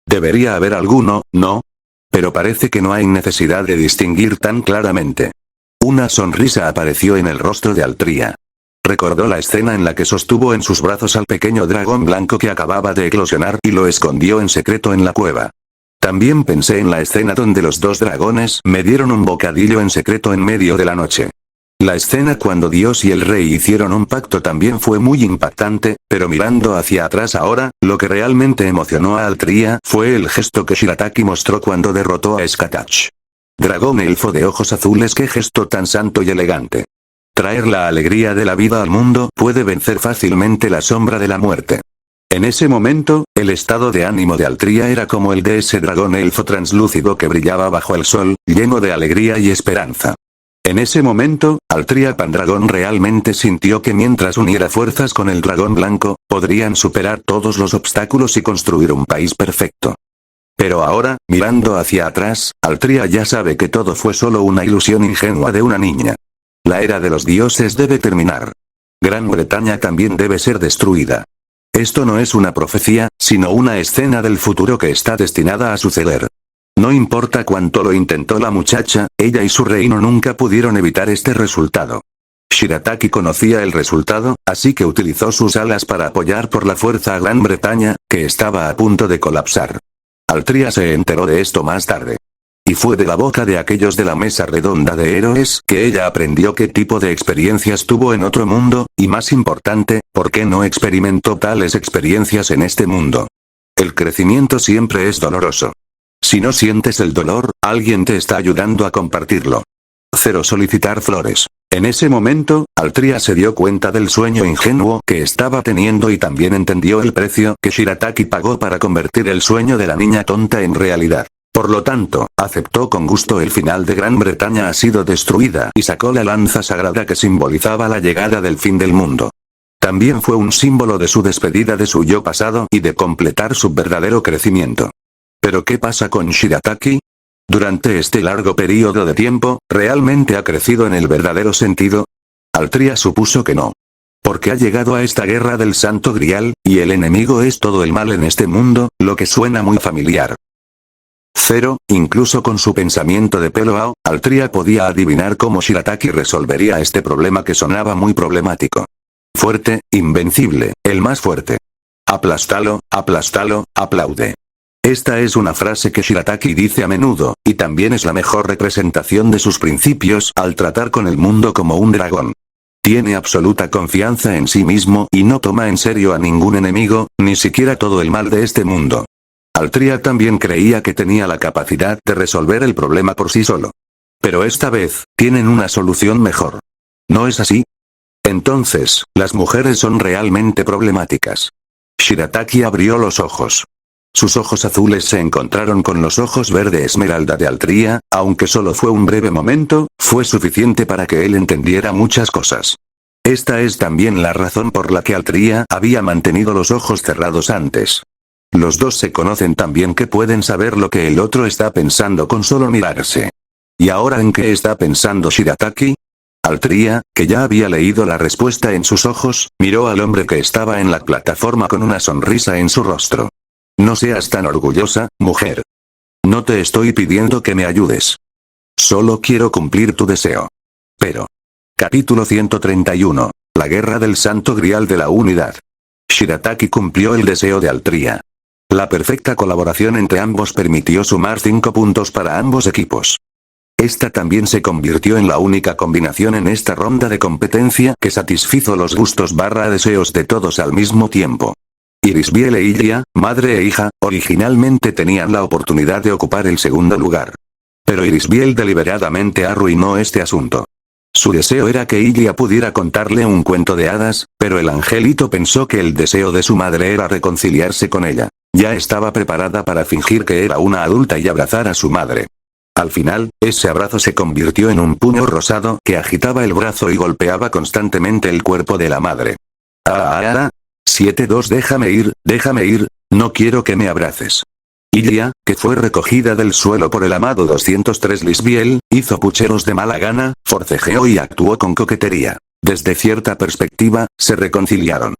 Debería haber alguno, ¿no? Pero parece que no hay necesidad de distinguir tan claramente. Una sonrisa apareció en el rostro de Altria. Recordó la escena en la que sostuvo en sus brazos al pequeño dragón blanco que acababa de eclosionar y lo escondió en secreto en la cueva. También pensé en la escena donde los dos dragones me dieron un bocadillo en secreto en medio de la noche. La escena cuando Dios y el rey hicieron un pacto también fue muy impactante, pero mirando hacia atrás ahora, lo que realmente emocionó a Altria fue el gesto que Shirataki mostró cuando derrotó a Skatach. Dragón elfo de ojos azules, qué gesto tan santo y elegante. Traer la alegría de la vida al mundo puede vencer fácilmente la sombra de la muerte. En ese momento, el estado de ánimo de Altria era como el de ese dragón elfo translúcido que brillaba bajo el sol, lleno de alegría y esperanza. En ese momento, Altria Pandragón realmente sintió que mientras uniera fuerzas con el dragón blanco, podrían superar todos los obstáculos y construir un país perfecto. Pero ahora, mirando hacia atrás, Altria ya sabe que todo fue solo una ilusión ingenua de una niña. La era de los dioses debe terminar. Gran Bretaña también debe ser destruida. Esto no es una profecía, sino una escena del futuro que está destinada a suceder. No importa cuánto lo intentó la muchacha, ella y su reino nunca pudieron evitar este resultado. Shirataki conocía el resultado, así que utilizó sus alas para apoyar por la fuerza a Gran Bretaña, que estaba a punto de colapsar. Altria se enteró de esto más tarde. Y fue de la boca de aquellos de la mesa redonda de héroes que ella aprendió qué tipo de experiencias tuvo en otro mundo, y más importante, por qué no experimentó tales experiencias en este mundo. El crecimiento siempre es doloroso. Si no sientes el dolor, alguien te está ayudando a compartirlo. 0 Solicitar flores. En ese momento, Altria se dio cuenta del sueño ingenuo que estaba teniendo y también entendió el precio que Shirataki pagó para convertir el sueño de la niña tonta en realidad. Por lo tanto, aceptó con gusto el final de Gran Bretaña ha sido destruida y sacó la lanza sagrada que simbolizaba la llegada del fin del mundo. También fue un símbolo de su despedida de su yo pasado y de completar su verdadero crecimiento. ¿Pero qué pasa con Shirataki? Durante este largo periodo de tiempo, ¿realmente ha crecido en el verdadero sentido? Altria supuso que no. Porque ha llegado a esta guerra del Santo Grial, y el enemigo es todo el mal en este mundo, lo que suena muy familiar. 0, incluso con su pensamiento de pelo ao, Altria podía adivinar cómo Shirataki resolvería este problema que sonaba muy problemático. Fuerte, invencible, el más fuerte. Aplástalo, aplaude. Esta es una frase que Shirataki dice a menudo, y también es la mejor representación de sus principios al tratar con el mundo como un dragón. Tiene absoluta confianza en sí mismo y no toma en serio a ningún enemigo, ni siquiera todo el mal de este mundo. Altria también creía que tenía la capacidad de resolver el problema por sí solo. Pero esta vez, tienen una solución mejor. ¿No es así? Entonces, las mujeres son realmente problemáticas. Shirataki abrió los ojos. Sus ojos azules se encontraron con los ojos verde esmeralda de Altria, aunque solo fue un breve momento, fue suficiente para que él entendiera muchas cosas. Esta es también la razón por la que Altria había mantenido los ojos cerrados antes. Los dos se conocen tan bien que pueden saber lo que el otro está pensando con solo mirarse. ¿Y ahora en qué está pensando Shirataki? Altria, que ya había leído la respuesta en sus ojos, miró al hombre que estaba en la plataforma con una sonrisa en su rostro. No seas tan orgullosa, mujer. No te estoy pidiendo que me ayudes. Solo quiero cumplir tu deseo. Pero. Capítulo 131. La guerra del Santo Grial de la Unidad. Shirataki cumplió el deseo de Altria. La perfecta colaboración entre ambos permitió sumar 5 puntos para ambos equipos. Esta también se convirtió en la única combinación en esta ronda de competencia que satisfizo los gustos / deseos de todos al mismo tiempo. Irisbiel e Ilya, madre e hija, originalmente tenían la oportunidad de ocupar el segundo lugar. Pero Irisbiel deliberadamente arruinó este asunto. Su deseo era que Ilia pudiera contarle un cuento de hadas, pero el angelito pensó que el deseo de su madre era reconciliarse con ella. Ya estaba preparada para fingir que era una adulta y abrazar a su madre. Al final, ese abrazo se convirtió en un puño rosado que agitaba el brazo y golpeaba constantemente el cuerpo de la madre. 7-2 déjame ir, no quiero que me abraces. Ilia, que fue recogida del suelo por el amado 203 Lisbiel, hizo pucheros de mala gana, forcejeó y actuó con coquetería. Desde cierta perspectiva, se reconciliaron.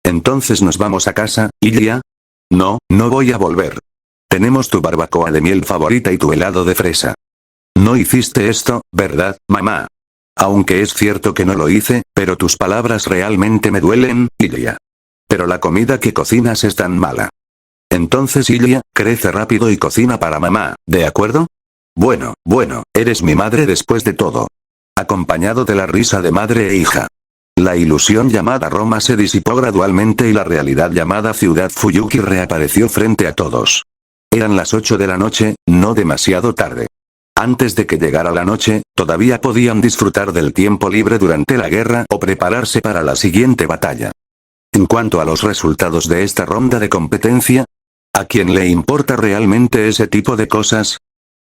¿Entonces nos vamos a casa, Ilia? No, no voy a volver. Tenemos tu barbacoa de miel favorita y tu helado de fresa. No hiciste esto, ¿verdad, mamá? Aunque es cierto que no lo hice, pero tus palabras realmente me duelen, Ilia. Pero la comida que cocinas es tan mala. Entonces Ilia, crece rápido y cocina para mamá, ¿de acuerdo? Bueno, eres mi madre después de todo. Acompañado de la risa de madre e hija. La ilusión llamada Roma se disipó gradualmente y la realidad llamada Ciudad Fuyuki reapareció frente a todos. Eran las 8 de la noche, no demasiado tarde. Antes de que llegara la noche, todavía podían disfrutar del tiempo libre durante la guerra o prepararse para la siguiente batalla. En cuanto a los resultados de esta ronda de competencia, ¿a quién le importa realmente ese tipo de cosas?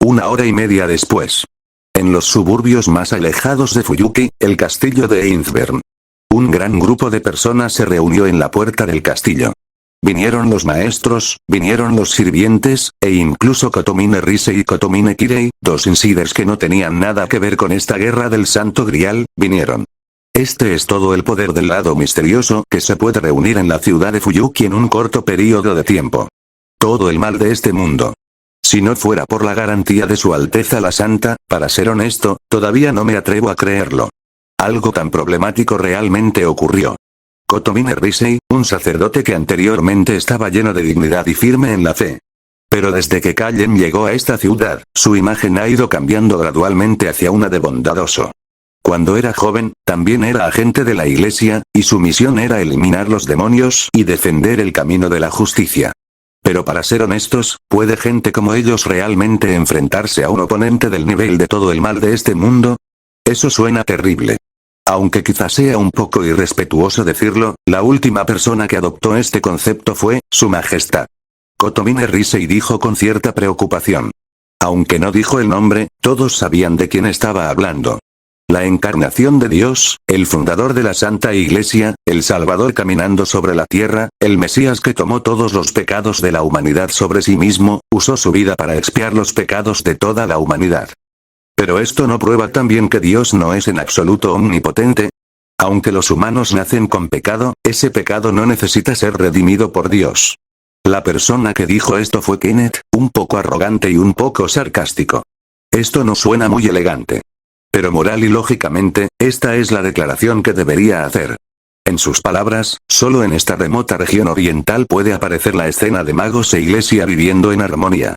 1 hora y media después. En los suburbios más alejados de Fuyuki, el castillo de Einzbern. Un gran grupo de personas se reunió en la puerta del castillo. Vinieron los maestros, vinieron los sirvientes, e incluso Kotomine Rise y Kotomine Kirei, 2 insiders que no tenían nada que ver con esta guerra del Santo Grial, vinieron. Este es todo el poder del lado misterioso que se puede reunir en la ciudad de Fuyuki en un corto periodo de tiempo. Todo el mal de este mundo. Si no fuera por la garantía de Su Alteza la Santa, para ser honesto, todavía no me atrevo a creerlo. Algo tan problemático realmente ocurrió. Kotomine Risei, un sacerdote que anteriormente estaba lleno de dignidad y firme en la fe. Pero desde que Kallen llegó a esta ciudad, su imagen ha ido cambiando gradualmente hacia una de bondadoso. Cuando era joven, también era agente de la iglesia, y su misión era eliminar los demonios y defender el camino de la justicia. Pero para ser honestos, ¿puede gente como ellos realmente enfrentarse a un oponente del nivel de todo el mal de este mundo? Eso suena terrible. Aunque quizás sea un poco irrespetuoso decirlo, la última persona que adoptó este concepto fue, Su Majestad. Kotomine Risei dijo con cierta preocupación. Aunque no dijo el nombre, todos sabían de quién estaba hablando. La encarnación de Dios, el fundador de la Santa Iglesia, el Salvador caminando sobre la tierra, el Mesías que tomó todos los pecados de la humanidad sobre sí mismo, usó su vida para expiar los pecados de toda la humanidad. Pero esto no prueba también que Dios no es en absoluto omnipotente. Aunque los humanos nacen con pecado, ese pecado no necesita ser redimido por Dios. La persona que dijo esto fue Kenneth, un poco arrogante y un poco sarcástico. Esto no suena muy elegante. Pero moral y lógicamente, esta es la declaración que debería hacer. En sus palabras, solo en esta remota región oriental puede aparecer la escena de magos e iglesia viviendo en armonía.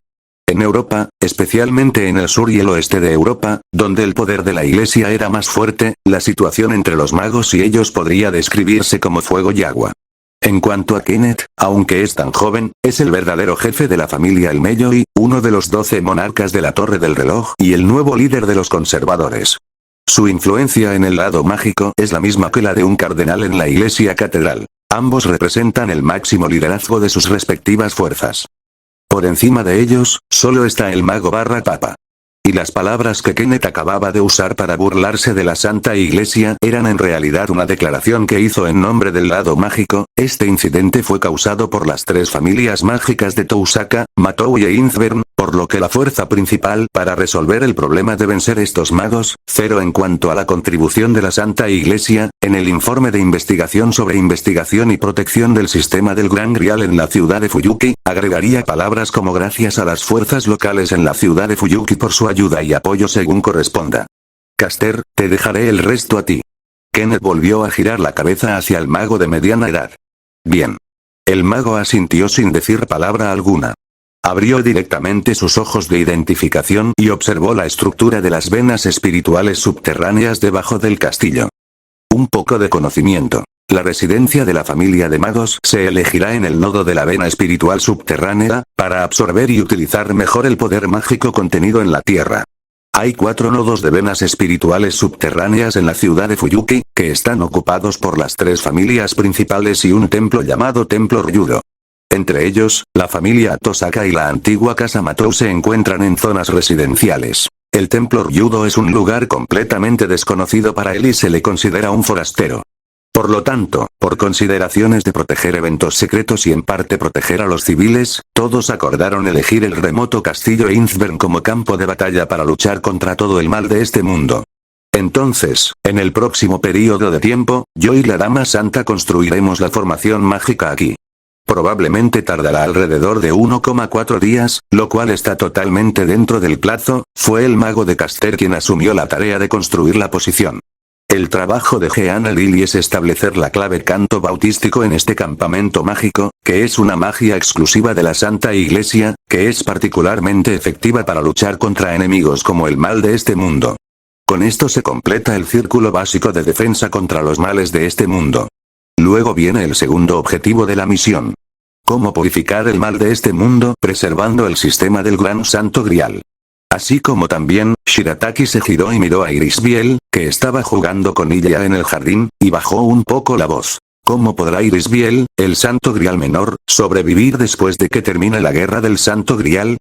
En Europa, especialmente en el sur y el oeste de Europa, donde el poder de la iglesia era más fuerte, la situación entre los magos y ellos podría describirse como fuego y agua. En cuanto a Kenneth, aunque es tan joven, es el verdadero jefe de la familia Elmeyoi, uno de los 12 monarcas de la Torre del Reloj y el nuevo líder de los conservadores. Su influencia en el lado mágico es la misma que la de un cardenal en la iglesia catedral. Ambos representan el máximo liderazgo de sus respectivas fuerzas. Por encima de ellos, solo está el mago Papa. Y las palabras que Kenneth acababa de usar para burlarse de la Santa Iglesia eran en realidad una declaración que hizo en nombre del lado mágico. Este incidente fue causado por las 3 familias mágicas de Tousaka, Matou y Einzbern, por lo que la fuerza principal para resolver el problema deben ser estos magos. 0 En cuanto a la contribución de la Santa Iglesia, en el informe de investigación sobre investigación y protección del sistema del Gran Grial en la ciudad de Fuyuki, agregaría palabras como gracias a las fuerzas locales en la ciudad de Fuyuki por su ayuda y apoyo según corresponda. Caster, te dejaré el resto a ti. Kenneth volvió a girar la cabeza hacia el mago de mediana edad. Bien. El mago asintió sin decir palabra alguna. Abrió directamente sus ojos de identificación y observó la estructura de las venas espirituales subterráneas debajo del castillo. Un poco de conocimiento. La residencia de la familia de magos se elegirá en el nodo de la vena espiritual subterránea, para absorber y utilizar mejor el poder mágico contenido en la tierra. Hay 4 nodos de venas espirituales subterráneas en la ciudad de Fuyuki, que están ocupados por las 3 familias principales y un templo llamado Templo Ryudo. Entre ellos, la familia Tosaka y la antigua casa Matou se encuentran en zonas residenciales. El templo Ryudo es un lugar completamente desconocido para él y se le considera un forastero. Por lo tanto, por consideraciones de proteger eventos secretos y en parte proteger a los civiles, todos acordaron elegir el remoto castillo Innsbern como campo de batalla para luchar contra todo el mal de este mundo. Entonces, en el próximo período de tiempo, yo y la Dama Santa construiremos la formación mágica aquí. Probablemente tardará alrededor de 1,4 días, lo cual está totalmente dentro del plazo. Fue el mago de Caster quien asumió la tarea de construir la posición. El trabajo de Jeanna Lily es establecer la clave canto bautístico en este campamento mágico, que es una magia exclusiva de la Santa Iglesia, que es particularmente efectiva para luchar contra enemigos como el mal de este mundo. Con esto se completa el círculo básico de defensa contra los males de este mundo. Luego viene el segundo objetivo de la misión. Cómo purificar el mal de este mundo preservando el sistema del Gran Santo Grial. Así como también, Shirataki se giró y miró a Irisbiel, que estaba jugando con ella en el jardín, y bajó un poco la voz. ¿Cómo podrá Irisbiel, el Santo Grial menor, sobrevivir después de que termine la guerra del Santo Grial?